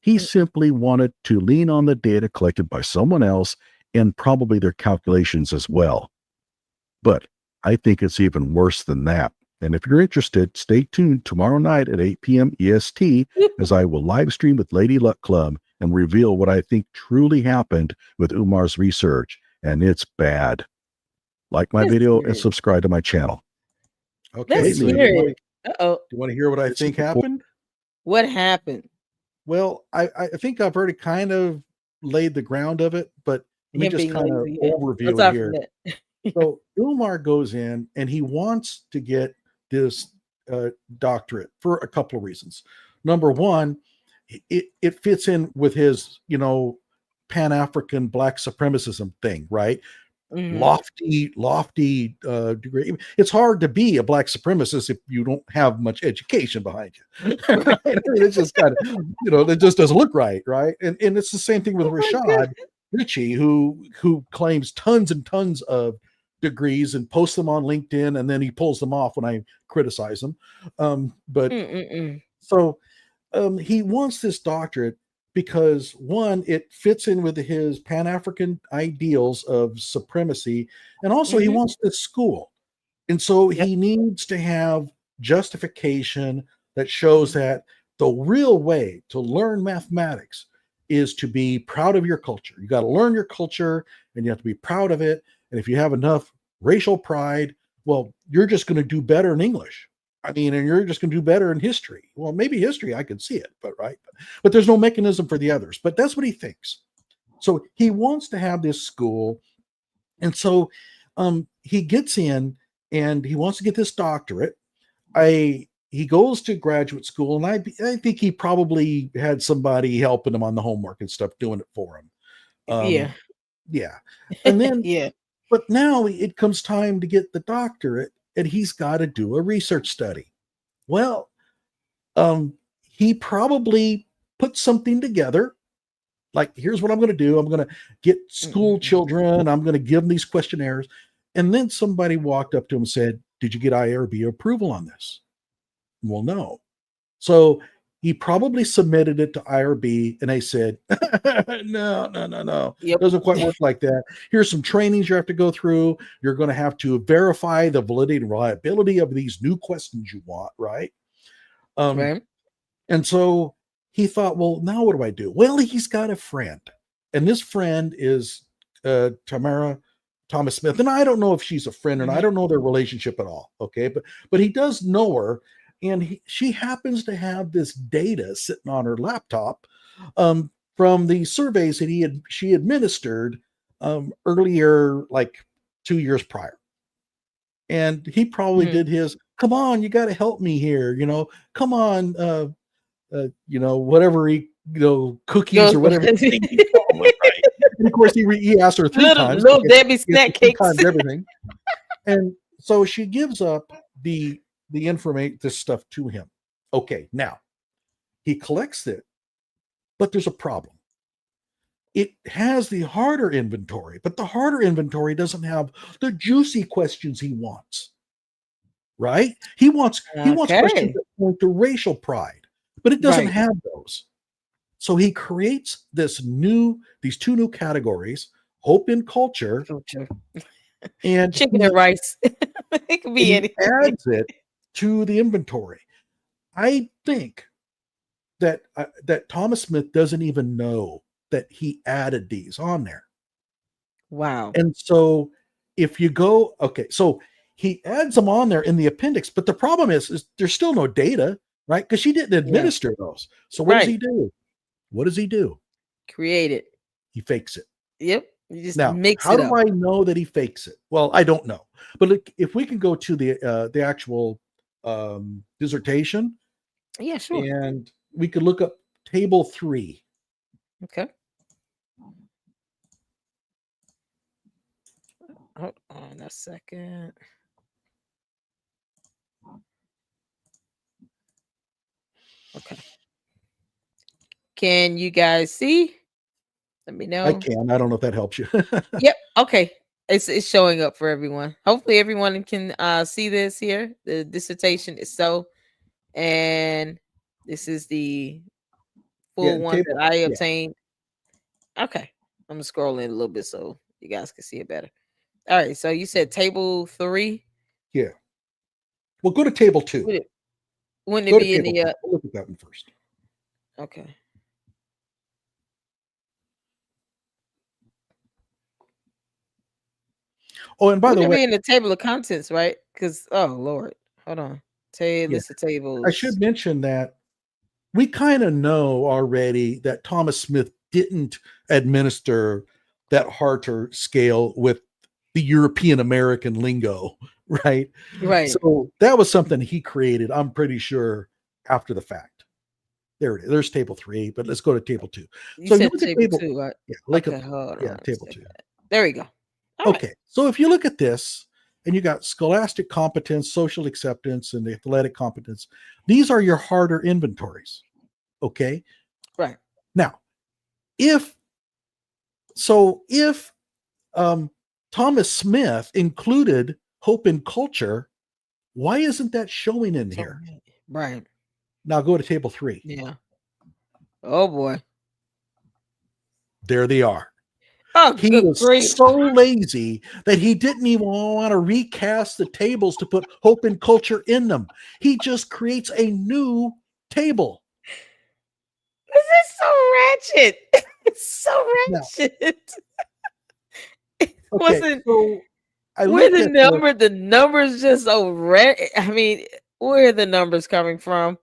He simply wanted to lean on the data collected by someone else and probably their calculations as well. But I think it's even worse than that. And if you're interested, stay tuned tomorrow night at 8 p.m. EST as I will live stream with Lady Luck Club and reveal what I think truly happened with Umar's research. And it's bad. Like my That's video weird. and subscribe to my channel. Okay. That's so do weird. you wanna- Uh-oh. do you want to hear what I think happened? What happened? Well, I think I've already kind of laid the ground of it, but let me Him just being kind of lazy. Yeah. overview Let's it off here. from that. So Umar goes in and he wants to get this doctorate for a couple of reasons. Number one, it fits in with his, Pan-African black supremacism thing, right? Mhm. Lofty degree. It's hard to be a black supremacist if you don't have much education behind you. Right? I mean, it's just kind of, it just doesn't look right, right? And it's the same thing with Oh my Rashad Ritchie, who claims tons and tons of degrees and posts them on LinkedIn, and then he pulls them off when I criticize him. But so he wants this doctorate because, one, it fits in with his Pan-African ideals of supremacy, and also he wants this school. And so he needs to have justification that shows that the real way to learn mathematics is to be proud of your culture. You got to learn your culture and you have to be proud of it. And if you have enough racial pride, well, you're just going to do better in English. I mean, and you're just going to do better in history. Well, maybe history, I could see it, but right. But there's no mechanism for the others. But that's what he thinks. So he wants to have this school. And so he gets in and he wants to get this doctorate. He goes to graduate school, and I think he probably had somebody helping him on the homework and stuff, doing it for him. Yeah. And then, but now it comes time to get the doctorate, and he's got to do a research study. Well, he probably put something together. Like, here's what I'm going to do. I'm going to get school children. I'm going to give them these questionnaires. And then somebody walked up to him and said, "Did you get IRB approval on this?" Well, no. So he probably submitted it to IRB, and they said, no. It doesn't quite work like that. Here's some trainings you have to go through. You're going to have to verify the validity and reliability of these new questions you want, right? Right. And so he thought, well, now what do I do? Well, he's got a friend, and this friend is Tamara Thomas Smith. And I don't know if she's a friend, and I don't know their relationship at all. Okay. But he does know her. and she happens to have this data sitting on her laptop from the surveys that she administered earlier, like 2 years prior. And he probably did his, come on, you got to help me here, come on, whatever cookies or whatever. Right. And of course, he asked her three times. Little Debbie snack cakes. Everything. And so she gives up the information, this stuff to him. Okay, now he collects it, but there's a problem. It has the harder inventory, but the harder inventory doesn't have the juicy questions he wants. Right? He wants questions that point to racial pride, but it doesn't have those. So he creates these two new categories: hope in culture, and chicken and rice. It could be anything. Adds it to the inventory. I think that Thomas Smith doesn't even know that he added these on there. Wow. And so if you go, so he adds them on there in the appendix, but the problem is there's still no data, right? Because she didn't administer those. So what does he do? What does he do? Create it. He fakes it. Yep. You just now, mix how it do up. I know that he fakes it? Well, I don't know. But look, if we can go to the actual dissertation. Yeah, sure. And we could look up table 3. Okay. Hold on a second. Okay. Can you guys see? Let me know. I can. I don't know if that helps you. Yep. Okay. It's showing up for everyone. Hopefully everyone can see this here. The dissertation is and this is the full one that I obtained. Okay. I'm gonna scroll in a little bit so you guys can see it better. All right. So you said table 3. Yeah. Well, go to table 2. Wouldn't it be in the? We'll look at that one first. Okay. Oh, and by the way, be in the table of contents, right? Because Lord, hold on. List of tables. I should mention that we kind of know already that Thomas Smith didn't administer that Harter scale with the European American lingo, right? Right. So that was something he created, I'm pretty sure, after the fact. There it is. There's table 3, but let's go to table 2. You said table 2, right? Yeah, table 2. There we go. Okay, so if you look at this, and you got scholastic competence, social acceptance, and the athletic competence, these are your harder inventories. Okay? Right. Now, if Thomas Smith included hope in culture, why isn't that showing in here? Right. Now go to table 3. Yeah. Oh boy. There they are. Oh, he was so lazy that he didn't even want to recast the tables to put hope and culture in them. He just creates a new table. This is so ratchet. It's so ratchet. Okay, so where the numbers just so red. I mean, where are the numbers coming from?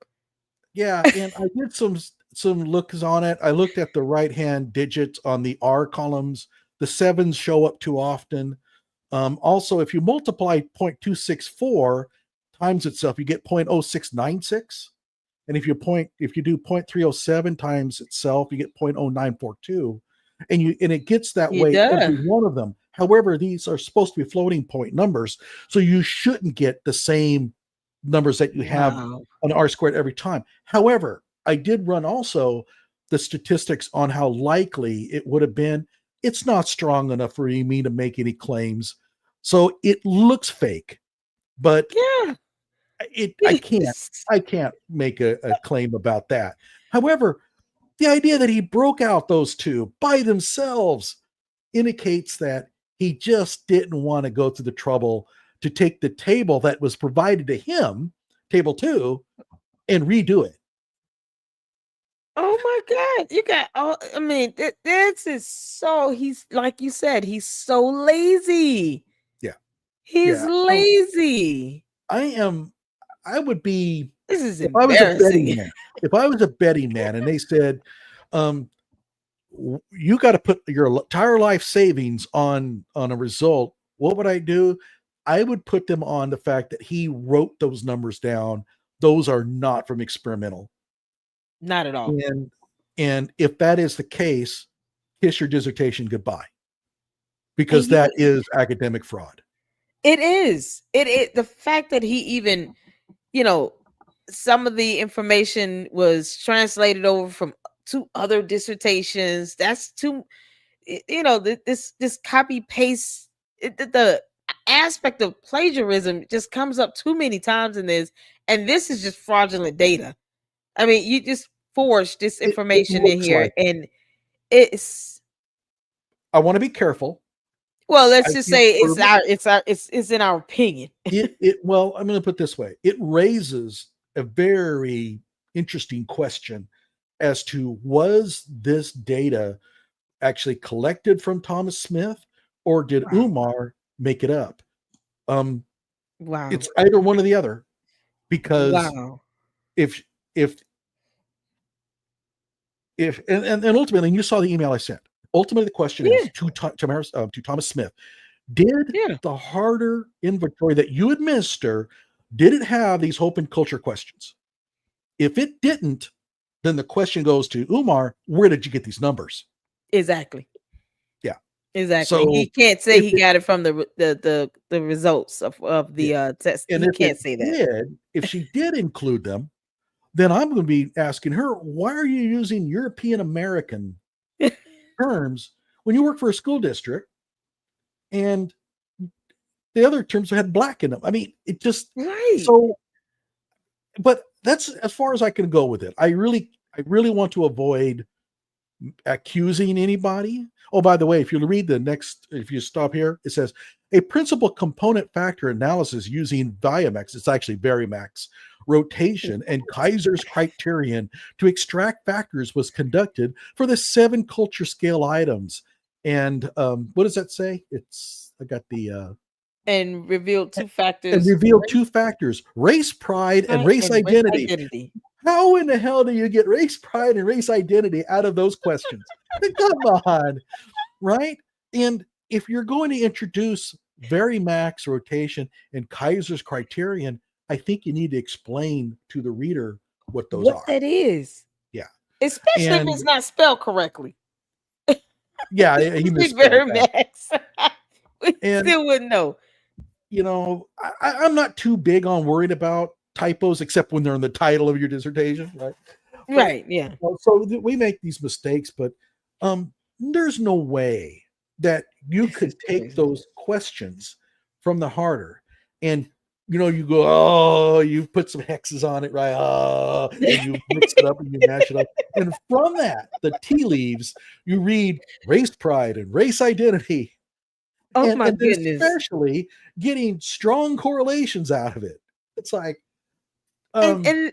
Yeah, and I did some looks on it. I looked at the right-hand digits on the R columns. The 7s show up too often. Also, if you multiply 0.264 times itself, you get 0.0696. And if you do 0.307 times itself, you get 0.0942. And it gets that way every one of them. However, these are supposed to be floating point numbers, so you shouldn't get the same numbers that you have on R squared every time. However, I did run also the statistics on how likely it would have been. It's not strong enough for me to make any claims. So it looks fake, but I can't make a claim about that. However, the idea that he broke out those two by themselves indicates that he just didn't want to go through the trouble to take the table that was provided to him, table 2, and redo it. Oh my God. You got I mean, this is so, he's like you said, he's so lazy. Yeah. He's lazy. I would be This is if I was a betting embarrassing. man, if I was a betting man, and they said, you got to put your entire life savings on a result, what would I do? I would put them on the fact that he wrote those numbers down. Those are not from experimental. Not at all. And if that is the case, kiss your dissertation goodbye, because that is academic fraud. It is. The fact that he even, some of the information was translated over from 2 other dissertations. That's too, this copy paste. The aspect of plagiarism just comes up too many times in this, and this is just fraudulent data. I mean, you just forged this information in here, and it's. I want to be careful. Well, let's just say it's in our opinion. Well, I'm going to put it this way. It raises a very interesting question as to, was this data actually collected from Thomas Smith, or did Umar make it up? Wow. It's either one or the other, because if and ultimately, and you saw the email I sent. Ultimately, the question is to Thomas Smith: did the harder inventory that you administer, did it have these hope and culture questions? If it didn't, then the question goes to Umar: where did you get these numbers? Exactly. Yeah. Exactly. So he can't say he got it from the results of the test. And he can't say that. If she did include them, then I'm going to be asking her, why are you using European American terms when you work for a school district, and the other terms had black in them? I mean, it just so. But that's as far as I can go with it. I really want to avoid accusing anybody. Oh, by the way, if you stop here, it says a principal component factor analysis using Viamax, it's actually Varimax, rotation and Kaiser's criterion to extract factors was conducted for the 7 culture scale items. And what does that say? I got the and revealed 2 factors. And revealed 2 factors: race pride and race identity. How in the hell do you get race pride and race identity out of those questions? Come on, right? And if you're going to introduce Varimax, rotation, and Kaiser's criterion, I think you need to explain to the reader what those are. What that is. Yeah. Especially if it's not spelled correctly. Yeah, he misspelled Varimax. We still wouldn't know. I'm not too big on worried about typos, except when they're in the title of your dissertation, right? Right, yeah. So we make these mistakes, but there's no way that you could take those questions from the harder and you go, oh, you put some hexes on it, right? Oh, and you mix it up and you mash it up. And from that, the tea leaves, you read race pride and race identity. Oh, my goodness. Especially getting strong correlations out of it. It's like and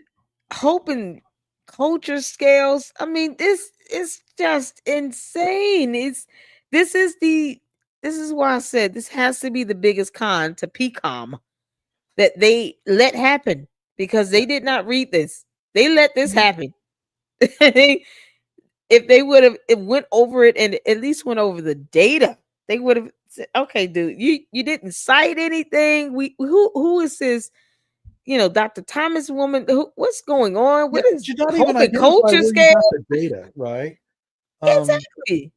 hope and culture scales. I mean, this is just insane. This is why I said this has to be the biggest con to PCOM that they let happen, because they did not read this. They let this happen. If they would have went over it and at least went over the data, they would have said, okay, dude, you didn't cite anything. Who is this? Dr. Thomas woman, what's going on? What is hope and culture scale? Data, right? Exactly.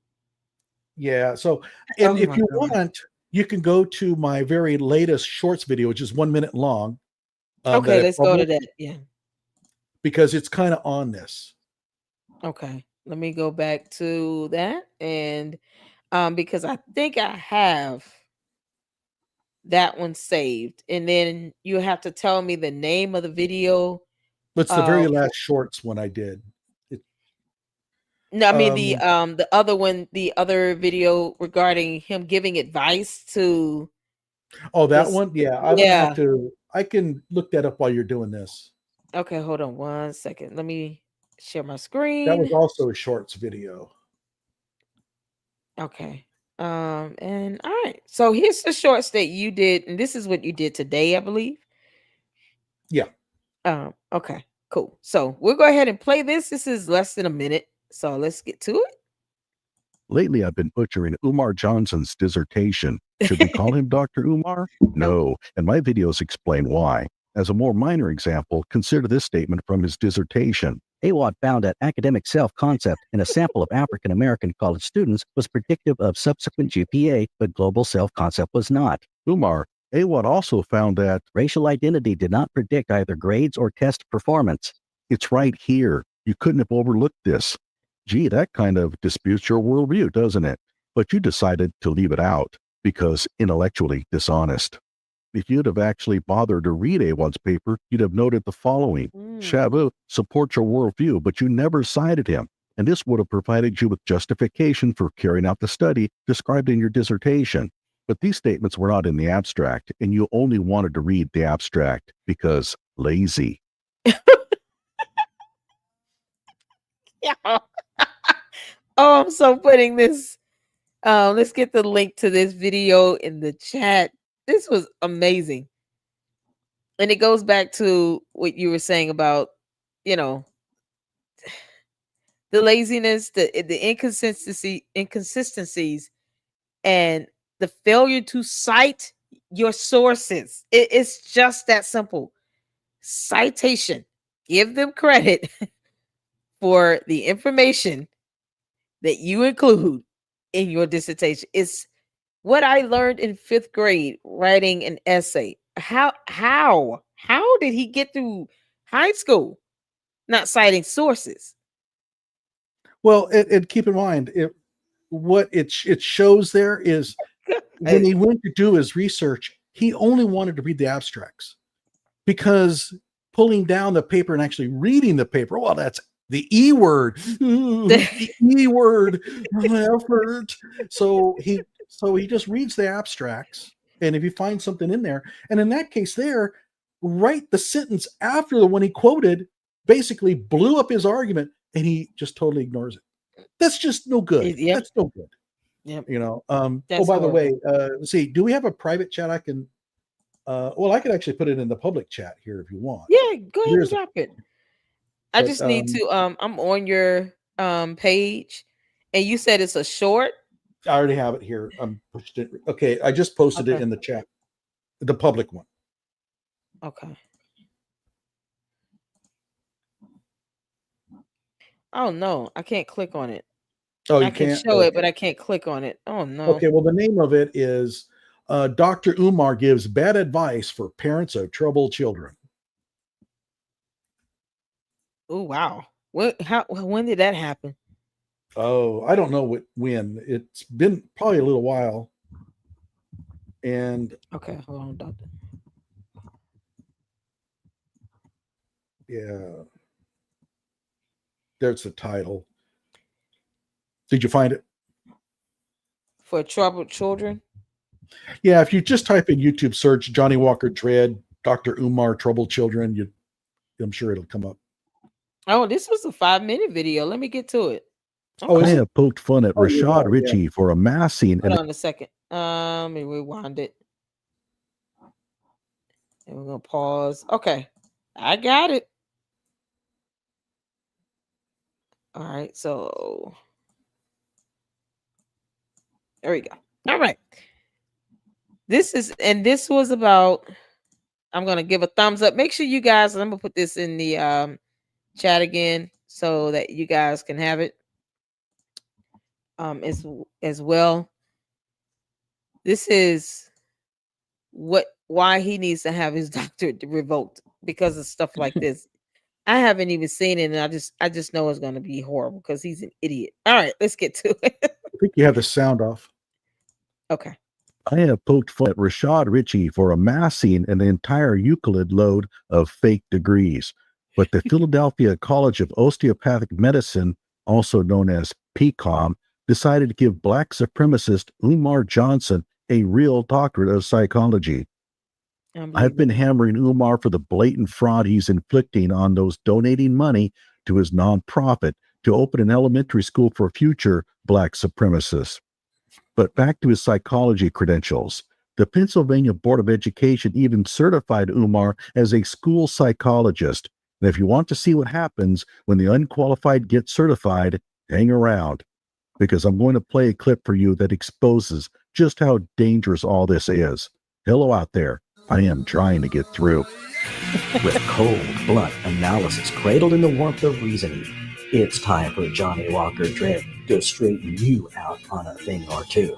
Yeah. So, and if you want, you can go to my very latest shorts video, which is 1 minute long. Okay, let's go to that. Yeah. Because it's kind of on this. Okay. Let me go back to that. And because I think I have that one saved, and then you have to tell me the name of the video. It's the very last shorts one I did. No, I mean the other one, the other video regarding him giving advice to. Oh, that one? Yeah, I'm gonna have to. I can look that up while you're doing this. Okay, hold on 1 second. Let me share my screen. That was also a shorts video. Okay. And all right. So here's the shorts that you did, and this is what you did today, I believe. Yeah. Okay, cool. So we'll go ahead and play this. This is less than a minute. So let's get to Lately, I've been butchering Umar Johnson's dissertation. Should we call him Dr. Umar? No, and my videos explain why. As a more minor example, consider this statement from his dissertation. Awad found that academic self-concept in a sample of African American college students was predictive of subsequent GPA, but global self-concept was not. Umar, Awad also found that Racial identity did not predict either grades or test performance. it's right here. You couldn't have overlooked this. Gee, that kind of disputes your worldview, doesn't it? But you decided to leave it out because intellectually dishonest. If you'd have actually bothered to read Awad's paper, you'd have noted the following. Shavu supports your worldview, but you never cited him. And this would have provided you with justification for carrying out the study described in your dissertation. But these statements were not in the abstract, and you only wanted to read the abstract because lazy. Yeah. Oh, I'm so putting this. Let's get the link to this video in the chat. This was amazing. And it goes back to what you were saying about, the laziness, the inconsistencies, and the failure to cite your sources. It's just that simple. Citation. Give them credit for the information that you include in your dissertation. It's what I learned in 5th grade writing an essay. How did he get through high school not citing sources? Well, and keep in mind, what it shows there is when he went to do his research, he only wanted to read the abstracts, because pulling down the paper and actually reading the paper, well, that's the E word. The E word effort. So he just reads the abstracts, and if he finds something in there, and in that case there, right, the sentence after the one he quoted basically blew up his argument, and he just totally ignores it. That's just no good. Yep. That's no good. Yep. Oh, by the way, let's see, do we have a private chat I can well, I could actually put it in the public chat here if you want. Yeah, go ahead and drop it. I just need to I'm on your page, and you said it's a short. I already have it here. I'm pushed it. Okay, I just posted it in the chat, the public one. Okay. Oh no, I can't click on it. Oh, I can show it, but I can't click on it. Oh no. Okay, well, the name of it is Dr. Umar gives bad advice for parents of troubled children. Oh wow. When did that happen? Oh, I don't know when. It's been probably a little while. And okay, hold on, doctor. Yeah. There's the title. Did you find it? For troubled children? Yeah, if you just type in YouTube search Johnnie Walker Dread, Dr. Umar Troubled Children, I'm sure it'll come up. Oh, this was a 5-minute video. Let me get to it. Okay. I have poked fun at Rashad Ritchie for amassing. Hold on a second. Let me rewind it. And we're gonna pause. Okay, I got it. All right, so there we go. All right. This was about, I'm gonna give a thumbs up. Make sure you guys, I'm gonna put this in the chat again so that you guys can have it as well. This is why he needs to have his doctorate revoked, because of stuff like this. I haven't even seen it, and I just know it's going to be horrible because he's an idiot. All right, let's get to it. I think you have the sound off. Okay. I have poked fun at Rashad Ritchie for amassing an entire Euclid load of fake degrees, but the Philadelphia College of Osteopathic Medicine, also known as PCOM, decided to give Black supremacist Umar Johnson a real doctorate of psychology. I've been hammering Umar for the blatant fraud he's inflicting on those donating money to his nonprofit to open an elementary school for future Black supremacists. But back to his psychology credentials. The Pennsylvania Board of Education even certified Umar as a school psychologist. And if you want to see what happens when the unqualified get certified, hang around, because I'm going to play a clip for you that exposes just how dangerous all this is. Hello out there. I am trying to get through. With cold, blunt analysis cradled in the warmth of reasoning, it's time for Johnnie Walker Dread to straighten you out on a thing or two.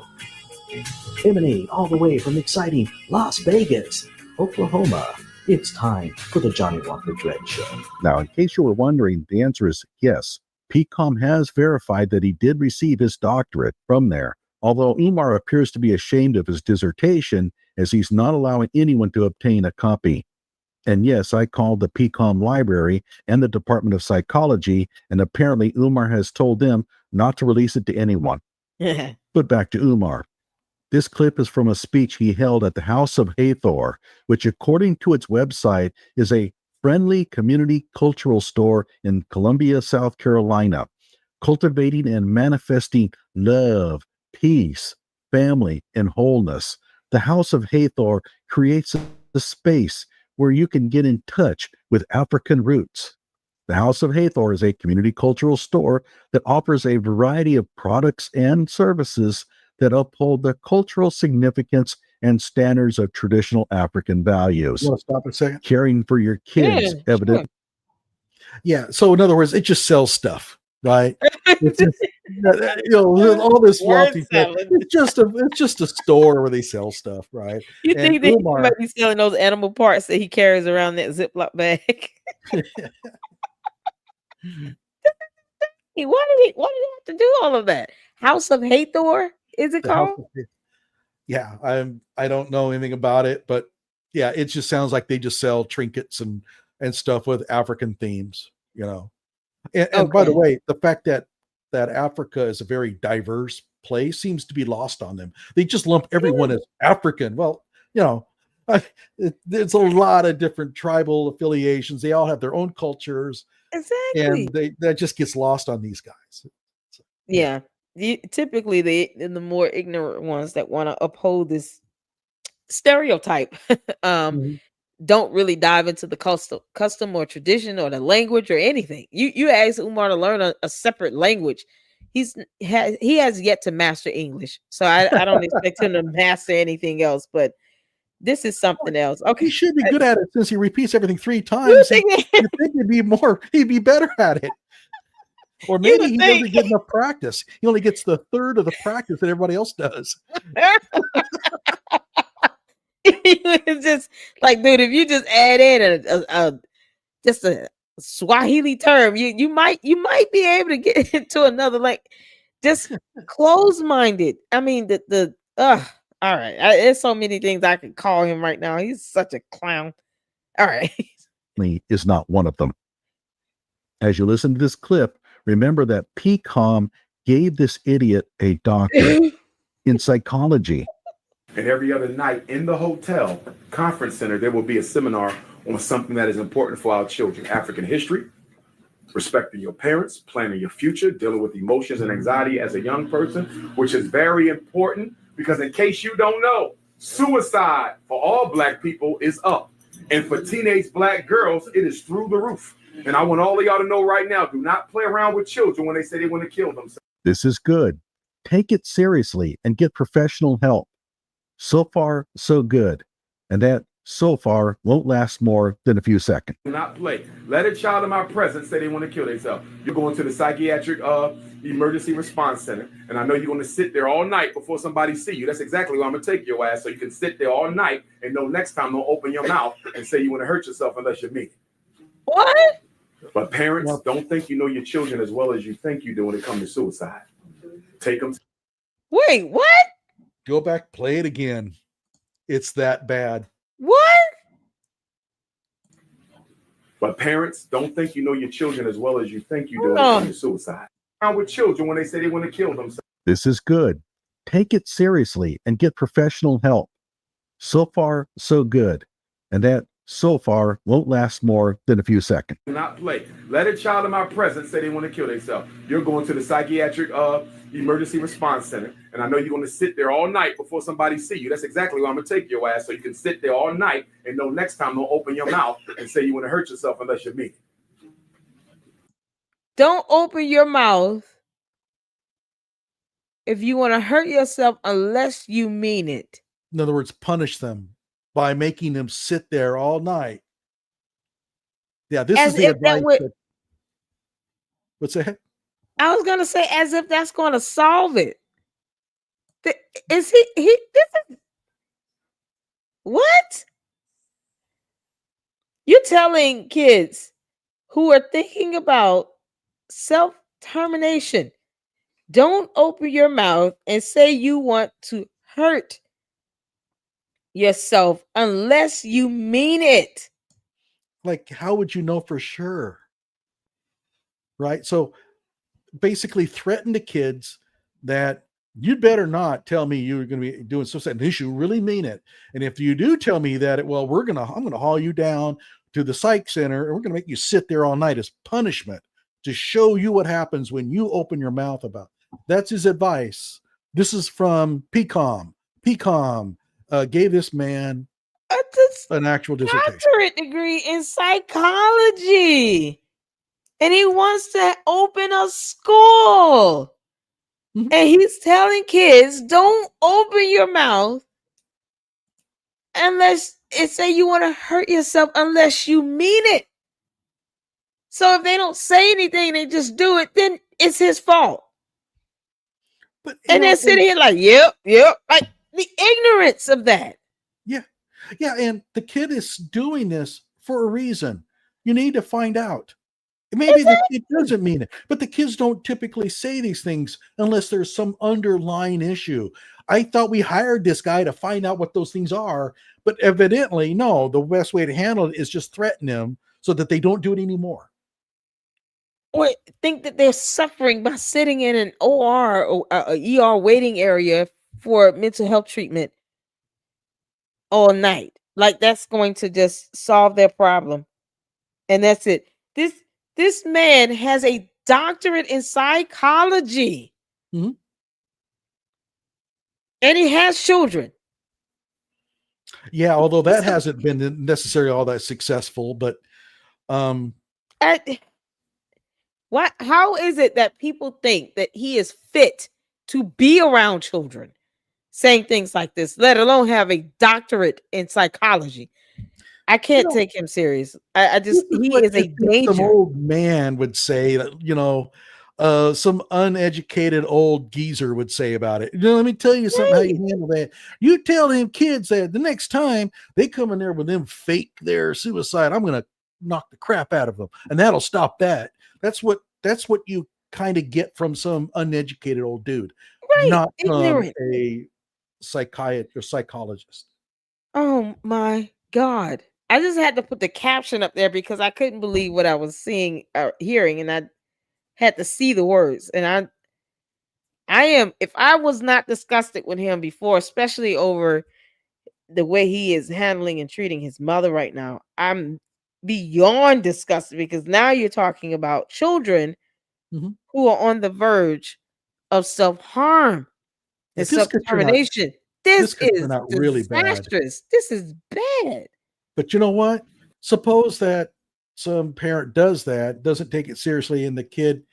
Emanating all the way from exciting Las Vegas, Oklahoma, it's time for the Johnnie Walker Dread Show. Now, in case you were wondering, the answer is yes. PCOM has verified that he did receive his doctorate from there, although Umar appears to be ashamed of his dissertation as he's not allowing anyone to obtain a copy. And yes, I called the PCOM library and the Department of Psychology, and apparently Umar has told them not to release it to anyone. But back to Umar. This clip is from a speech he held at the House of Hathor, which according to its website is a friendly community cultural store in Columbia, South Carolina, cultivating and manifesting love, peace, family, and wholeness. The House of Hathor creates a space where you can get in touch with African roots. The House of Hathor is a community cultural store that offers a variety of products and services that uphold the cultural significance and standards of traditional African values. You want to stop a second? Caring for your kids, Yeah, evident. sure. Yeah. So in other words, it just sells stuff, right? It's just, all this Word wealthy stuff. salad. It's just a store where they sell stuff, right? You And think that he Umar- might be selling those animal parts that he carries around that Ziploc bag? Why did he have to do all of that? House of Hathor, is it the House called? of- yeah, I don't know anything about it, but yeah, it just sounds like they just sell trinkets and stuff with African themes, And by the Okay. way, the fact that Africa is a very diverse place seems to be lost on them. They just lump everyone as African. Well, there's a lot of different tribal affiliations. They all have their own cultures, Exactly. and that just gets lost on these guys. Yeah. Typically, the more ignorant ones that want to uphold this stereotype Mhm. don't really dive into the custom or tradition or the language or anything. You ask Umar to learn a separate language. He has yet to master English, so I don't expect him to master anything else. But this is something else. Okay, He should be good at it since he repeats everything 3 you times. think You think he'd be better at it. Or You maybe would he think. doesn't get enough practice. He only gets the third of the practice that everybody else does. It's just like, dude, if you just add in just a Swahili term, you might be able to get into another, like, just close-minded. I mean, all right. There's so many things I could call him right now. He's such a clown. All right. Is not one of them. As you listen to this clip, remember that PCOM gave this idiot a doctorate in psychology. And every other night in the hotel conference center, there will be a seminar on something that is important for our children: African history, respecting your parents, planning your future, dealing with emotions and anxiety as a young person, which is very important because, in case you don't know, suicide for all Black people is up. And for teenage Black girls, it is through the roof. And I want all of y'all to know right now, do not play around with children when they say they want to kill themselves. This is good. Take it seriously and get professional help. So far, so good. And that so far won't last more than a few seconds. Do not play. Let a child in my presence say they want to kill themselves. You're going to the psychiatric emergency response center, and I know you're going to sit there all night before somebody see you. That's exactly where I'm going to take your ass, so you can sit there all night and know next time don't open your mouth and say you want to hurt yourself unless you mean it. What? But parents, don't think you know your children as well as you think you do when it comes to suicide. Take them. Wait, what? Go back, play it again. It's that bad. What? But parents, don't think you know your children as well as you think you do when it comes to suicide. Around with children when they say they want to kill themselves. This is good. Take it seriously and get professional help. So far, so good. And that so far won't last more than a few seconds. Do not play. Let a child in my presence say they want to kill themselves. You're going to the psychiatric emergency response center, and I know you're going to sit there all night before somebody see you. That's exactly why I'm going to take your ass, so you can sit there all night and know next time don't open your mouth and say you want to hurt yourself unless you mean it. Don't open your mouth if you want to hurt yourself unless you mean it. In other words, punish them by making them sit there all night. Yeah, this As is the if that advice. would, What's that? I was gonna say, as if that's going to solve it. Is he this is what? You're telling kids who are thinking about self-termination, don't open your mouth and say you want to hurt yourself unless you mean it. Like, how would you know for sure? Right? So basically threaten the kids that you'd better not tell me you're going to be doing suicide unless you really mean it. And if you do tell me that, well, I'm going to haul you down to the psych center and we're going to make you sit there all night as punishment to show you what happens when you open your mouth about it. That's his advice. This is from PCOM. PCOM gave this man an actual dissertation. Doctorate degree in psychology. And he wants to open a school. Mhm. And he's telling kids, don't open your mouth unless it say you want to hurt yourself unless you mean it. So if they don't say anything, they just do it, then it's his fault. But And they're sitting here like, yep, like the ignorance of that. yeah, and the kid is doing this for a reason. You need to find out. Maybe the kid doesn't mean it, but the kids don't typically say these things unless there's some underlying issue. I thought we hired this guy to find out what those things are, but evidently, no, the best way to handle it is just threaten them so that they don't do it anymore. Or think that they're suffering by sitting in an OR or a ER waiting area for mental health treatment all night. Like that's going to just solve their problem. And that's it. This man has a doctorate in psychology. Mhm. And he has children. Yeah, although that hasn't been necessarily all that successful, but How is it that people think that he is fit to be around children saying things like this, let alone have a doctorate in psychology? I can't take him serious. I just, he is a danger. Some old man would say that, some uneducated old geezer would say about it. Let me tell you something, how you handle that. You tell them kids that the next time they come in there with them fake their suicide, I'm going to knock the crap out of them. And that'll stop that. That's what you kind of get from some uneducated old dude, Right. not from Ignorant. a psychiatrist or psychologist. Oh my God. I just had to put the caption up there because I couldn't believe what I was seeing or hearing, and I had to see the words. And I am, if I was not disgusted with him before, especially over the way he is handling and treating his mother right now, I'm beyond disgusted because now you're talking about children Mhm. who are on the verge of self-harm and This could turn out- self-termination. This could is turn out really bad. disastrous. This is bad. But you know what? Suppose that some parent does that, doesn't take it seriously, and the kid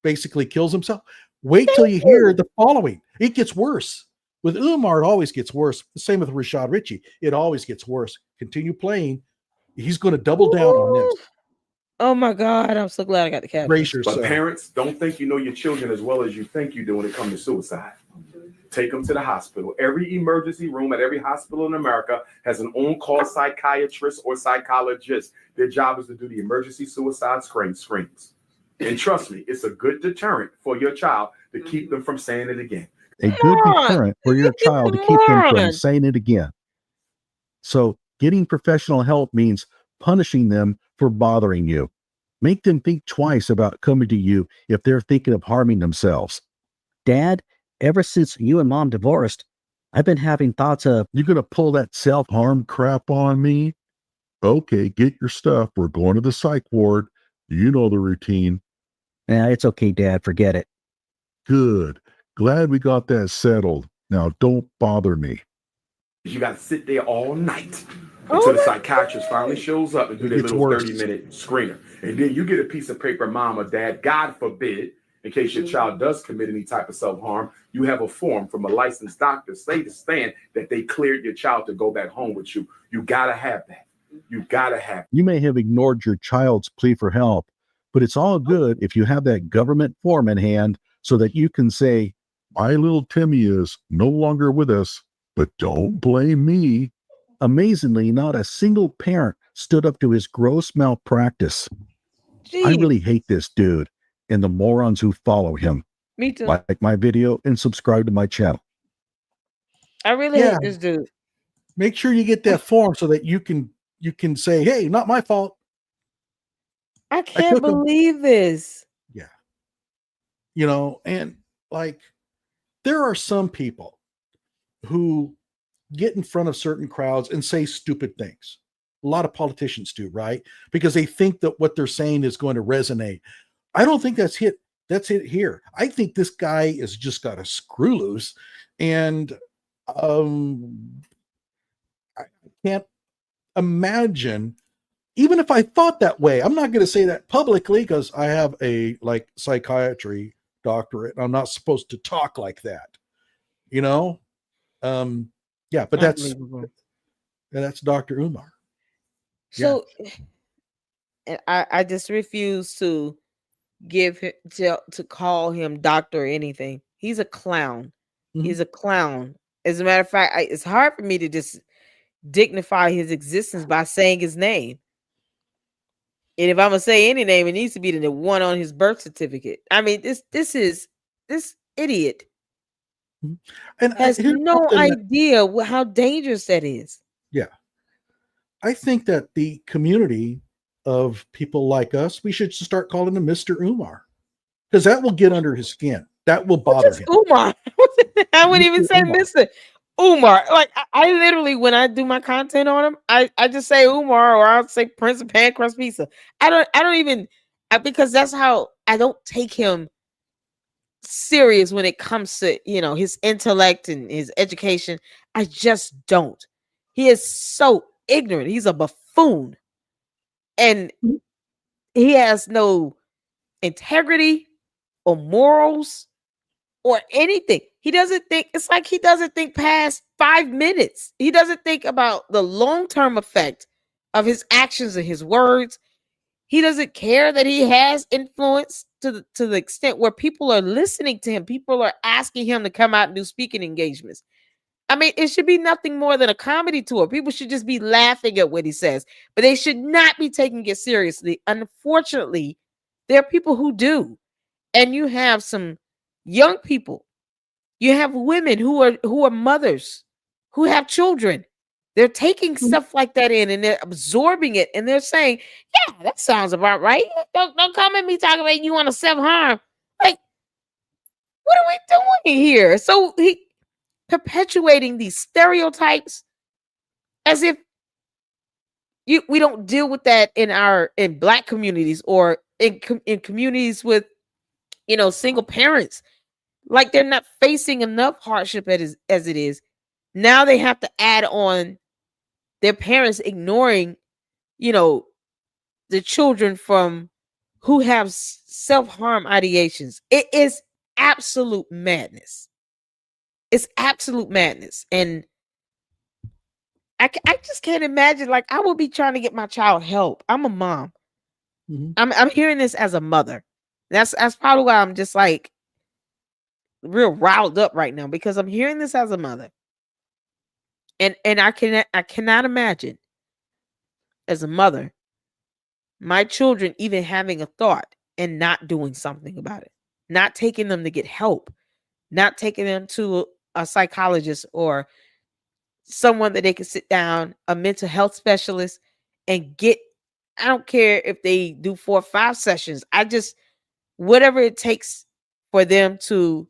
basically kills himself. Wait till you hear the following. It gets worse. With Umar, it always gets worse. The same with Rashad Ritchie. It always gets worse. Continue playing. He's going to double down on this. Oh my God. I'm so glad I got the caption. Brace But yourself. parents, don't think you know your children as well as you think you do when it comes to suicide. Take them to the hospital. Every emergency room at every hospital in America has an on-call psychiatrist or psychologist. Their job is to do the emergency suicide screens. And trust me, it's a good deterrent for your child to keep them from saying it again. A good deterrent for your child to keep them from saying it again. So getting professional help means punishing them for bothering you. Make them think twice about coming to you if they're thinking of harming themselves. Dad, ever since you and Mom divorced, I've been having thoughts of, You gonna pull that self-harm crap on me? Okay, get your stuff. We're going to the psych ward. You know the routine. it's okay, Dad, forget it. Good. Glad we got that settled. Now don't bother me. You got to sit there all night Oh until the my psychiatrist finally shows up and do their It's little worse. 30-minute screener. And then you get a piece of paper, mom or dad, God forbid, in case your child does commit any type of self-harm, you have a form from a licensed doctor say to stand that they cleared your child to go back home with you. You got to have that. You got to have. You may have ignored your child's plea for help, but it's all good if you have that government form in hand so that you can say, my little Timmy is no longer with us, but don't blame me. Amazingly, not a single parent stood up to his gross malpractice. I Jeez. really hate this dude and the morons who follow him. Me too. Like my video and subscribe to my channel. I really hate this dude. Make sure you get that form so that you can say, hey, not my fault. I can't took 'em. believe this. Yeah. And like there are some people who get in front of certain crowds and say stupid things. A lot of politicians do, right? Because they think that what they're saying is going to resonate. I don't think that's it here. I think this guy has just got a screw loose, and I can't imagine, even if I thought that way, I'm not going to say that publicly because I have a psychiatry doctorate and I'm not supposed to talk like that, but that's Dr. Umar. So and I just refuse to give him to call him doctor or anything. He's a clown. Mhm. He's a clown. As a matter of fact, it's hard for me to just dignify his existence by saying his name. And if I'm gonna say any name, it needs to be the one on his birth certificate. I mean, this idiot And has here's no something that- idea how dangerous that is. Yeah. I think that the community of people like us, we should start calling him Mr. Umar, because that will get under his skin. That will bother Just him. Umar. I wouldn't even Mr. say Umar. Mr. Umar. Like I literally, when I do my content on him, I just say Umar, or I'll say Prince of Pancrust Pizza. I don't even because that's how I don't take him serious when it comes to his intellect and his education. I just don't. He is so ignorant. He's a buffoon, and he has no integrity or morals or anything. He doesn't think. It's like he doesn't think past 5 minutes. He doesn't think about the long-term effect of his actions and his words. He doesn't care that he has influence to the extent where people are listening to him. People are asking him to come out and do speaking engagements. I mean, it should be nothing more than a comedy tour. People should just be laughing at what he says, but they should not be taking it seriously. Unfortunately, there are people who do. And you have some young people. You have women who are mothers, who have children. They're taking stuff like that in and they're absorbing it, and they're saying, "Yeah, that sounds about right. Don't come at me talking about you want to self-harm. Like, what are we doing here?" So he perpetuating these stereotypes as if we don't deal with that in Black communities or in communities with single parents. Like they're not facing enough hardship as it is. Now they have to add on their parents ignoring, the children from who have self-harm ideations. It is absolute madness. It's absolute madness. And I just can't imagine, like, I would be trying to get my child help. I'm a mom. Mhm. I'm hearing this as a mother. That's probably why I'm just like real riled up right now, because I'm hearing this as a mother. And I cannot imagine as a mother my children even having a thought and not doing something about it, not taking them to get help, not taking them to a psychologist or someone that they can sit down, a mental health specialist, and get. I don't care if they do 4 or 5 sessions. Whatever it takes for them to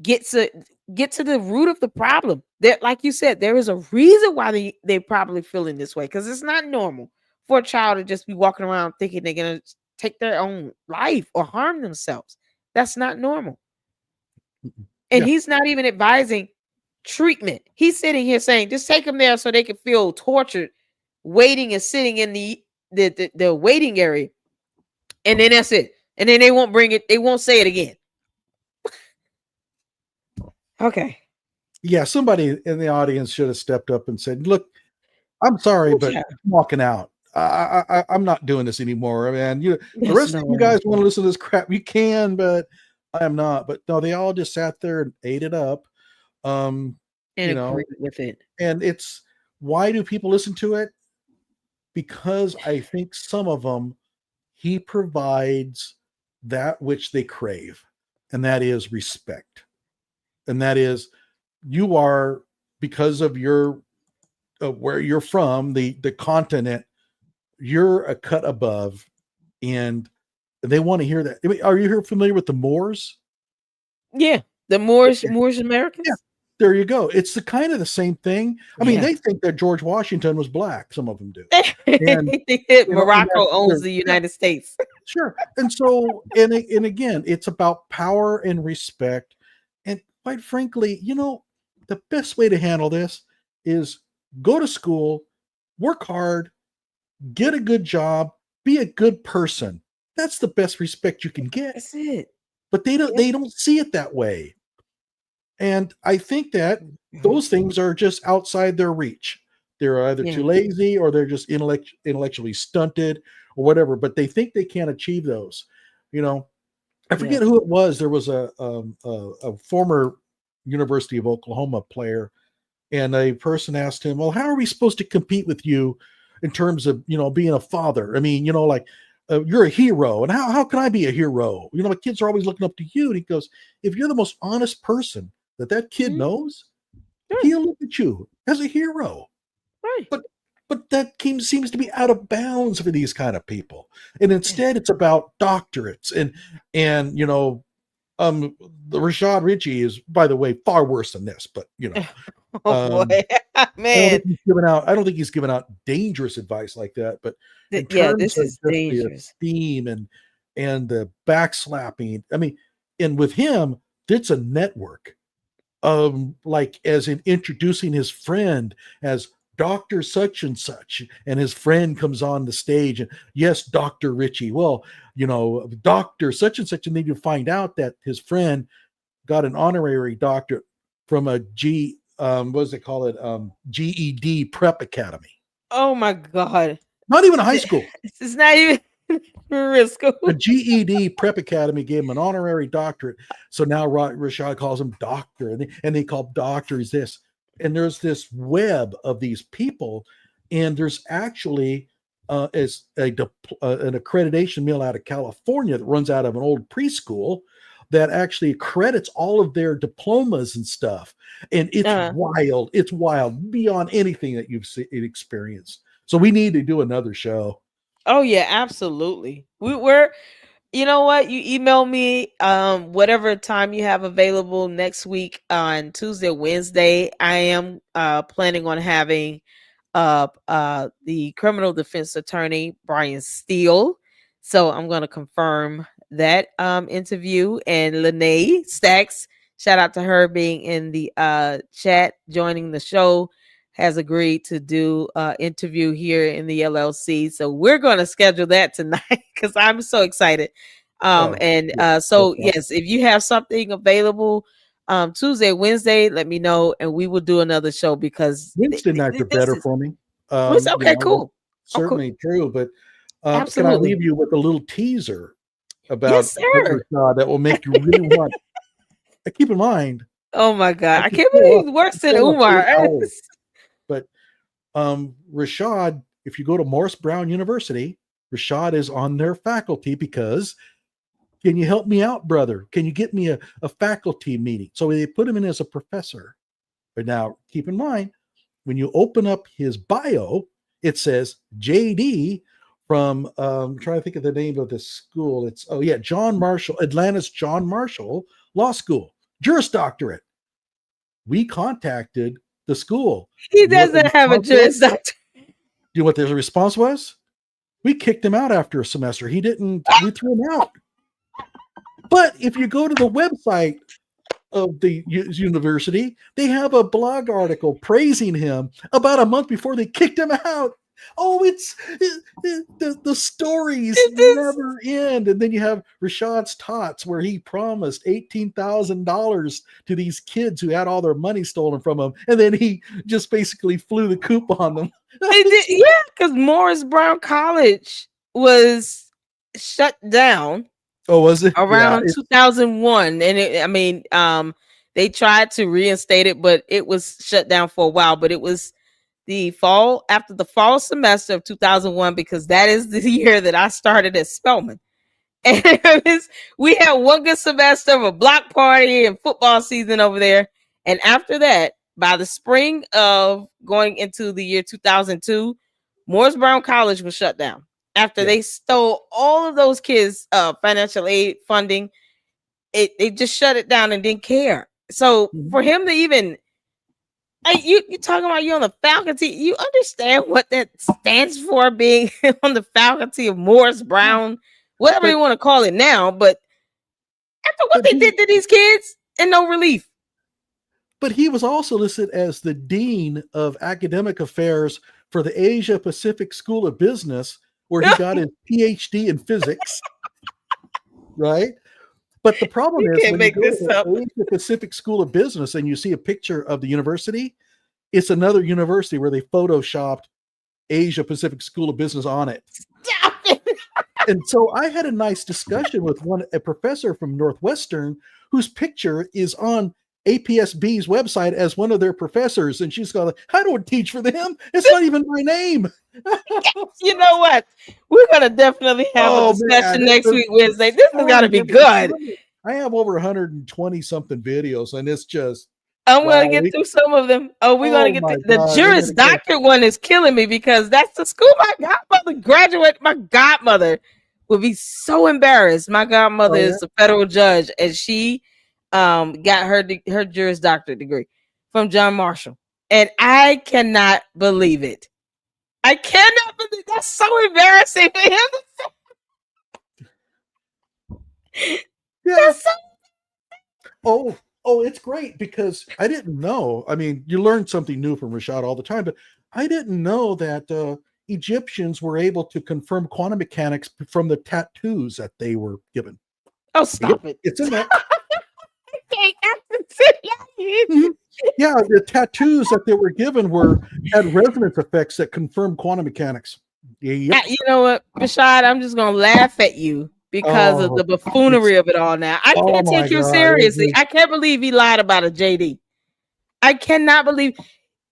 get to get to the root of the problem. That, like you said, there is a reason why they probably feeling this way, because it's not normal for a child to just be walking around thinking they're gonna take their own life or harm themselves. That's not normal. And Yeah. he's not even advising treatment. He's sitting here saying, just take them there so they can feel tortured, waiting and sitting in the waiting area. And then that's it. And then they won't bring it, they won't say it again. Okay. Yeah, somebody in the audience should have stepped up and said, look, I'm sorry, but I'm walking out. I'm not doing this anymore. I mean, the rest of you guys want to listen to this crap, you can, but I am not. But no, they all just sat there and ate it up. And agreed with it. And it's, why do people listen to it? Because I think some of them, he provides that which they crave, and that is respect. And that is, you are, because of your where you're from, the continent, you're a cut above, and they want to hear that. I mean, are you here familiar with the Moors? Yeah, the Moorish Americans. Yeah, there you go. It's the kind of the same thing. I mean, they think that George Washington was black. Some of them do. And, Morocco owns the United States. Sure. And so, and again, it's about power and respect. And quite frankly, the best way to handle this is go to school, work hard, get a good job, be a good person. That's the best respect you can get. That's it. But they don't see it that way. And I think that those things are just outside their reach. They're either too lazy, or they're just intellectually stunted, or whatever, but they think they can't achieve those. I forget who it was. There was a former University of Oklahoma player, and a person asked him, well, how are we supposed to compete with you in terms of, being a father? I mean, you're a hero, and how can I be a hero? My kids are always looking up to you. And he goes, if you're the most honest person that kid knows, he'll look at you as a hero. Right. But that seems to be out of bounds for these kind of people. And instead it's about doctorates and the Rashad Ritchie is, by the way, far worse than this, but boy. Man, I don't think he's given out dangerous advice like that, but this is dangerous. The theme and the backslapping. I mean, and with him, it's a network. Like as in introducing his friend as Dr. such and such, and his friend comes on the stage and, yes, Dr. Ritchie. Well, Dr. such and such, and then you find out that his friend got an honorary doctorate from a GED prep academy. Oh my God. Not even a high school. This is not even real school. The GED prep academy gave him an honorary doctorate. So now Rashad calls him doctor, and they call doctors this. And there's this web of these people, and there's actually an accreditation mill out of California that runs out of an old preschool that actually accredits all of their diplomas and stuff. And it's wild. It's wild beyond anything that you've experienced. So we need to do another show. Oh yeah, absolutely. We're you know what? You email me whatever time you have available next week on Tuesday or Wednesday. I am planning on having the criminal defense attorney Brian Steele. So I'm going to confirm that interview, and Lene Stacks, shout out to her being in the chat, joining the show, has agreed to do interview here in the LLC. So we're going to schedule that tonight because I'm so excited. So yes, if you have something available Tuesday, Wednesday, let me know and we will do another show, because Wednesday nights are better for me. Okay, cool. Certainly true, but Absolutely. Can I leave you with a little teaser about that will make you really want? Keep in mind. Oh my God, I can't believe he's worse than Umar. But Rashad, if you go to Morris Brown University, Rashad is on their faculty because, can you help me out, brother? Can you get me a faculty meeting? So they put him in as a professor. But now keep in mind, when you open up his bio, it says JD from, I'm trying to think of the name of this school. It's, John Marshall, Atlanta's John Marshall Law School, Juris Doctorate. we contacted the school. He You know what the doesn't have a response was? Juris Doctorate. You know what their response was? We kicked him out after a semester. We threw him out. But if you go to the website of the university, they have a blog article praising him about a month before they kicked him out. Oh, the stories never end. And then you have Rashad's Tots, where he promised $18,000 to these kids who had all their money stolen from him. And then he just basically flew the coop on them. Yeah, because Morris Brown College was shut down. Oh, was it? Around 2001. And they tried to reinstate it, but it was shut down for a while. But it was after the fall semester of 2001, because that is the year that I started at Spelman. And we had one good semester of a block party and football season over there. And after that, by the spring of going into the year 2002, Morris Brown College was shut down after they stole all of those kids' financial aid funding. They just shut it down and didn't care. So for him to even, you talking about you on the faculty, you understand what that stands for, being on the faculty of Morris Brown, whatever you want to call it now. But after what they did to these kids, and no relief. But he was also listed as the Dean of Academic Affairs for the Asia Pacific School of Business, where he got his PhD in physics. Right? But the problem is, when you go to the Asia Pacific School of Business and you see a picture of the university, it's another university where they photoshopped Asia Pacific School of Business on it. Stop it. And so I had a nice discussion with a professor from Northwestern whose picture is on APSB's website as one of their professors. And she's going, I don't teach for them. It's not even my name. You know what? We're going to definitely have a discussion next week, Wednesday. This has got to be good. I have over 120 something videos, and it's just. I'm going to get through some of them. Oh, we're going to get the Juris Doctorate one is killing me, because that's the school my godmother graduated. My godmother would be so embarrassed. My godmother is a federal judge, and she got her Juris Doctorate degree from John Marshall, and I cannot believe it. I cannot believe that's so embarrassing for him. Yeah. Oh, it's great, because I didn't know. I mean, you learn something new from Rashad all the time, but I didn't know that Egyptians were able to confirm quantum mechanics from the tattoos that they were given. Oh, stop it. It's in there. Yeah, the tattoos that they were given had resonance effects that confirmed quantum mechanics. Yep. You know what, Rashad, I'm just gonna laugh at you because of the buffoonery of it all now. I can't take you seriously. I can't believe he lied about a JD. I cannot believe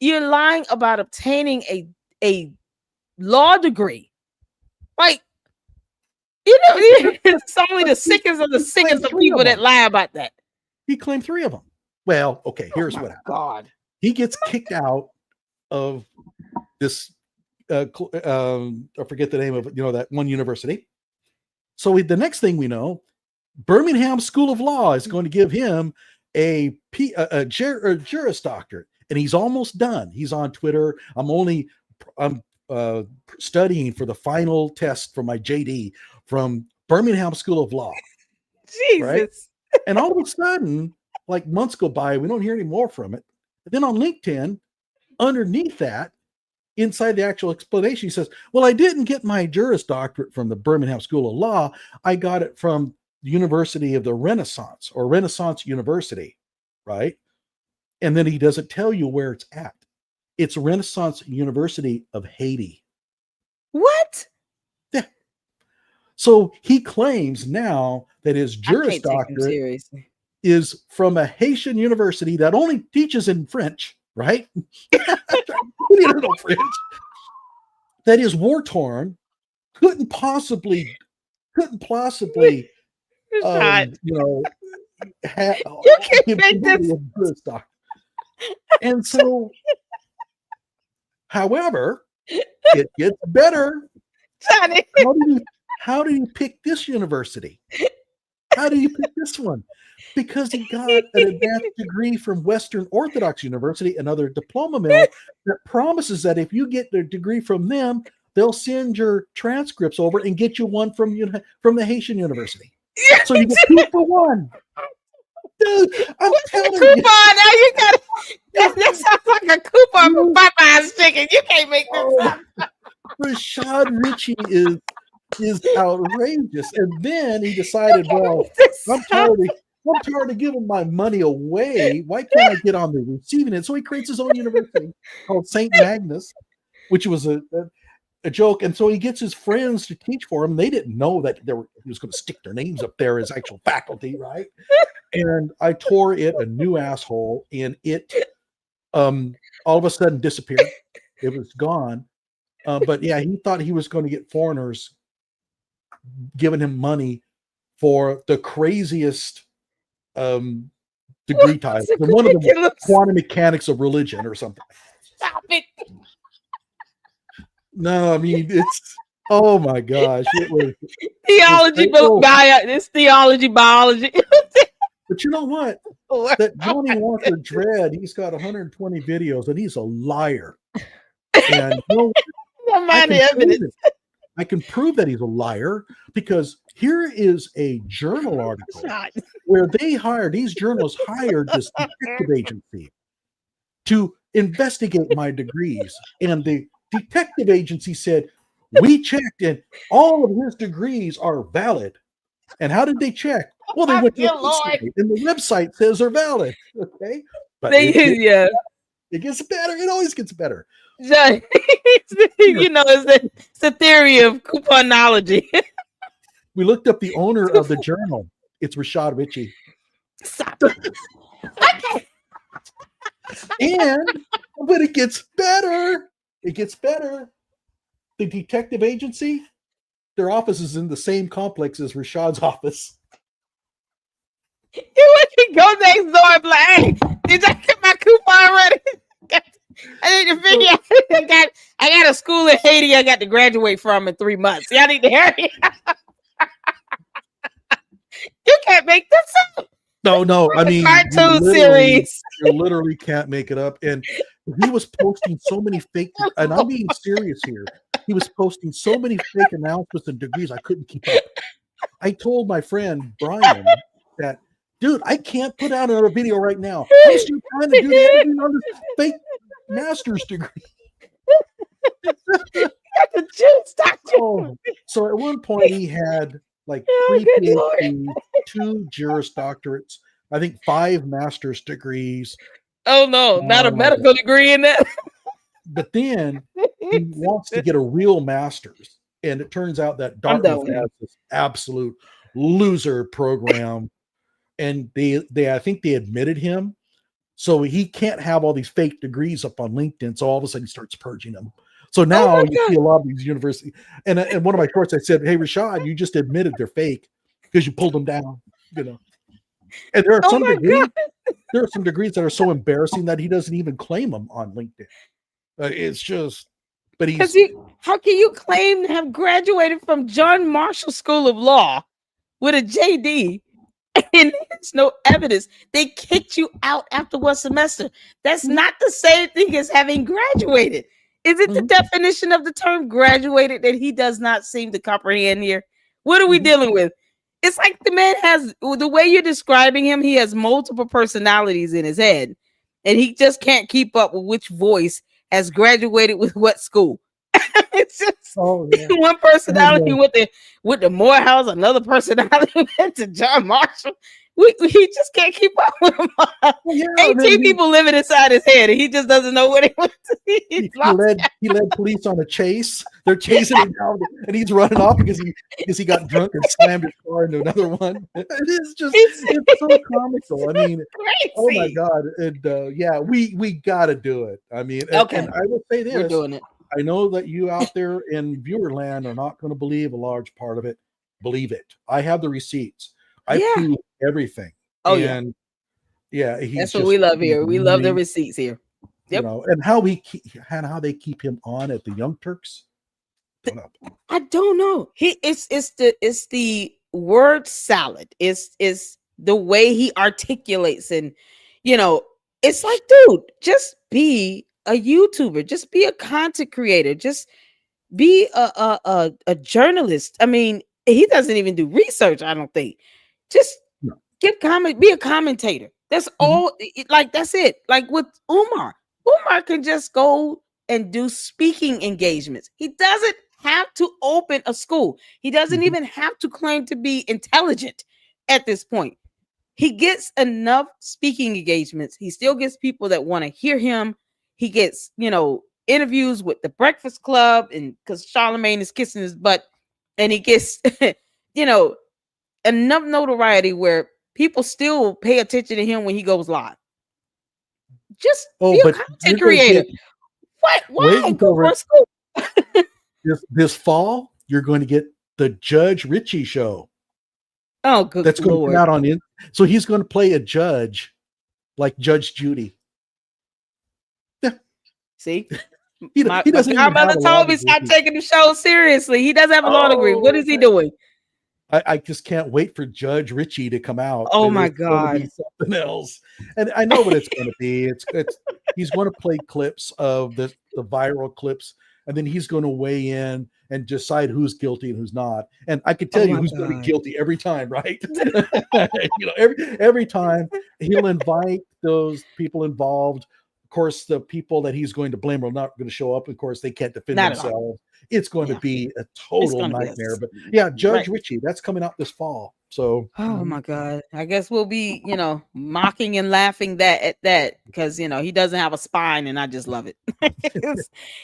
you're lying about obtaining a law degree. Like, it's only the sickest of the sickest of people that lie about that. He claimed 3 of them. Well, okay, here's what happened. God. He gets kicked out of this, I forget the name of it, that one university. So the next thing we know, Birmingham School of Law is going to give him a Juris Doctorate, and he's almost done. He's on Twitter. I'm studying for the final test for my JD from Birmingham School of Law. Jesus. Right? And all of a sudden, like months go by, we don't hear any more from it. And then on LinkedIn, underneath that, inside the actual explanation, he says, well, I didn't get my Juris Doctorate from the Birmingham School of Law. I got it from the University of the Renaissance, or Renaissance University, right? And then he doesn't tell you where it's at. It's Renaissance University of Haiti. What? Yeah. So he claims now that his Juris Doctorate is from a Haitian university that only teaches in French, right? We don't know French. That is war torn, couldn't possibly you can't make this. And so, however, it gets better. Johnny. How do you pick this university? How do you pick this one? Because he got an advanced degree from Western Orthodox University, another diploma mill that promises that if you get the degree from them, they'll send your transcripts over and get you one from the Haitian University. So you get 2 for 1. Dude, I'm telling you. Coupon, now you got that sounds like a coupon for Popeye's chicken. You can't make this up. Rashad Ritchie is outrageous. And then he decided, well, I'm tired of giving my money away. Why can't I get on the receiving end? So he creates his own university called St. Magnus, which was a joke. And so he gets his friends to teach for him. They didn't know that he was going to stick their names up there as actual faculty, right? And I tore it a new asshole, and it all of a sudden disappeared. It was gone. But yeah, he thought he was going to get foreigners giving him money for the craziest degree titles. One of them was quantum mechanics of religion or something. Stop it. No, I mean, it's, oh my gosh. It was Theology, it's theology, biology. But you know what? That Johnnie Walker Dread, he's got 120 videos, and he's a liar. And I can prove that he's a liar, because here is a journal article where these journalists hired this detective agency to investigate my degrees. And the detective agency said, we checked and all of his degrees are valid. And how did they check? Well, they went to the website, and the website says they're valid. Okay. But it gets better. It always gets better. You know, it's the theory of couponology. We looked up the owner of the journal. It's Rashad Ritchie. Stop. But it gets better. It gets better. The detective agency, their office is in the same complex as Rashad's office. You wouldn't go next door and be like, hey, did I get my coupon ready? I need to figure out. I got a school in Haiti I got to graduate from in 3 months. Y'all need to hurry. You can't make this up. No. I mean, cartoon series. You literally can't make it up. And he was posting so many fake, and I'm being serious here. He was posting so many fake announcements and degrees, I couldn't keep up. I told my friend Brian that, dude, I can't put out another video right now. I'm still trying to do the editing on this fake master's degree. So at one point he had like 3 PhDs, 2 Juris Doctorates, I think 5 master's degrees. Oh no, not a medical degree in that. But then he wants to get a real master's, and it turns out that Dartmouth has this absolute loser program. And I think they admitted him, so he can't have all these fake degrees up on LinkedIn. So all of a sudden he starts purging them. So now you see a lot of these universities. And one of my shorts, I said, "Hey Rashad, you just admitted they're fake because you pulled them down." You know. And there are some degrees that are so embarrassing that he doesn't even claim them on LinkedIn. It's just, but how can you claim to have graduated from John Marshall School of Law with a JD? And there's no evidence. They kicked you out after 1 semester. That's not the same thing as having graduated. Is it the definition of the term graduated that he does not seem to comprehend here? What are we dealing with? It's like the man has, the way you're describing him, he has multiple personalities in his head, and he just can't keep up with which voice has graduated with what school. It's just one personality with the Morehouse, another personality went to John Marshall. He just can't keep up with him. 18 people living inside his head, and he just doesn't know what he wants to see. He led police on a chase. They're chasing him down, and he's running off because he got drunk and slammed his car into another one. It's so comical. I mean, crazy. Oh my god! And we got to do it. I mean, and I will say this: we're doing it. I know that you out there in viewer land are not going to believe a large part of it. Believe it. I have the receipts. I prove everything. That's what we love here. We love the receipts here. Yep. You know, and how they keep him on at the Young Turks. I don't know. It's the word salad is the way he articulates, and it's like, dude, just be a YouTuber, just be a content creator, just be a journalist. I mean, he doesn't even do research, I don't think. Just be a commentator. That's all. Like, that's it. Like with Umar can just go and do speaking engagements. He doesn't have to open a school. He doesn't even have to claim to be intelligent at this point. He gets enough speaking engagements. He still gets people that want to hear him. He gets, interviews with the Breakfast Club, and because Charlemagne is kissing his butt, and he gets, enough notoriety where people still pay attention to him when he goes live. Just be a content creator. Why go for school? this fall, you're going to get the Judge Richie show. Oh, good That's going Lord. to come out on so he's going to play a judge like Judge Judy. Yeah. See? My godmother told me stop taking the show seriously. He doesn't have a law degree. What is he doing? I just can't wait for Judge Richie to come out. Oh my God. Be something else. And I know what it's going to be. It's he's going to play clips of the viral clips, and then he's going to weigh in and decide who's guilty and who's not. And I can tell you who's going to be guilty every time, right? every time he'll invite those people involved. Of course, the people that he's going to blame are not going to show up. Of course, they can't defend themselves. It's going to be a total nightmare. But yeah, Judge Richie, that's coming out this fall. So oh my God. I guess we'll be, mocking and laughing at that because he doesn't have a spine, and I just love it.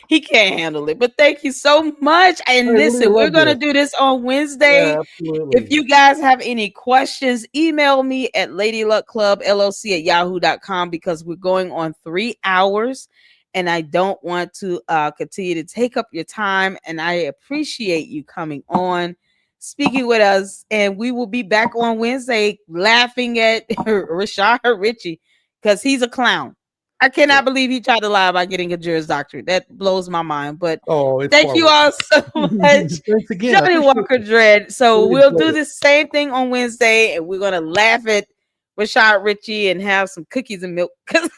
He can't handle it. But thank you so much. And listen, we're gonna do this on Wednesday. Yeah, absolutely. If you guys have any questions, email me at LadyLuckClubLLC at yahoo.com, because we're going on 3 hours. And I don't want to continue to take up your time. And I appreciate you coming on, speaking with us. And we will be back on Wednesday laughing at Rashad Richie because he's a clown. I cannot believe he tried to lie about getting a Juris Doctorate. That blows my mind. But thank you all so much. Thanks again. Johnnie Walker Dread. So we'll do the same thing on Wednesday, and we're going to laugh at Rashad Richie and have some cookies and milk because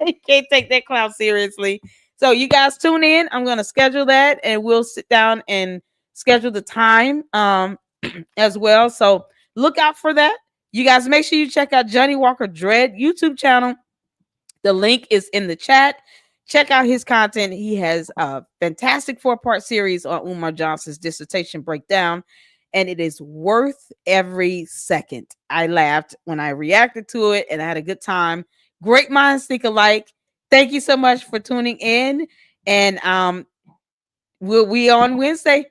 you can't take that clown seriously. So you guys tune in. I'm going to schedule that, and we'll sit down and schedule the time as well. So look out for that. You guys make sure you check out Johnnie Walker Dread YouTube channel. The link is in the chat. Check out his content. He has a fantastic 4-part series on Umar Johnson's dissertation breakdown, and it is worth every second. I laughed when I reacted to it, and I had a good time. Great minds think alike. Thank you so much for tuning in, and we'll be on Wednesday.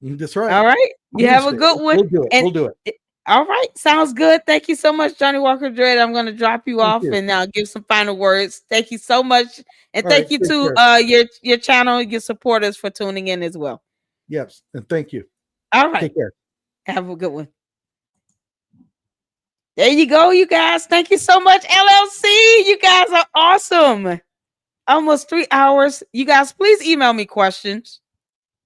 That's right. All right. You have a good one. We'll do it. All right. Sounds good. Thank you so much, Johnnie Walker Dread. I'm going to drop you off and now give some final words. Thank you so much. And thank you to your channel, your supporters for tuning in as well. Yes. And thank you. All right. Take care. Have a good one. There you go, you guys. Thank you so much, LLC. You guys are awesome. Almost 3 hours. You guys, please email me questions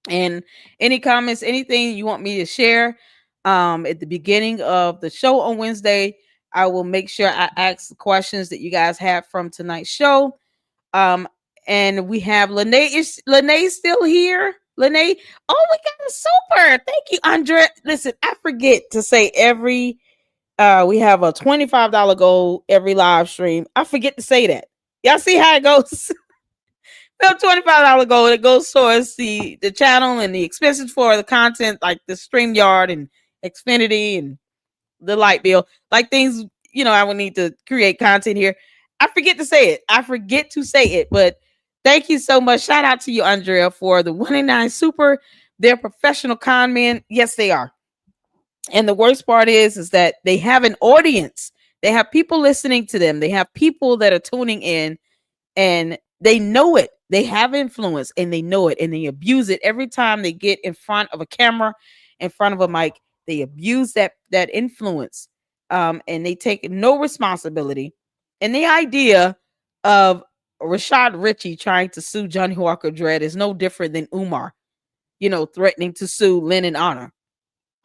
and any comments, anything you want me to share. At the beginning of the show on Wednesday, I will make sure I ask the questions that you guys have from tonight's show. And we have Lene. Is Lene still here? Lene? Oh, we got a super. Thank you, Andre. Listen, I forget to say we have a $25 goal every live stream. I forget to say that. Y'all see how it goes? We have $25 goal. It goes towards the channel and the expenses for the content, like the StreamYard and Xfinity and the light bill, like things, I would need to create content here. I forget to say it. But thank you so much. Shout out to you, Andrea, for the 189 super. They're professional con men. Yes, they are. And the worst part is that they have an audience. They have people listening to them. They have people that are tuning in, and they know it. They have influence, and they know it, and they abuse it every time they get in front of a camera, in front of a mic. They abuse that influence, and they take no responsibility. And the idea of Rashad Richie trying to sue Johnnie Walker Dread is no different than Umar, threatening to sue Lynn and Honor.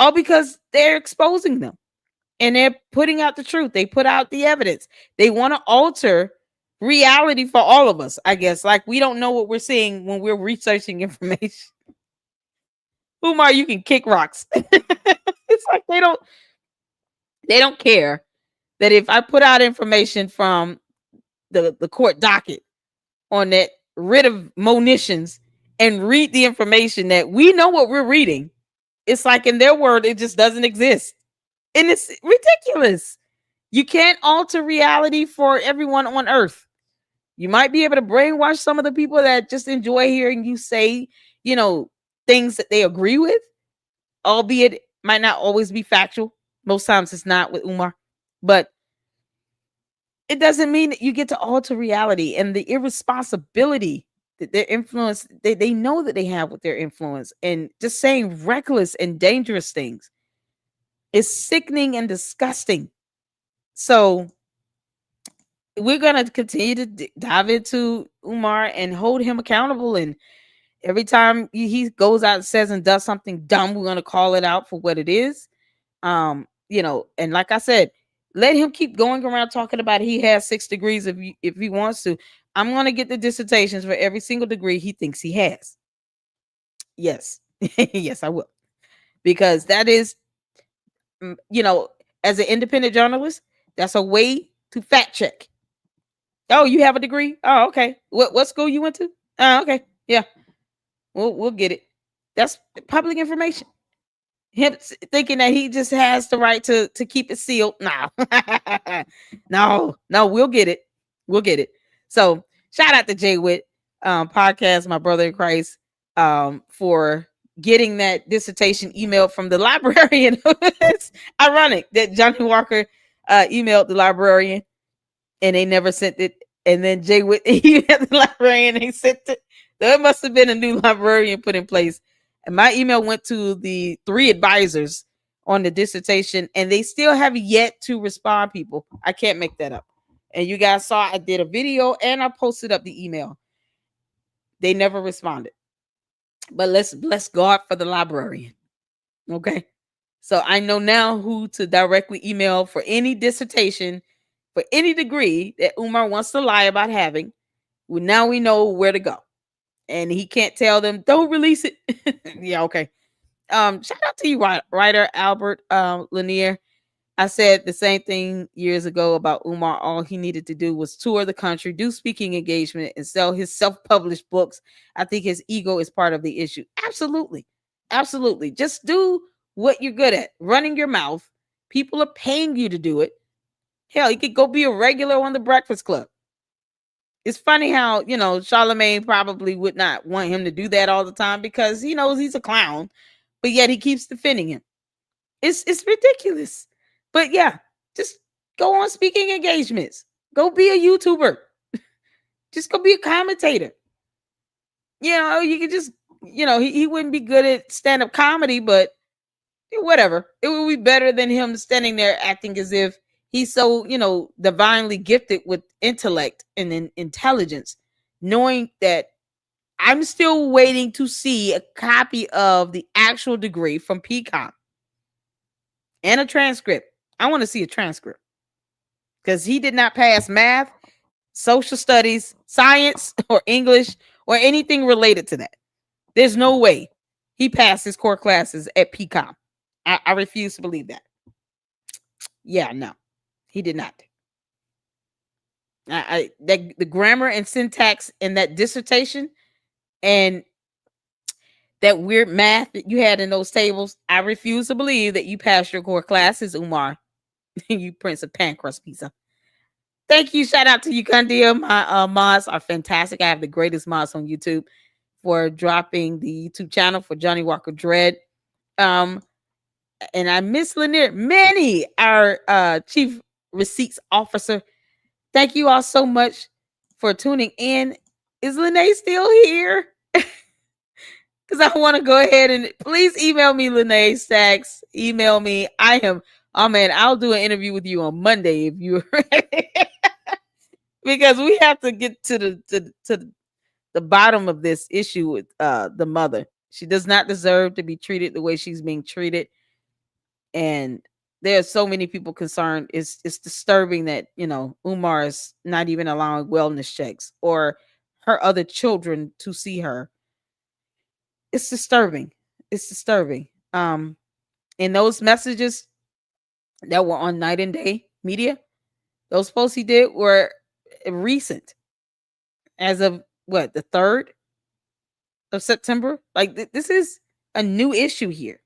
all because they're exposing them and they're putting out the truth. They put out the evidence. They want to alter reality for all of us, I guess. Like, we don't know what we're seeing when we're researching information. Umar, you can kick rocks. It's like they don't care that if I put out information from the court docket on that writ of monitions and read the information that we know what we're reading, it's like in their word, it just doesn't exist. And it's ridiculous. You can't alter reality for everyone on earth. You might be able to brainwash some of the people that just enjoy hearing you say, things that they agree with, albeit it might not always be factual. Most times it's not with Umar, but it doesn't mean that you get to alter reality, and the irresponsibility that their influence, they know that they have with their influence, and just saying reckless and dangerous things is sickening and disgusting. So we're going to continue to dive into Umar and hold him accountable. And every time he goes out and says and does something dumb, we're going to call it out for what it is. And like I said, let him keep going around talking about he has 6 degrees if he wants to. I'm going to get the dissertations for every single degree he thinks he has. Yes. Yes, I will. Because that is, as an independent journalist, that's a way to fact check. Oh, you have a degree? Oh, okay. What school you went to? Oh, okay. Yeah. We'll get it. That's public information. Him thinking that he just has the right to keep it sealed. No. No, we'll get it. We'll get it. So shout out to Jay Witt podcast, my brother in Christ, for getting that dissertation email from the librarian. It's ironic that Johnnie Walker emailed the librarian and they never sent it. And then Jay Witt emailed the librarian and he sent it. There must have been a new librarian put in place. And my email went to the 3 advisors on the dissertation, and they still have yet to respond, people. I can't make that up. And you guys saw I did a video and I posted up the email. They never responded. But let's bless God for the librarian. Okay. So I know now who to directly email for any dissertation, for any degree that Umar wants to lie about having. Well, now we know where to go. And he can't tell them, don't release it. Yeah, okay. Shout out to you, writer Albert Lanier. I said the same thing years ago about Umar. All he needed to do was tour the country, do speaking engagement, and sell his self-published books. I think his ego is part of the issue. Absolutely. Absolutely. Just do what you're good at. Running your mouth. People are paying you to do it. Hell, you could go be a regular on the Breakfast Club. It's funny how, Charlemagne probably would not want him to do that all the time because he knows he's a clown, but yet he keeps defending him. It's ridiculous. But yeah, just go on speaking engagements. Go be a YouTuber. Just go be a commentator. You could just, he wouldn't be good at stand-up comedy, but whatever. It would be better than him standing there acting as if he's so, divinely gifted with intellect and intelligence, knowing that I'm still waiting to see a copy of the actual degree from PCOM and a transcript. I want to see a transcript because he did not pass math, social studies, science, or English, or anything related to that. There's no way he passed his core classes at PCOM. I refuse to believe that. Yeah, no. He did not. The grammar and syntax in that dissertation and that weird math that you had in those tables, I refuse to believe that you passed your core classes, Umar. You Prince of Pan Crust Pizza. Thank you. Shout out to you, Kandia. My mods are fantastic. I have the greatest mods on YouTube for dropping the YouTube channel for Johnnie Walker Dread. And I miss Lanier. Manny, our chief receipts officer. Thank you all so much for tuning in. Is Lene still here? Because I want to go ahead and please email me, Lene Stacks. Email me. I'll do an interview with you on Monday if you're ready. Because we have to get to the bottom of this issue with the mother. She does not deserve to be treated the way she's being treated. And there are so many people concerned. It's disturbing that, Umar is not even allowing wellness checks or her other children to see her. It's disturbing. It's disturbing. And those messages that were on Night and Day Media, those posts he did were recent, as of what, the 3rd of September. Like this is a new issue here.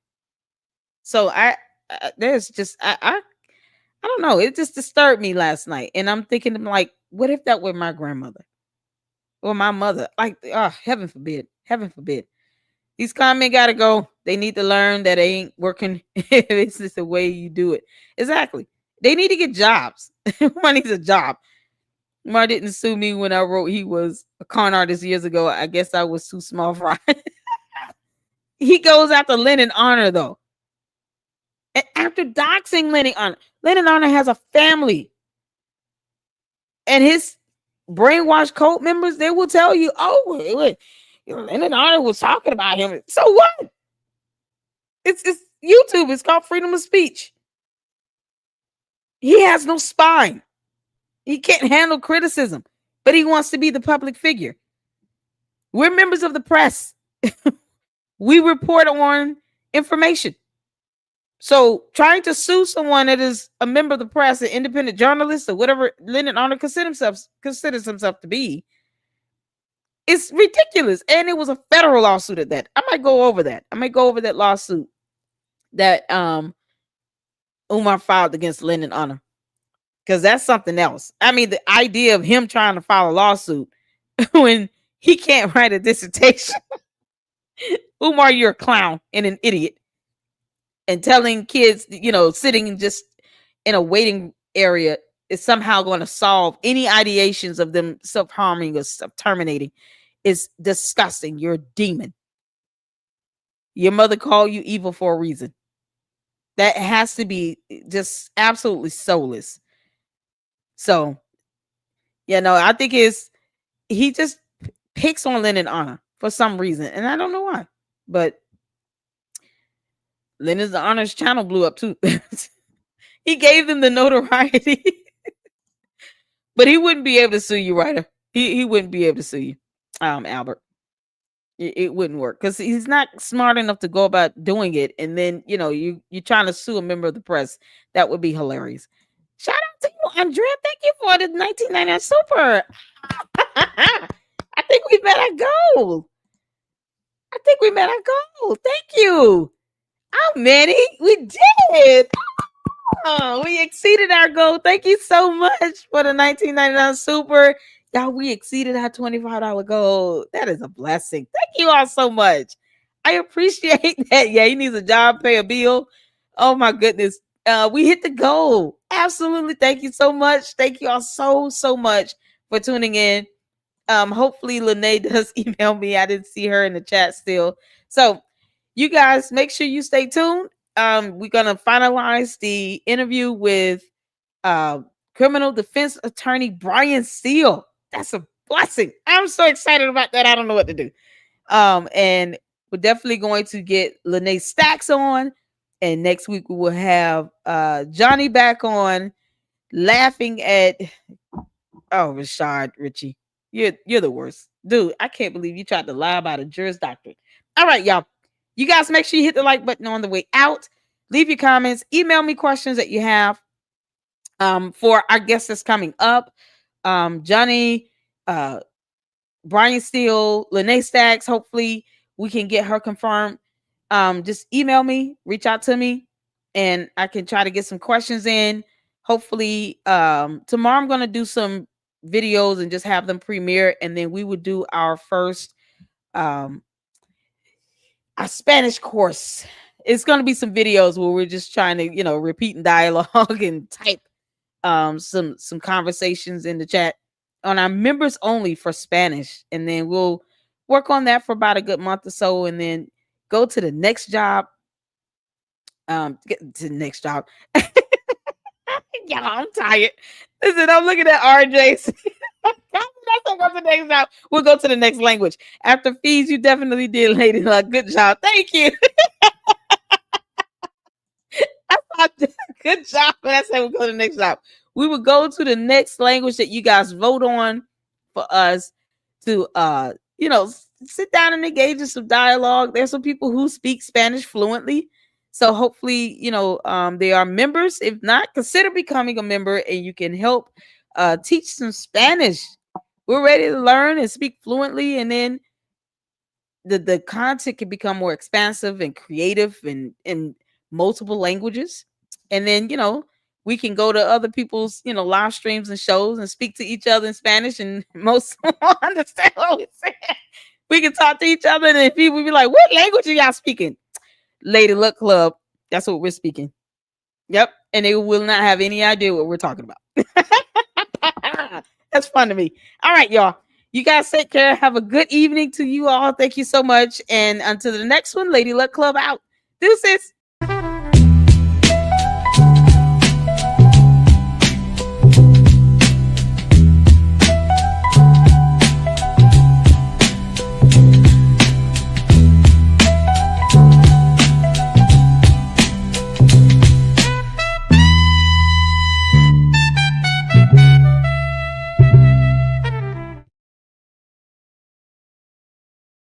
So there's just I don't know. It just disturbed me last night, and I'm thinking, I'm like, what if that were my grandmother or my mother? Like, oh, heaven forbid, heaven forbid. These comments gotta go. They need to learn that they ain't working. It's just the way you do it. Exactly. They need to get jobs. One needs a job. Umar didn't sue me when I wrote he was a con artist years ago. I guess I was too small for it. He goes after Lennon Honor, though. And after doxing Lennon Honor has a family. And his brainwashed cult members, they will tell you, oh, Lennon Honor was talking about him. So what? It's YouTube. It's called freedom of speech. He has no spine. He can't handle criticism, but he wants to be the public figure. We're members of the press. We report on information. So trying to sue someone that is a member of the press, an independent journalist, or whatever Lennon Honor considers himself to be, it's ridiculous. And it was a federal lawsuit at that. I might go over that. I might go over that lawsuit that Umar filed against Lennon Honor, because that's something else. I mean, the idea of him trying to file a lawsuit when he can't write a dissertation. Umar, you're a clown and an idiot. And telling kids, sitting just in a waiting area is somehow going to solve any ideations of them self-harming or self-terminating is disgusting. You're a demon. Your mother called you evil for a reason. That has to be just absolutely soulless. So, I think he just picks on Lennon Honor for some reason. And I don't know why. But Lennon's Honor's channel blew up too. He gave them the notoriety. But he wouldn't be able to sue you, Ryder. He wouldn't be able to sue you, Albert. It wouldn't work because he's not smart enough to go about doing it. And then, you're trying to sue a member of the press. That would be hilarious. Shout out to you, Andrea. Thank you for the 1999 super. I think we met our goal. Thank you. Oh, Manny, we did. Oh, we exceeded our goal. Thank you so much for the 1999 super. Y'all, we exceeded our $25 goal. That is a blessing. Thank you all so much. I appreciate that. Yeah, he needs a job, pay a bill. Oh my goodness. We hit the goal. Absolutely. Thank you so much. Thank you all so much for tuning in. Hopefully Lene does email me. I didn't see her in the chat still. So you guys make sure you stay tuned. We're gonna finalize the interview with criminal defense attorney Brian Steele. That's a blessing. I'm so excited about that. I don't know what to do. And we're definitely going to get Lene Stacks on. And next week we will have Johnny back on, laughing at Rashad Richie. You're the worst. Dude, I can't believe you tried to lie about a Juris Doctorate. All right, y'all. You guys make sure you hit the like button on the way out. Leave your comments. Email me questions that you have for our guest that's coming up. Johnny, Brian Steele, Lene Stacks. Hopefully we can get her confirmed. Just email me, reach out to me, and I can try to get some questions in. Hopefully tomorrow I'm going to do some videos and just have them premiere, and then we would do our first our Spanish course. It's going to be some videos where we're just trying to, repeat in dialogue and type some conversations in the chat on our members only for Spanish. And then we'll work on that for about a good month or so, and then go to the next job. Get to the next job. Yeah, I'm tired. Listen, I'm looking at RJ's. Go to the next job. We'll go to the next language. After fees, you definitely did, Lady Luck. Good job. Thank you. I Good job. When I say we'll go to the next job, we will go to the next language that you guys vote on for us to sit down and engage in some dialogue. There's some people who speak Spanish fluently. So hopefully, they are members. If not, consider becoming a member and you can help teach some Spanish. We're ready to learn and speak fluently, and then the content can become more expansive and creative and in multiple languages. And then, we can go to other people's, live streams and shows and speak to each other in Spanish, and most won't understand what we're saying. We can talk to each other, and then people will be like, what language are y'all speaking? Lady Luck Club. That's what we're speaking. Yep. And they will not have any idea what we're talking about. That's fun to me. All right, y'all. You guys take care. Have a good evening to you all. Thank you so much. And until the next one, Lady Luck Club out. Deuces.